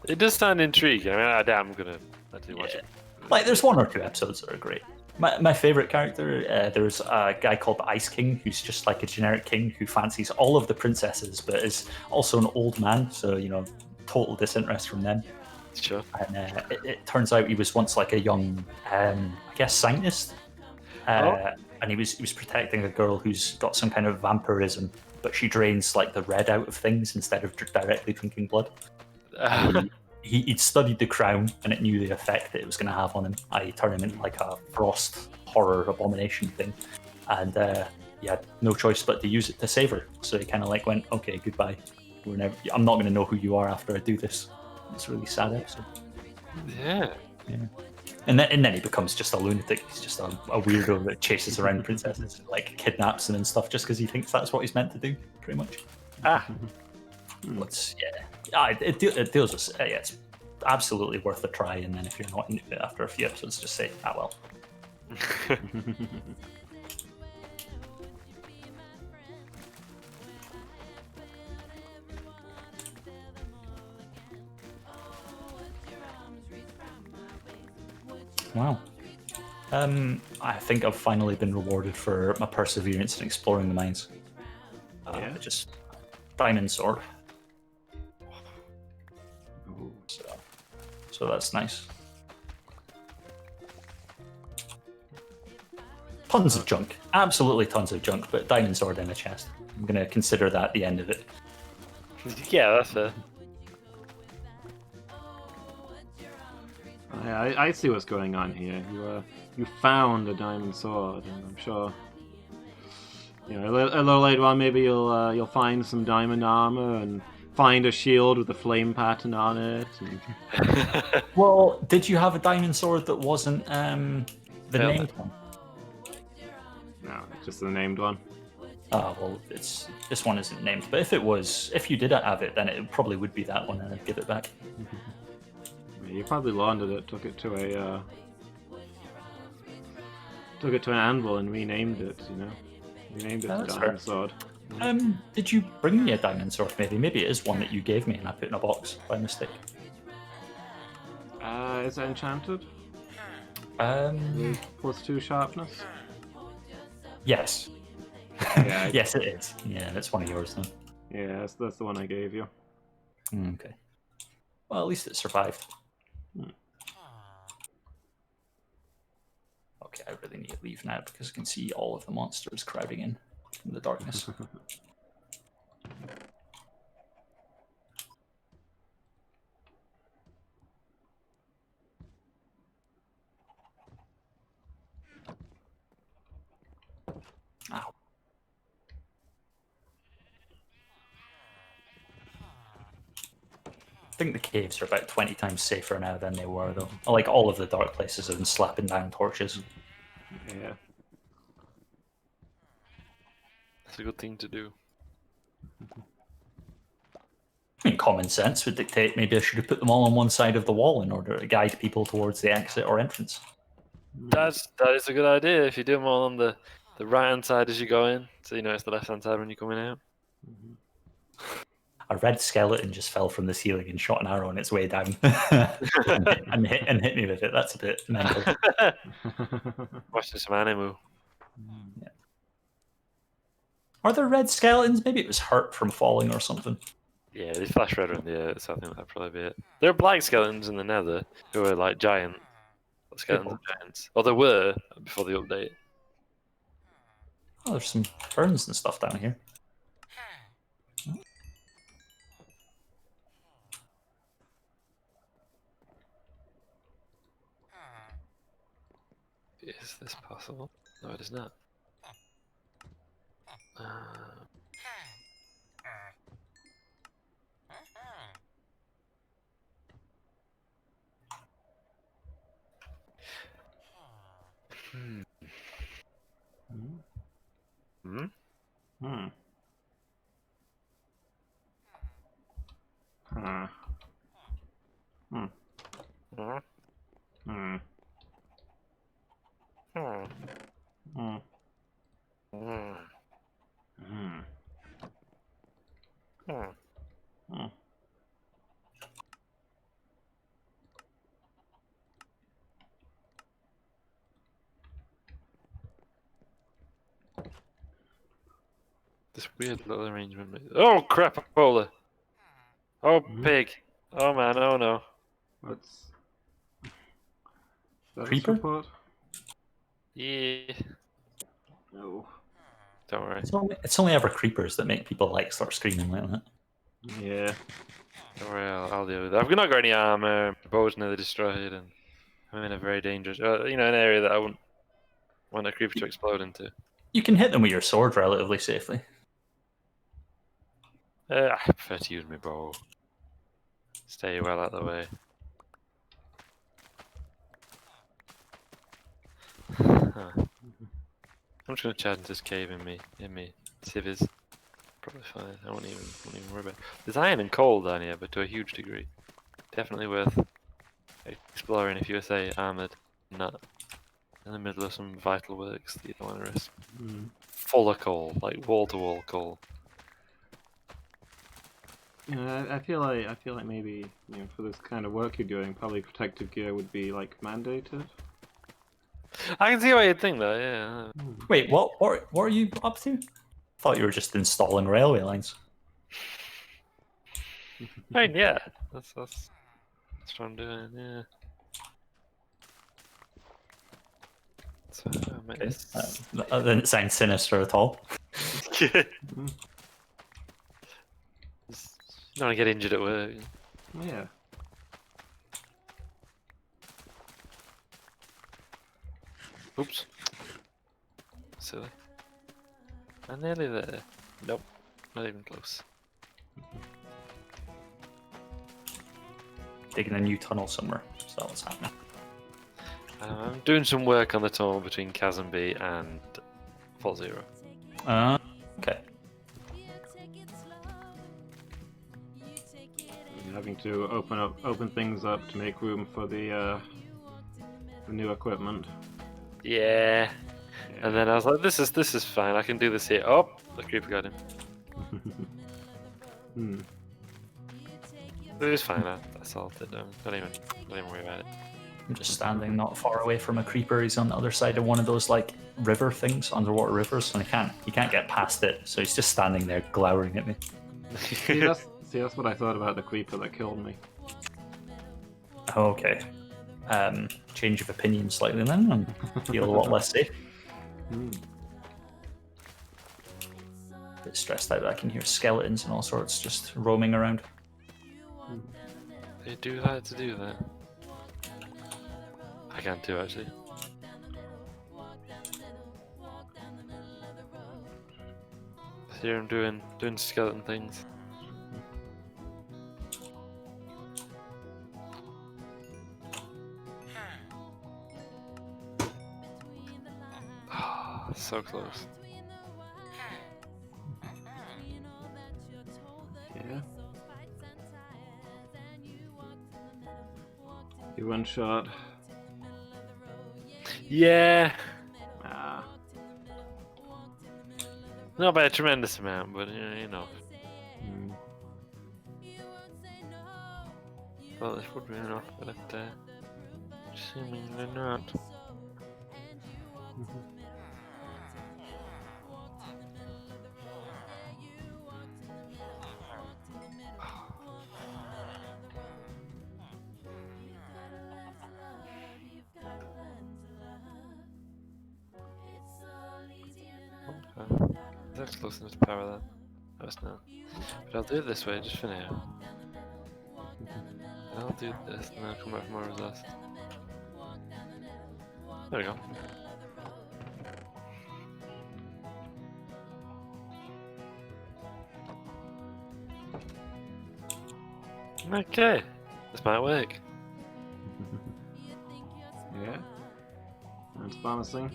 It does sound intriguing. I mean, I'm gonna actually watch it. Like there's one or two episodes that are great. My favorite character, there's a guy called Ice King who's just like a generic king who fancies all of the princesses, but is also an old man, so total disinterest from them. Sure. And it turns out he was once like a young, I guess, scientist, and he was protecting a girl who's got some kind of vampirism, but she drains like the red out of things instead of directly drinking blood. He'd studied the crown, and it knew the effect that it was going to have on him. I turn him into like a frost horror abomination thing, and he had no choice but to use it to save her. So he kind of like went, "Okay, goodbye. I'm not going to know who you are after I do this." It's a really sad episode. Yeah. And then he becomes just a lunatic. He's just a weirdo that chases around princesses and like kidnaps them and stuff just because he thinks that's what he's meant to do, pretty much. But it deals with it's absolutely worth a try. And then if you're not into it after a few episodes, just say, well. Wow. I think I've finally been rewarded for my perseverance in exploring the mines. Just diamond sword. So that's nice. Tons of junk. Absolutely tons of junk, but diamond sword in a chest. I'm going to consider that the end of it. Yeah, that's fair. I see what's going on here. You found a diamond sword, and I'm sure a little later on maybe you'll find some diamond armor and find a shield with a flame pattern on it. And... Well, did you have a diamond sword that wasn't the named one? No, just the named one. Ah, well, this one isn't named. But if you did have it, then it probably would be that one, and I'd give it back. You probably laundered it, took it to an anvil and renamed it. You know, renamed it to That's Diamond fair. Sword. Did you bring me a diamond sword? Maybe it is one that you gave me and I put in a box by mistake. Is it enchanted? Um, +2 sharpness. yes. Yeah, Yes, it is. Yeah, that's one of yours then. Yeah, that's the one I gave you. Okay. Well, at least it survived. Okay, I really need to leave now because I can see all of the monsters crowding in from the darkness. Ow. I think the caves are about 20 times safer now than they were, though. Like, all of the dark places have been slapping down torches. Yeah. That's a good thing to do. I mean, common sense would dictate maybe I should have put them all on one side of the wall in order to guide people towards the exit or entrance. That is a good idea. If you do them all on the right hand side as you go in, so you know it's the left hand side when you're coming out. A red skeleton just fell from the ceiling and shot an arrow on its way down and hit me with it. That's a bit mental. Watching some anime. Yeah. Are there red skeletons? Maybe it was hurt from falling or something. Yeah, they flash red around the air, so I think that'd probably be it. There are black skeletons in the Nether who are like giant skeletons of giants. Or there were before the update. Oh, there's some ferns and stuff down here. Is this possible? No, it is not. Hmm. Hmm? Hmm. Huh. Hmm. Hmm? Hmm. Hmm. Hmm. Hmm. Hmm. Hmm. Hmm. This weird little arrangement. Oh crap! Polar. Oh pig. Oh man. Oh no. What's that? Creeper? Support? Yeah. No. Don't worry. It's only ever creepers that make people like start screaming like that. Yeah. Don't worry. I'll deal with it. I've not got any armor. My bow's nearly destroyed, and I'm in a very dangerous, an area that I wouldn't want a creeper to explode into. You can hit them with your sword relatively safely. I prefer to use my bow. Stay well out of the way. Huh. I'm just gonna charge into this cave in me civvies. Probably fine. I won't even worry about it. There's iron and coal down here, but to a huge degree. Definitely worth exploring if you were, say, armoured, not in the middle of some vital works that you don't want to risk. Full of coal, like wall-to-wall coal. Yeah, I feel like maybe, you know, for this kind of work you're doing, probably protective gear would be like mandated. I can see why you'd think that, yeah. Wait, what are you up to? Thought you were just installing railway lines. I mean, yeah, that's what I'm doing, yeah. So, That didn't sound sinister at all. you don't want to get injured at work. Yeah. Oops. Silly. I'm nearly there. Nope. Not even close. Digging a new tunnel somewhere. So that's what's happening. I'm doing some work on the tunnel between Chasm B and Fault Zero. Okay. You're having to open things up to make room for the new equipment. Yeah. And then I was like, this is fine. I can do this here. Oh, the creeper got him. Hmm. It was fine. I solved it. Don't even worry about it. I'm just standing not far away from a creeper. He's on the other side of one of those like river things, underwater rivers, and he can't get past it. So he's just standing there glowering at me. See, that's what I thought about the creeper that killed me. Okay. Change of opinion slightly then, and feel a lot less safe. Hmm. Bit stressed out that I can hear skeletons and all sorts just roaming around. They do that to do that. I can't do actually. Here I'm doing skeleton things. So close. Yeah. You one shot. Yeah. Ah. Not by a tremendous amount, but you know. Hmm. Well, this would be enough, but seemingly not. Okay. That's close enough to power that. No, it's not. But I'll do it this way just for now. And I'll do this and then I'll come back for more results. There we go. Okay, this might work. Yeah. That's promising.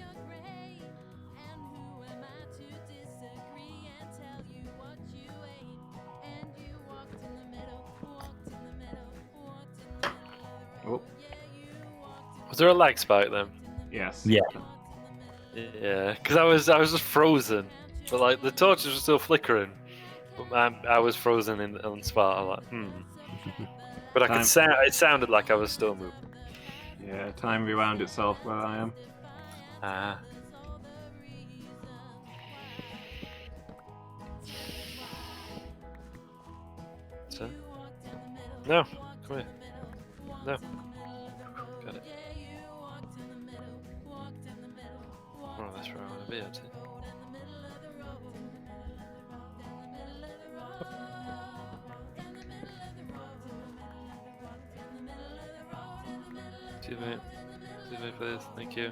Oh, Was there a lag spike then? yes. Yeah. Yeah, because I was just frozen, but like the torches were still flickering. But I was frozen on the spot. I'm like, But I could sound. It sounded like I was still moving. Yeah, time rewound itself where I am. Ah. So? No, come here. No. Got it. Oh, that's where I want to be up to. Too late for this, thank you.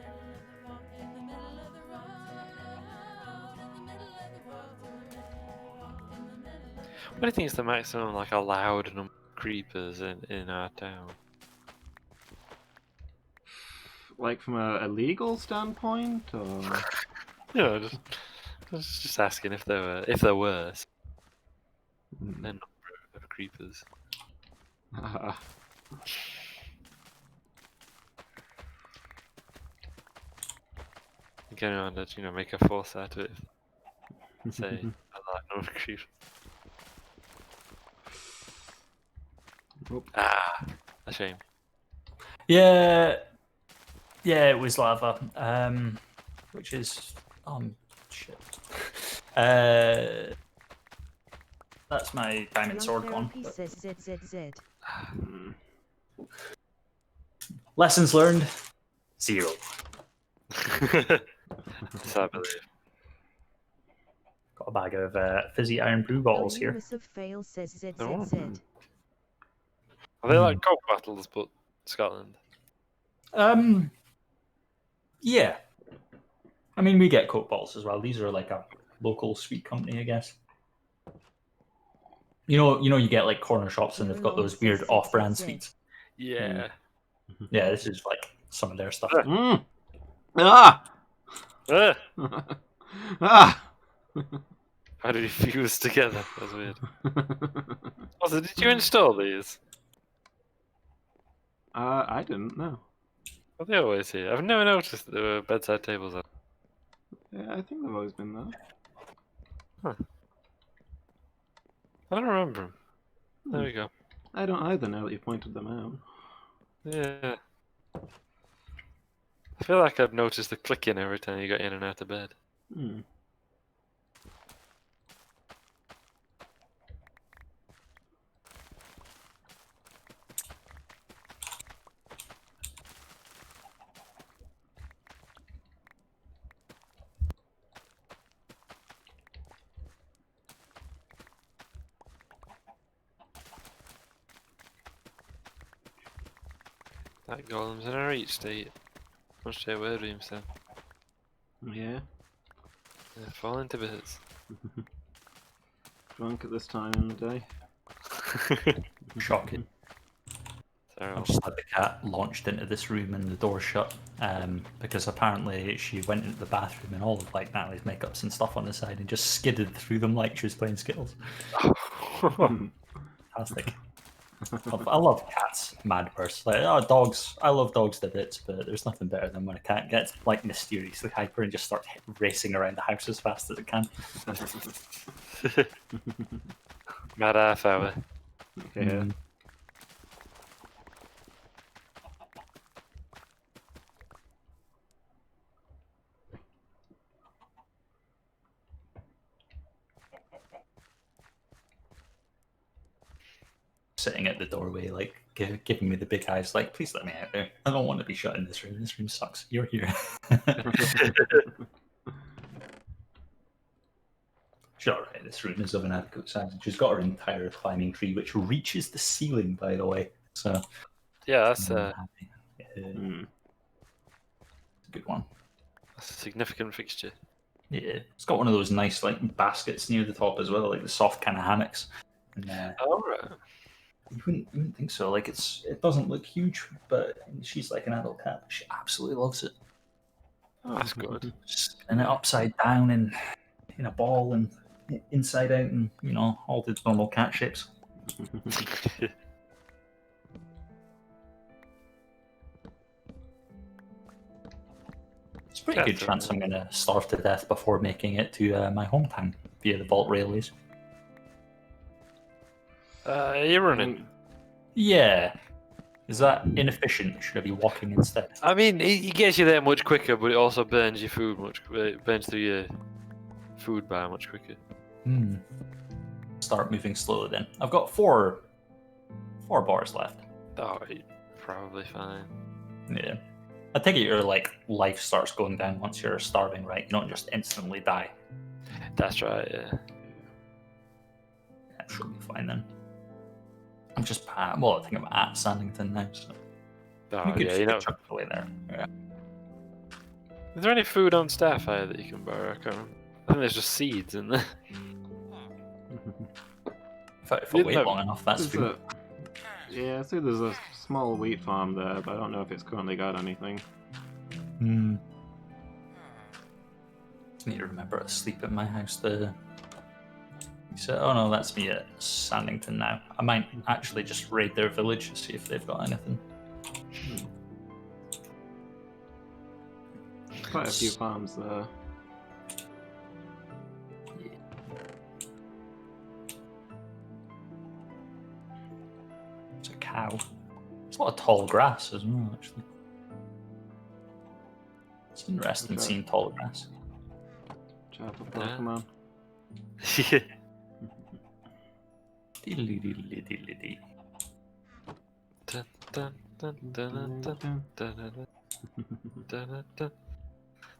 What do you think is the maximum like allowed number of creepers in our town? Like from a legal standpoint, or You know, just asking if there were a number of creepers. Going on to make a force out of it. Say a large number of creepers. Oop. Ah, a shame. Yeah, it was lava. Which is shit. That's my diamond sword gone. Therapy says ZZZ. Lessons learned: 0. So I believe. Got a bag of fizzy iron brew bottles here. Universe of Fail says Oh. ZZZ. Are they like Coke battles, but Scotland? Yeah. I mean, we get Coke bottles as well. These are like a local sweet company, I guess. You know, you get like corner shops and they've got those weird off-brand sweets. Yeah. Yeah, this is like some of their stuff. Ah! Ah! Ah! How did you fuse together? That's weird. Also, did you install these? I didn't know. Well, they always here. I've never noticed that there were bedside tables. Yeah, I think they've always been there. I don't remember them. There we go. I don't either now that you pointed them out. Yeah. I feel like I've noticed the clicking every time you got in and out of bed. Hmm. That golem's in a reach state. Must stay away from himself. Yeah. Yeah, falling to bits. Drunk at this time in the day. Shocking. Terrible. I've just had the cat launched into this room and the door shut because apparently she went into the bathroom and all of like Natalie's makeups and stuff on the side and just skidded through them like she was playing Skittles. Fantastic. I love cats, mad bursts. Like, oh, dogs. I love dogs to bits, but there's nothing better than when a cat gets like mysteriously hyper and just starts racing around the house as fast as it can. Mad half hour. Yeah. Sitting at the doorway, like giving me the big eyes, like, please let me out there. I don't want to be shut in this room. This room sucks. You're here. She's alright. This room is of an adequate size. She's got her entire climbing tree, which reaches the ceiling, by the way. So Yeah, that's I'm happy. Hmm. It's a good one. a significant fixture. Yeah, it's got one of those nice like baskets near the top as well, like the soft kind of hammocks. And Alright. you wouldn't think so. Like it doesn't look huge, but she's like an adult cat. She absolutely loves it. Oh, that's good. And it upside down and in a ball and inside out and all the normal cat shapes. It's a pretty good chance I'm gonna starve to death before making it to my hometown via the Vault Railways. You're running. Yeah. Is that inefficient? Should I be walking instead? I mean, it gets you there much quicker, but it also burns your food it burns through your food bar much quicker. Start moving slowly then. I've got four bars left. Oh, you're probably fine. Yeah. I take it your life starts going down once you're starving, right? You don't just instantly die. That's right, yeah. That should be fine then. I'm just I think I'm at Sandington now, so Oh, we yeah, could you know. chuck away there. Yeah. Is there any food on staff here that you can borrow? I can't remember. I think there's just seeds in there. If I wait long enough, that's food. Yeah, I see there's a small wheat farm there, but I don't know if it's currently got anything. Just need to remember to sleep at my house. Oh no, that's me at Sandington now. I might actually just raid their village to see if they've got anything. Quite a few farms there. It's a cow. It's a lot of tall grass as well, actually. It's interesting Okay. seeing tall grass. Chat with Pokemon. Yeah. Diddly-diddly-diddly-dee. Dun, dun, dun, dun, dun, dun, dun, dun, dun.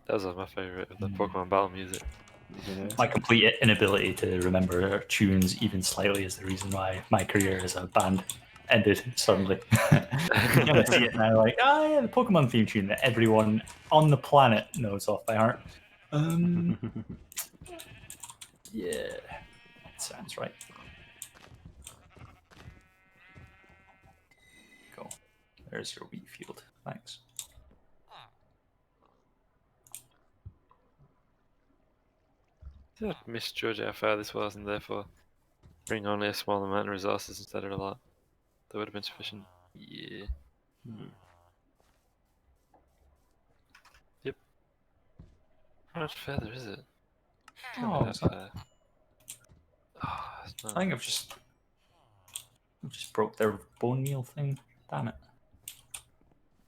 That was my favourite of the Pokemon battle music. Yeah. My complete inability to remember tunes even slightly is the reason why my career as a band ended suddenly. You know, I see it now, like, yeah, the Pokemon theme tune that everyone on the planet knows off by heart. Yeah, that sounds right. Cool. There's your wheat field. Thanks. Did I misjudge how far this was and therefore bring only a small amount of resources instead of a lot? That would have been sufficient. Yeah. Yep. How much further is it? Can't be Oh, that so far. Oh, it's not. I think I've just broke their bone meal thing. Damn it!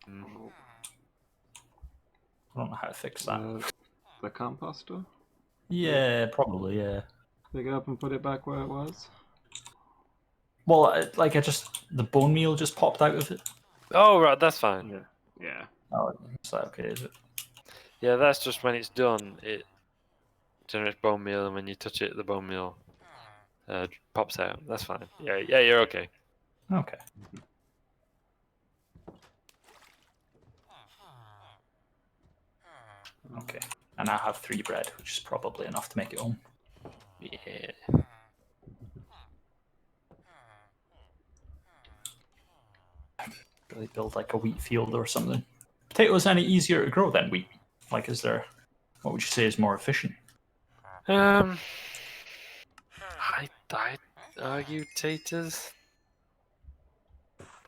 Mm. I don't know how to fix that. The composter? Yeah, probably. Yeah. Pick it up and put it back where it was? Well, the bone meal just popped out of it. Oh, right, that's fine. Yeah. Oh, is that okay? Is it? Yeah, that's just when it's done, it generates bone meal, and when you touch it, the bone meal pops out. That's fine. Yeah, you're okay. Okay. Okay. And I have 3 bread, which is probably enough to make it home. Yeah. Really build like a wheat field or something. Potatoes any easier to grow than wheat? Like, what would you say is more efficient? I'd argue taters,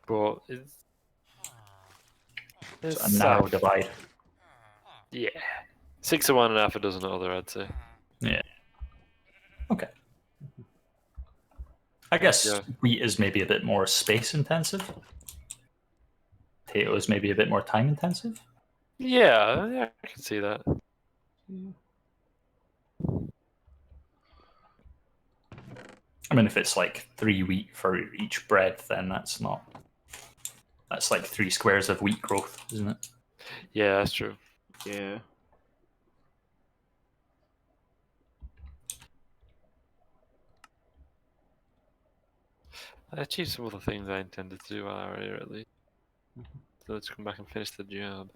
but it's A narrow divide. Yeah, 6 of one and half a dozen of other, I'd say. Yeah. Okay. I guess Yeah. wheat is maybe a bit more space intensive. Potatoes maybe a bit more time intensive. Yeah, I can see that. I mean, if it's like 3 wheat for each bread, then that's like 3 squares of wheat growth, isn't it? Yeah, that's true. Yeah. I achieved some of the things I intended to do while I were here, at least. So let's come back and finish the job.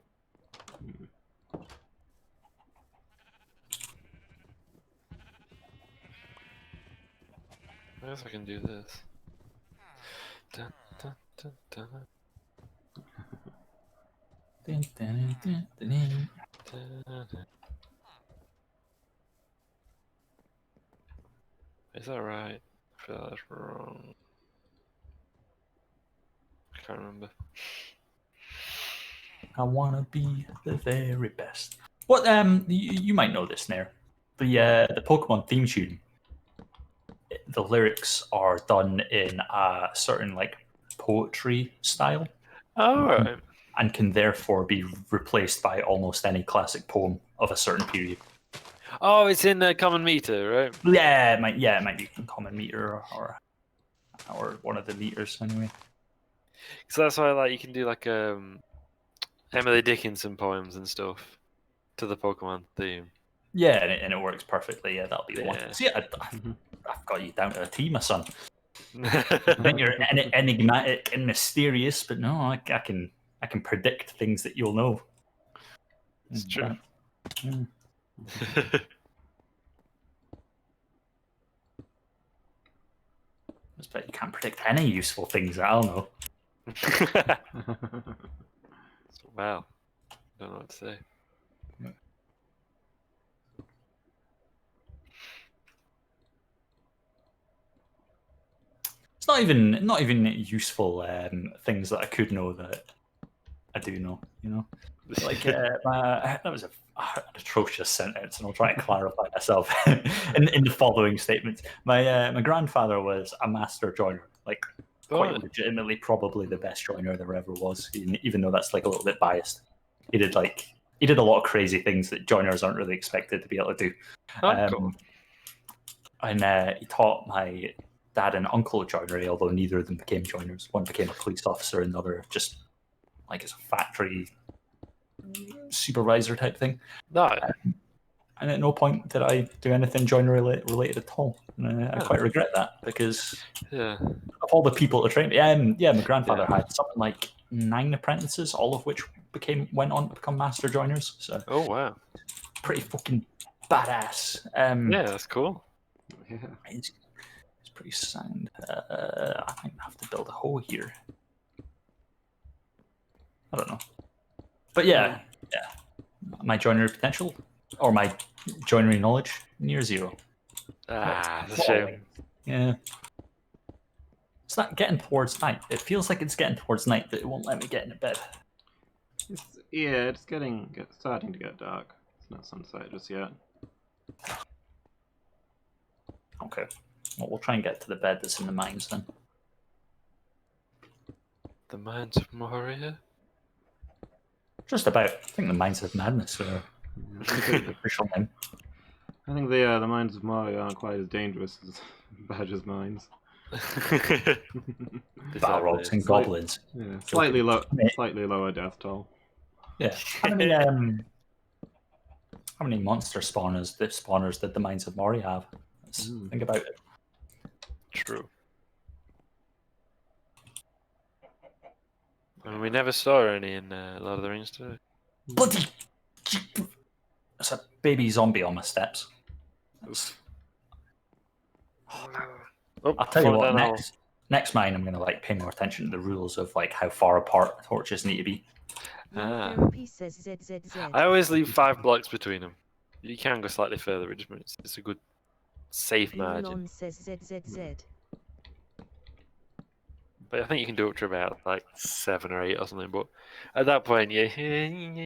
I guess I can do this. Dun, dun, dun, dun, Dun, dun, dun, dun, dun. dun, dun. Is that right? I feel that's wrong. I can't remember. I wanna be the very best. What you might know this, Nair. The Pokemon theme tune. The lyrics are done in a certain like poetry style, Alright. and can therefore be replaced by almost any classic poem of a certain period. Oh, it's in the common meter, right? Yeah, it might be common meter or one of the meters anyway. So that's why like you can do like Emily Dickinson poems and stuff to the Pokemon theme. Yeah, and it works perfectly. Yeah, that'll be the one. Yeah. See, I've got you down to a T, my son. I think you're enigmatic and mysterious, but no, I can predict things that you'll know. It's true. Yeah. I bet you can't predict any useful things that I'll know. Wow. Don't know what to say. It's not even useful things that I could know that I do know. You know, like that was an atrocious sentence, and I'll try to clarify myself in the following statements. My grandfather was a master joiner, like quite legitimately probably the best joiner there ever was, even though that's like a little bit biased. He did a lot of crazy things that joiners aren't really expected to be able to do. Cool. And he taught my dad and uncle joinery, although neither of them became joiners. One became a police officer, and the other just like as a factory supervisor type thing. No. And at no point did I do anything joinery related at all. And I quite regret that, because Yeah. of all the people to train. My grandfather had something like 9 apprentices, all of which went on to become master joiners. So Oh wow. pretty fucking badass. Yeah, that's cool. Yeah. It's pretty sound. I might have to build a hole here. I don't know. But yeah, my joinery potential, or my joinery knowledge, near 0. Ah, that's a shame. Yeah. It's not getting towards night. It feels like it's getting towards night, but it won't let me get into bed. It's starting to get dark. It's not sunset just yet. Okay. Well, we'll try and get to the bed that's in the mines then. The Mines of Moria? Just about. I think the Mines of Madness are the official name. I think the mines of Mario aren't quite as dangerous as Badger's mines. Balrogs and Slight- goblins. Yeah, Joking. slightly lower death toll. Yeah. How many monster spawners did the Mines of Moria have? Let's think about it. True. And we never saw any in Lord of the Rings, did we? Bloody! There's a baby zombie on my steps. Oh, I'll tell you falling what. down a hole. Next mine, I'm gonna pay more attention to the rules of how far apart torches need to be. Ah. Therapy says ZZZ. I always leave 5 blocks between them. You can go slightly further, it just means it's a good, safe margin. Pulon says ZZZ. But I think you can do up to about 7 or 8 or something. But at that point, you're getting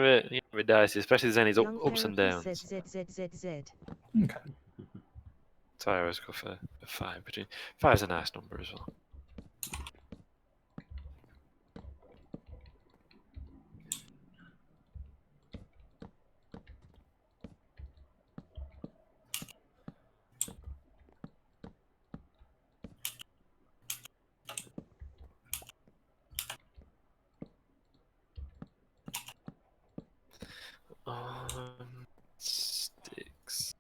a bit dicey, especially if there's any Young ups and Therapy downs. says ZZZ. Okay. So I always go for 5. 5 is a nice number as well. Sticks.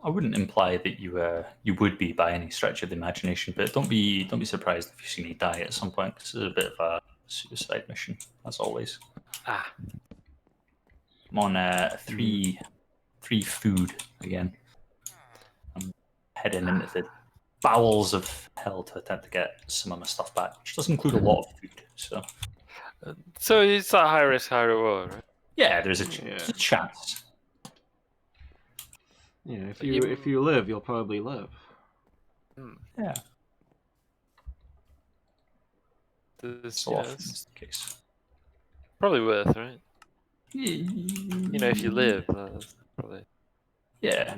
I wouldn't imply that you would be by any stretch of the imagination, but don't be surprised if you see me die at some point. This is a bit of a suicide mission, as always. Ah, I'm on three food again. I'm heading into the bowels of hell to attempt to get some of my stuff back, which does include a lot of food. So it's a high risk, high reward, right? yeah, there's a chance. Yeah, if you live, you'll probably live. Yeah, This, that's the case. probably worth, right? You know, if you live, that's probably yeah.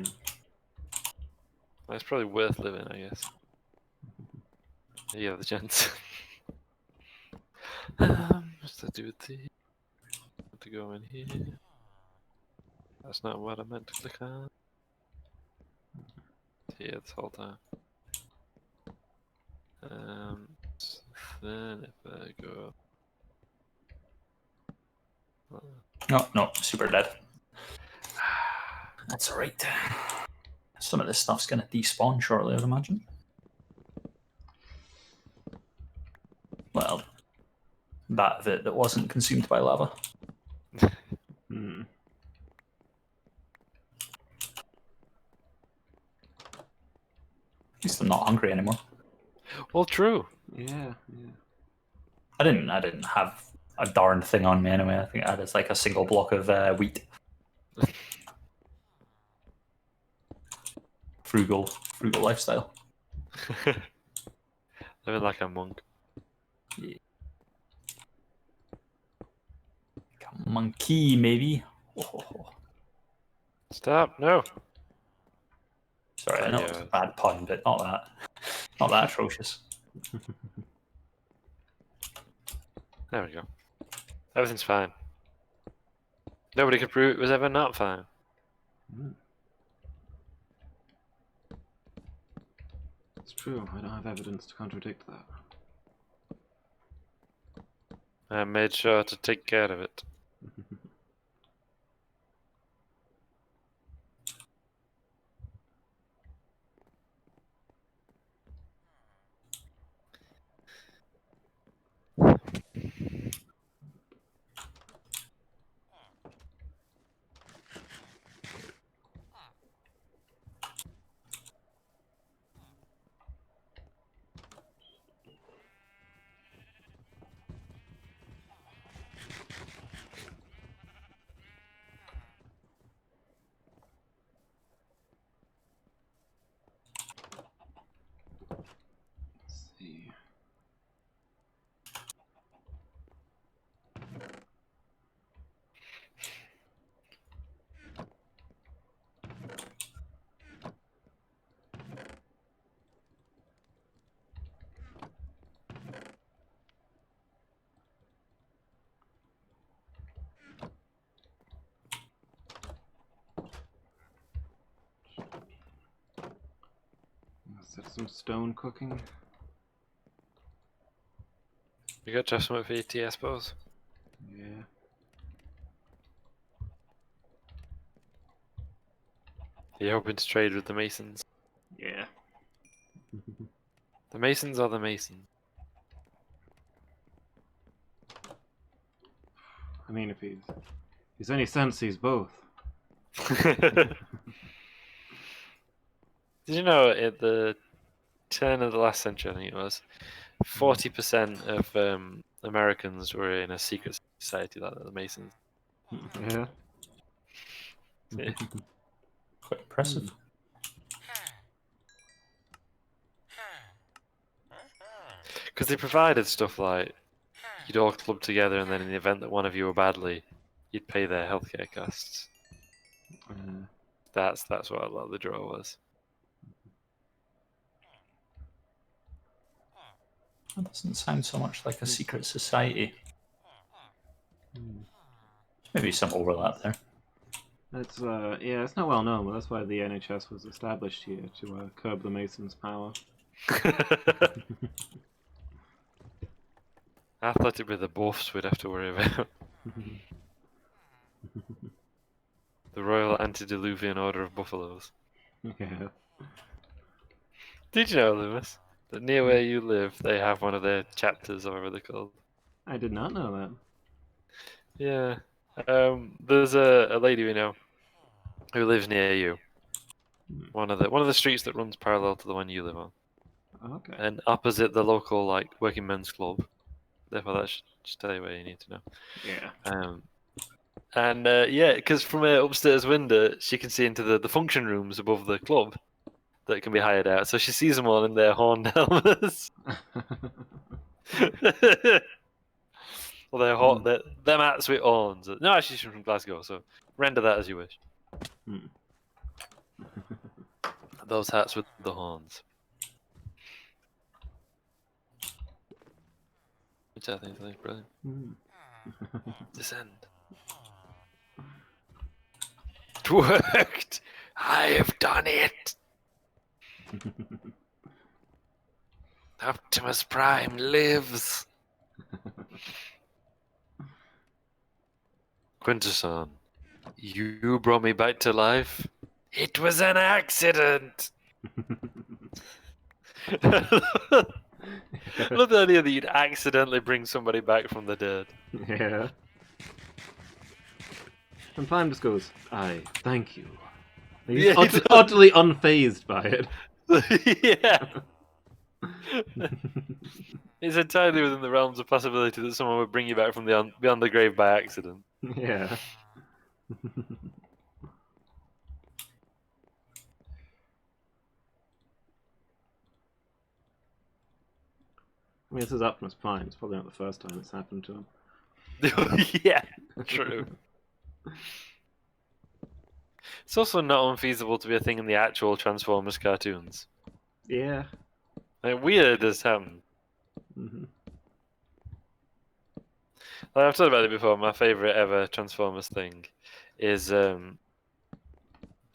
it's probably worth living, I guess. You have the chance. What's that do with the? To go in here. That's not what I meant to click on. Yeah, this whole time. Then if I go. No, super dead. That's alright. Some of this stuff's gonna despawn shortly, I'd imagine. Well, that wasn't consumed by lava. Hmm. At least I'm not hungry anymore. Well, true. Yeah. I didn't have a darn thing on me anyway. I think I had a single block of wheat. Frugal lifestyle. Living like a monk. Yeah. Like a monkey, maybe. Oh. Stop! No. Sorry, I know it's a bad pun, but not that atrocious. There we go. Everything's fine. Nobody could prove it was ever not fine. It's true. I don't have evidence to contradict that. I made sure to take care of it. Set some stone cooking. You got to have something for your tea, I suppose. Yeah. You're hoping to trade with the Masons. Yeah. The Masons are the Masons. I mean, if he's any sense, he's both. Did you know at the turn of the last century, I think it was, 40% of Americans were in a secret society like the Masons. Yeah. Yeah. Quite impressive. Because they provided stuff like you'd all club together, and then in the event that one of you were badly, you'd pay their healthcare costs. That's what a lot of the draw was. That doesn't sound so much like a secret society. Maybe some overlap there. That's yeah, it's not well known, but that's why the NHS was established here to curb the Masons' power. I thought it'd be the buffs we'd have to worry about. The Royal Antediluvian Order of Buffaloes. Yeah. Did you know, Lewis, that near where you live, they have one of their chapters, or whatever they're called? I did not know that. Yeah. There's a lady we know who lives near you. One of the streets that runs parallel to the one you live on, Okay. and opposite the local working men's club. Therefore, that should just tell you where you need to know. Yeah. And yeah, because from her upstairs window, she can see into the function rooms above the club that can be hired out. So she sees them all in their horned helmets. Well, they're mats with horns. No, actually, she's from Glasgow, so render that as you wish. Those hats with the horns. Which I think is brilliant. Descend. It worked! I've done it! Optimus Prime lives! Quintesson, you brought me back to life? It was an accident! I love the idea that you'd accidentally bring somebody back from the dead. Yeah. And Prime just goes, "I thank you." He's Yeah, he does. utterly unfazed by it. Yeah. It's entirely within the realms of possibility that someone would bring you back from beyond the grave by accident. Yeah. I mean, this is Optimus Prime. It's probably not the first time it's happened to him. Yeah, true. It's also not unfeasible to be a thing in the actual Transformers cartoons. Yeah. Weird as happened. I've talked about it before. My favourite ever Transformers thing is those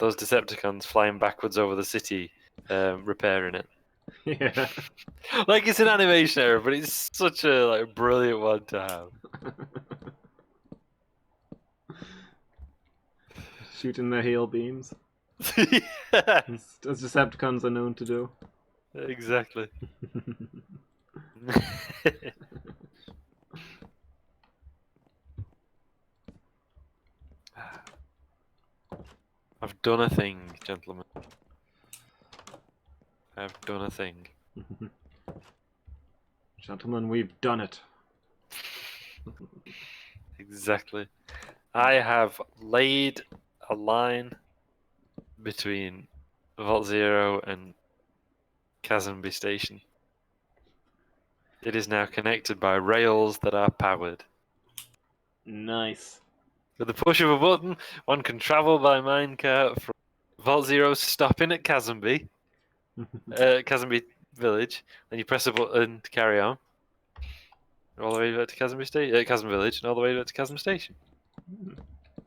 Decepticons flying backwards over the city, repairing it. Yeah. It's an animation error, but it's such a brilliant one to have. Shooting their heel beams. Yeah, As Decepticons are known to do. exactly. I've done a thing, gentlemen. I've done a thing. Gentlemen, we've done it. Exactly. I have laid a line between Vault Zero and Chasmby Station. It is now connected by rails that are powered. Nice. With the push of a button, one can travel by minecart from Vault Zero stopping at Chasmby Village, then you press a button to carry on. All the way back to Chasm Village, and all the way back to Chasm Station.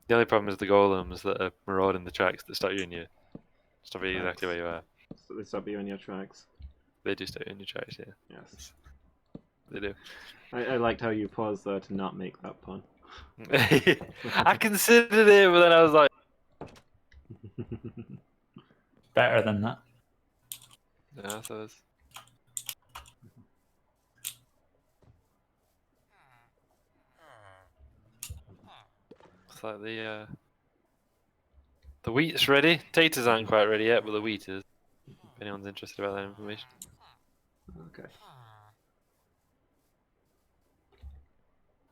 The only problem is the golems that are marauding the tracks that stop you exactly where you are. So they stop you in your tracks. They do stay in your tracks, yeah. Yes. They do. I liked how you paused there to not make that pun. I considered it, but then I was like, Better than that. no, so it's... It's like the wheat's ready. Taters aren't quite ready yet, but the wheat is. If anyone's interested about that information. Okay.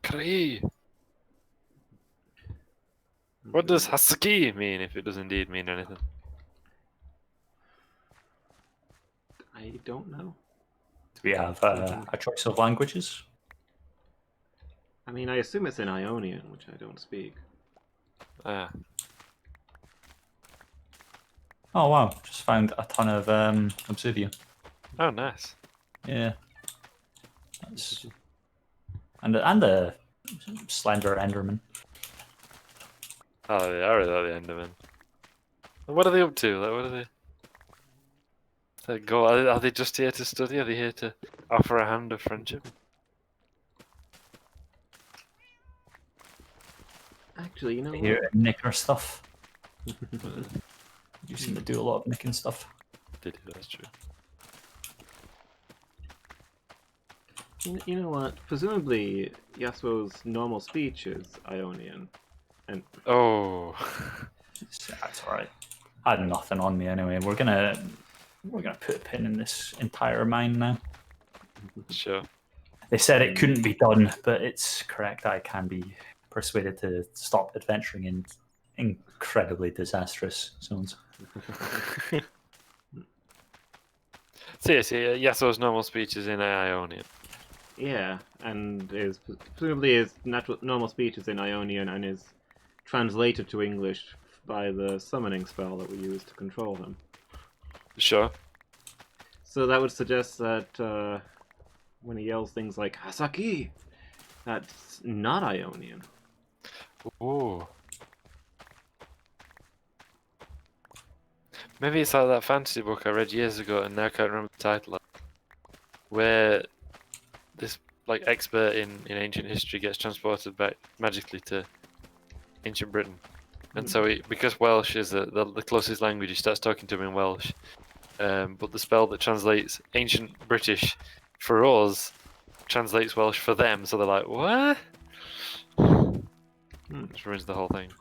Cree. What does husky mean if it does indeed mean anything? I don't know. Do we have a choice of languages? I mean, I assume it's in Ionian, which I don't speak. Ah, Oh wow, just found a ton of obsidian. oh, nice. Yeah. That's... And a slender enderman. Oh, yeah, I really like the Enderman. What are they up to? Like, what are they? They go. Are they just here to study? Are they here to offer a hand of friendship? Actually, you know what? Here, nick our stuff. You seem to do a lot of nicking stuff. They do. That's true. You know what? Presumably, Yasuo's normal speech is Ionian. And Oh, That's alright. I had nothing on me anyway. We're gonna put a pin in this entire mine now. sure. They said it couldn't be done, but it's correct. I can be persuaded to stop adventuring in incredibly disastrous zones. So yes, Yasuo's normal speech is in Ionian. yeah, and presumably his normal speech is in Ionian and is translated to English by the summoning spell that we use to control him. Sure. So that would suggest that when he yells things like Hasaki, that's not Ionian. Ooh. Maybe it's like that fantasy book I read years ago, and now I can't remember the title of, where this like expert in ancient history gets transported back magically to ancient Britain, and so because Welsh is the closest language, he starts talking to him in Welsh. But the spell that translates ancient British for us translates Welsh for them, so they're like, what? Which ruins the whole thing.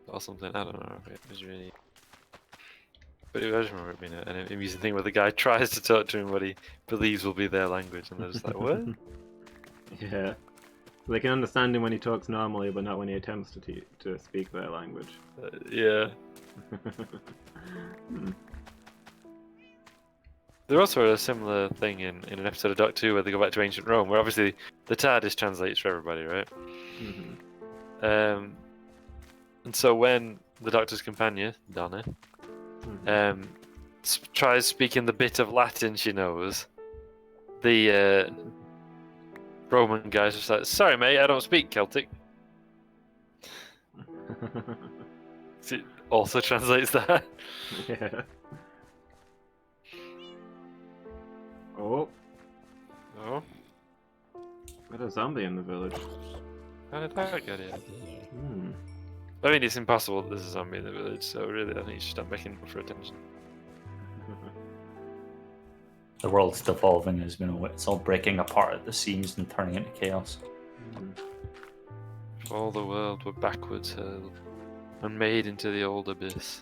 Or something, I don't know. It was really... But I just remember it being an amusing thing where the guy tries to talk to him what he believes will be their language, and they're just like, what? Yeah. So they can understand him when he talks normally, but not when he attempts to speak their language. Yeah. There's also a similar thing in an episode of Doctor Who where they go back to ancient Rome, where obviously the TARDIS translates for everybody, right? Mm-hmm. And so when the Doctor's companion, Donna, tries speaking the bit of Latin she knows, the Roman guy's just like, sorry mate, I don't speak Celtic. So it also translates that. Yeah. Oh, Oh, got a zombie in the village. how did that get in? Hmm. I mean, it's impossible that there's a zombie in the village, so really I think you should stop making it for attention. The world's devolving, as we know. It's all breaking apart at the seams and turning into chaos. If all the world were backwards hurled and made into the old abyss.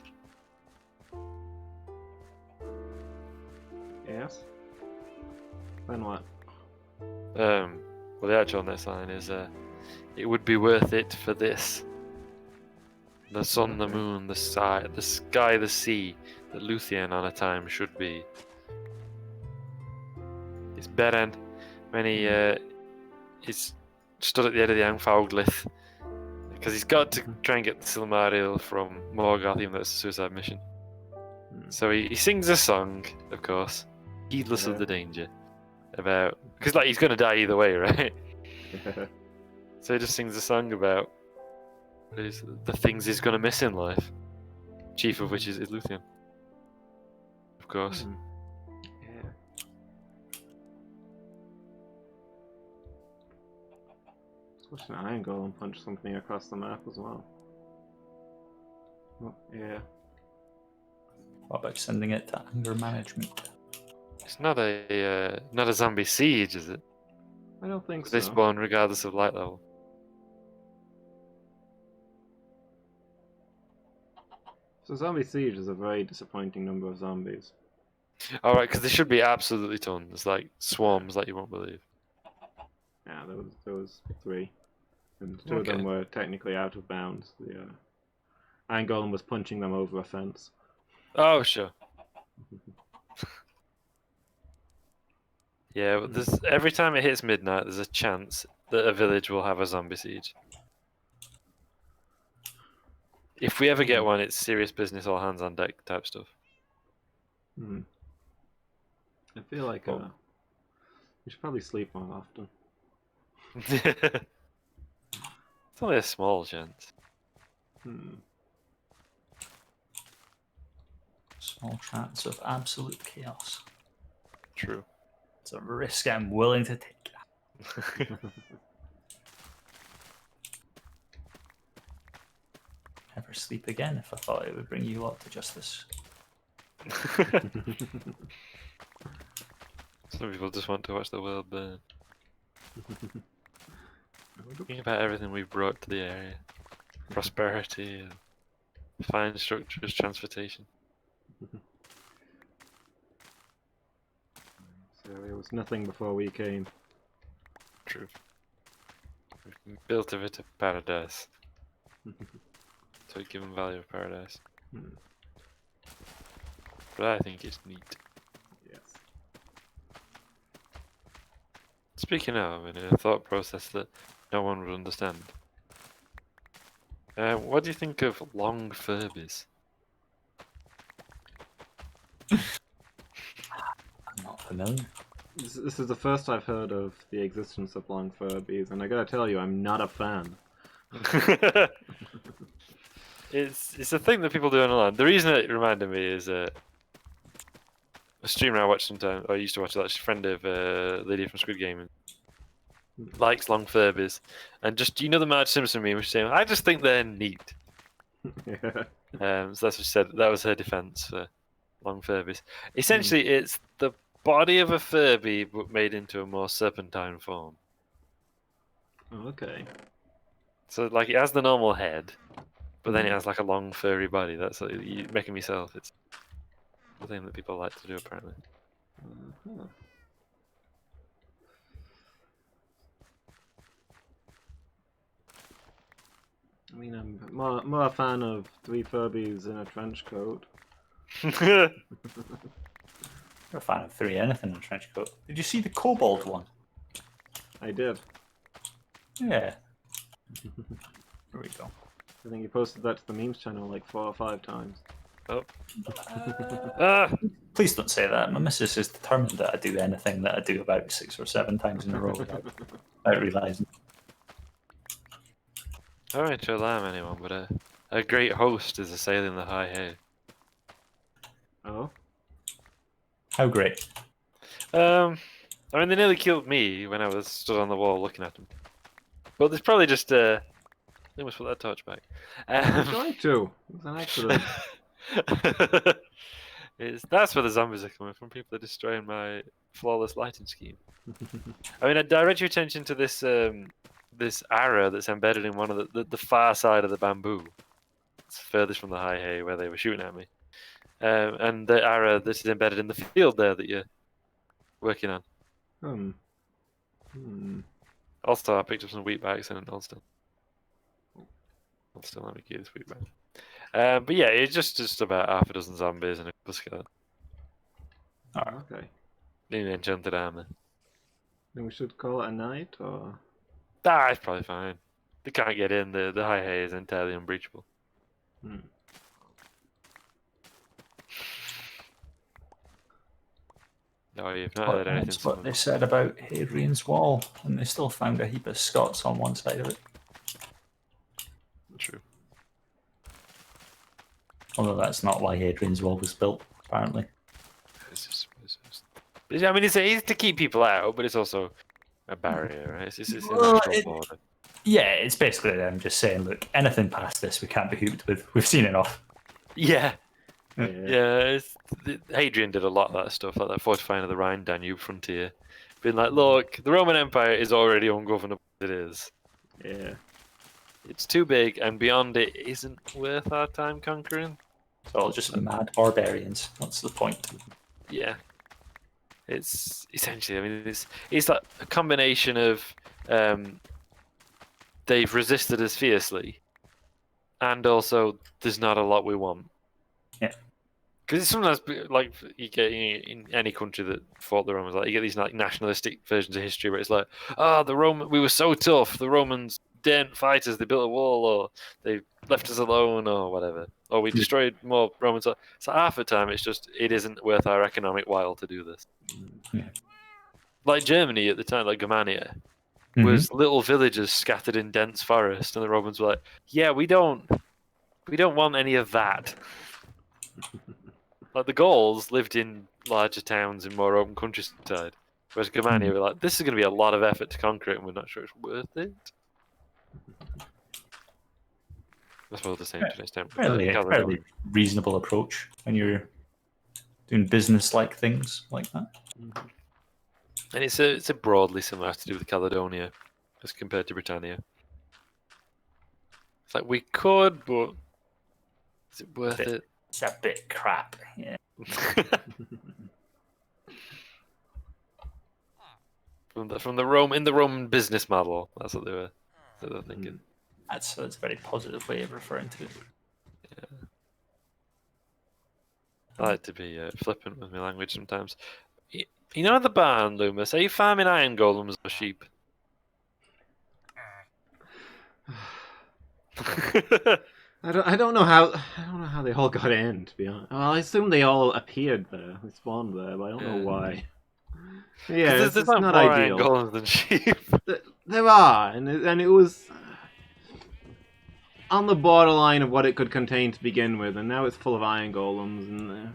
Yes? Then what? Well, the actual next line is, it would be worth it for this. The sun, the moon, the sky, the sea, that Luthien on a time should be. It's Beren when he's stood at the end of the Angfauglith, because he's got to try and get the Silmaril from Morgoth, even though it's a suicide mission. So he sings a song, of course, heedless of the danger, about, because like he's going to die either way, right? So he just sings a song about the things he's going to miss in life. chief of which is Luthien. Of course. Yeah. Let's watch an iron golem punch something across the map as well. Oh, yeah. What about sending it to anger management? It's not a zombie siege, is it? I don't think They so. spawn regardless of light level. So zombie siege is a very disappointing number of zombies. Alright, because they should be absolutely tons, like swarms like you won't believe. Yeah, there was 3. And 2 of them Okay. were technically out of bounds. The iron golem was punching them over a fence. Oh, sure. Yeah, but there's, every time it hits midnight, there's a chance that a village will have a zombie siege. If we ever get one, it's serious business, all hands on deck type stuff. Hmm. I feel like we should probably sleep more often. It's only a small chance. Hmm. Small chance of absolute chaos. True. It's a risk I'm willing to take. Never sleep again if I thought it would bring you lot to justice. Some people just want to watch the world burn. Thinking about everything we've brought to the area. Prosperity, and fine structures, transportation. So it was nothing before we came. True. We've built of it a paradise. So we give them value of paradise. Hmm. But I think it's neat. Yes. Speaking of, in a thought process that no one would understand. What do you think of long Furbies? I'm not familiar. This is the first I've heard of the existence of long Furbies, and I gotta tell you, I'm not a fan. It's a thing that people do online. The reason it reminded me is a streamer I watch sometimes, or I used to watch, that's a friend of Lydia from Squid Game, and likes long Furbies, and just the Marge Simpson meme, which saying, I just think they're neat. Yeah. So that's what she said. That was her defense for long Furbies. Essentially, it's the body of a Furby, but made into a more serpentine form. Oh, okay. So, like, it has the normal head, but then it has like a long furry body. That's like, you making me self. It's the thing that people like to do, apparently. Uh-huh. I mean, I'm more a fan of 3 Furbies in a trench coat. You're a fan of 3 anything in a trench coat. Did you see the kobold one? I did. Yeah. There we go. I think you posted that to the memes channel like 4 or 5 times. Oh. Ah! Please don't say that. My missus is determined that I do anything that I do about 6 or 7 times in a row without realising. I don't mean to alarm anyone, but a great host is assailing the high hay. Oh? How great. I mean, they nearly killed me when I was stood on the wall looking at them. But there's probably just they must put that torch back. I'm trying to. It was an accident. That's where the zombies are coming from. People are destroying my flawless lighting scheme. I mean, I direct your attention to this this arrow that's embedded in one of the far side of the bamboo. It's furthest from the high hay where they were shooting at me. And the arrow that is embedded in the field there that you're working on. Also, I picked up some wheat by accident. Hold still, let me get this wheat back. But yeah, it's just about half a dozen zombies and a couple of skeletons. Oh, okay. In enchanted armor. Then we should call it a night, or? Ah, it's probably fine. They can't get in. The high hay is entirely unbreachable. No, you've not heard anything. That's what they said about Hadrian's Wall, and they still found a heap of Scots on one side of it. True. Although that's not why Hadrian's Wall was built, apparently. I mean, it's to keep people out, but it's also a barrier, right? It's a Well, natural border. Yeah, it's basically them just saying, look, anything past this we can't be hooped with. We've seen enough. Yeah. Yeah. Hadrian did a lot of that stuff, like that fortifying of the Rhine-Danube frontier. Being like, look, the Roman Empire is already ungovernable as it is. Yeah. It's too big, and beyond it isn't worth our time conquering. It's all just mad barbarians. What's the point? Yeah. It's essentially, I mean, it's like a combination of they've resisted us fiercely, and also there's not a lot we want. Yeah. Because sometimes, like, you get in any country that fought the Romans, like you get these like nationalistic versions of history where it's like, we were so tough, the Romans didn't fight us, they built a wall, or they left us alone, or whatever, or we destroyed more Romans. So half the time, it isn't worth our economic while to do this. Yeah. Like Germany at the time, like Germania, was little villages scattered in dense forest, and the Romans were like, yeah, we don't want any of that. Like the Gauls lived in larger towns and more open countryside, whereas Germania were like, this is going to be a lot of effort to conquer it, and we're not sure it's worth it. I suppose the same to an extent. Fairly reasonable approach when you're doing business-like things like that. And it's a broadly similar to do with Caledonia as compared to Britannia. It's like we could, but is it worth it? It's a bit crap, yeah. from the Roman business model, that's what they were thinking. That's a very positive way of referring to it. Yeah. I like to be flippant with my language sometimes. You know the barn, Loomis? Are you farming iron golems or sheep? I don't know how they all got in, to be honest. Well, I assume they all appeared there, they spawned there, but I don't know why. Yeah, it's there's not more ideal. iron golems than sheep. There are, and it was on the borderline of what it could contain to begin with, and now it's full of iron golems. And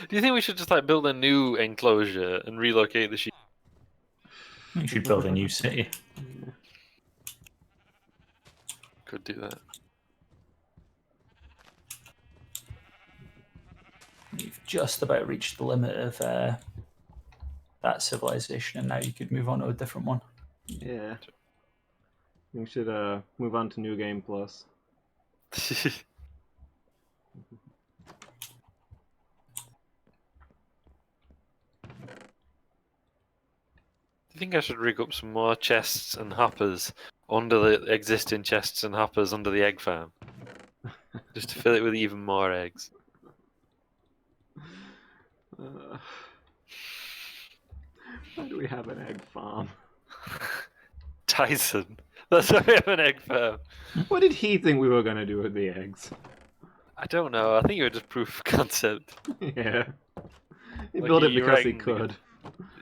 Do you think we should just like build a new enclosure and relocate the sheep? You should build a new city. Could do that. You've just about reached the limit of that civilization, and now you could move on to a different one. Yeah, we should move on to New Game Plus. I think I should rig up some more chests and hoppers under the existing chests and hoppers under the egg farm. Just to fill it with even more eggs. Why do we have an egg farm? Tyson. That's why we have an egg farm. What did he think we were going to do with the eggs? I don't know. I think it was just proof of concept. Yeah. He Like built it you because he reckon- could.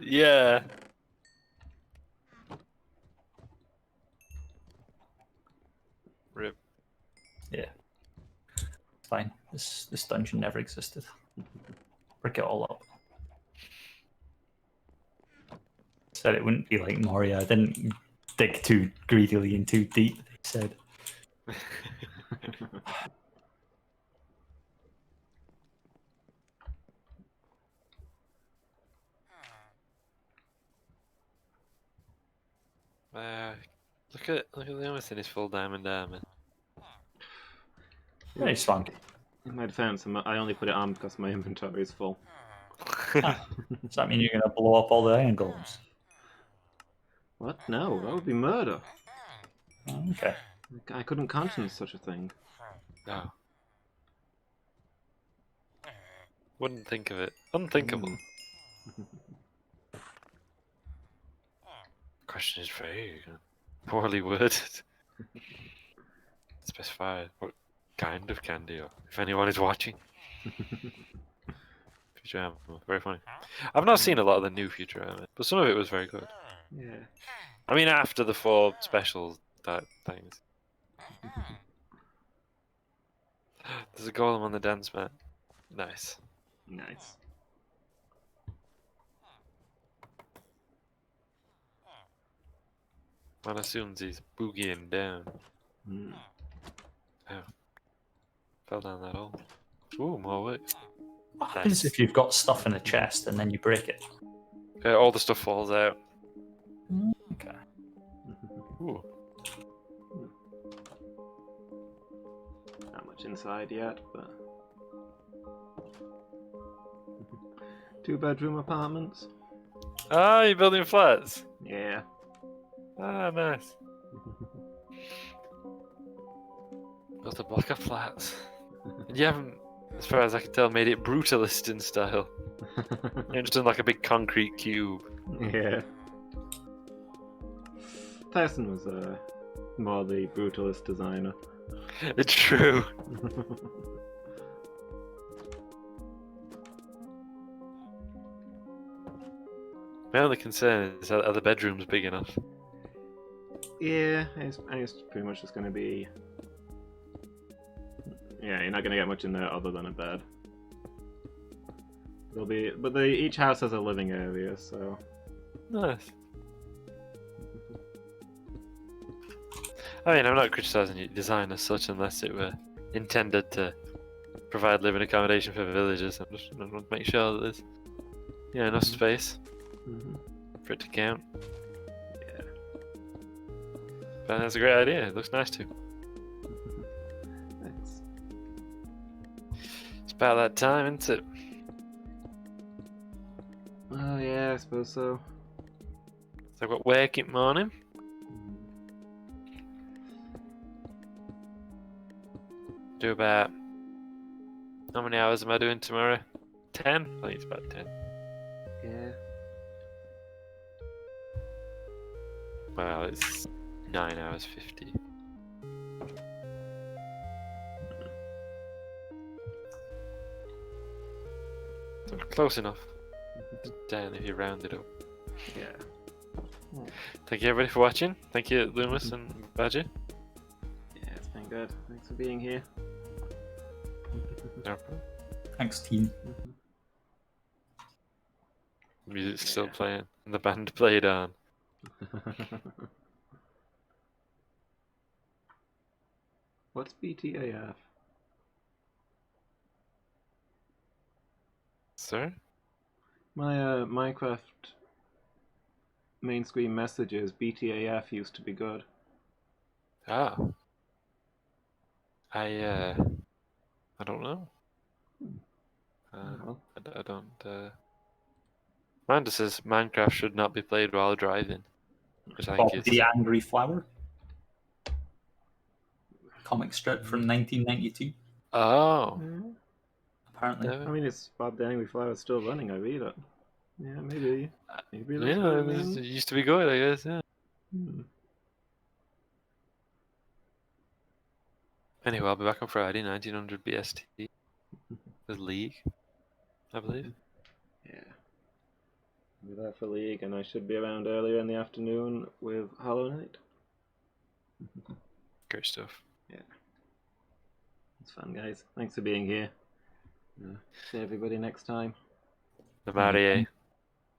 Yeah. Rip. Yeah. It's fine. This dungeon never existed. Brick it all up. Said it wouldn't be like Moria. I didn't dig too greedily and too deep, they said. Look at the only thing is full diamond armor. Very strong. In my defense, I only put it on because my inventory is full. Does that mean you're going to blow up all the iron golems? What? No, that would be murder. Oh, okay. I couldn't conscience such a thing. No. Wouldn't think of it. Unthinkable. Question is vague. Poorly worded. Specify what kind of candy, or if anyone is watching. Futurama, very funny. I've not seen a lot of the new Futurama, but some of it was very good. Yeah. I mean, after the 4 special type things. There's a golem on the dance mat. Nice. Nice. One assumes he's boogieing down. Mm. Oh. Fell down that hole. Ooh, more work. What happens Nice. if you've got stuff in a chest and then you break it? All the stuff falls out. Okay. Ooh. Not much inside yet, but 2-bedroom apartments. Ah, you're building flats? Yeah. Ah, nice. Built a block of flats. And you haven't, as far as I can tell, made it brutalist in style. You're just in like a big concrete cube. Yeah. Tyson was more the brutalist designer. It's true. My only concern is are the bedrooms big enough? Yeah, it's pretty much just going to be. Yeah, you're not going to get much in there other than a bed. There'll be, but each house has a living area, so. Nice. I mean, I'm not criticising your design as such unless it were intended to provide living accommodation for villagers. I just want to make sure that there's enough space for it to count. Yeah. But that's a great idea. It looks nice too. Thanks. It's about that time, isn't it? Oh yeah, I suppose so. So I've got work in the morning. Do about... How many hours am I doing tomorrow? 10? I think it's about 10. Yeah. Well, it's 9 hours 50. So close enough. 10 if you round it up. Yeah. Thank you everybody for watching. Thank you Loomis and Badger. Yeah, it's been good. Thanks for being here. No problem. Thanks, team. Music's still playing. And the band played on. What's BTAF? Sir? My Minecraft main screen messages, BTAF used to be good. Ah. I don't know. Well. I don't. Mine just says Minecraft should not be played while driving. Which I Bob think the is. Angry Flower. Comic strip from 1992, Oh. apparently. I mean, it's Bob the Angry Flower still running. I read it. Yeah, maybe. Maybe that's Yeah, what it it means. used to be good, I guess, yeah. Anyway, I'll be back on Friday, 1900 BST. With League, I believe. Yeah. I'll be there for League, and I should be around earlier in the afternoon with Hollow Knight. Great stuff. Yeah. It's fun, guys. Thanks for being here. See everybody next time. The Marie.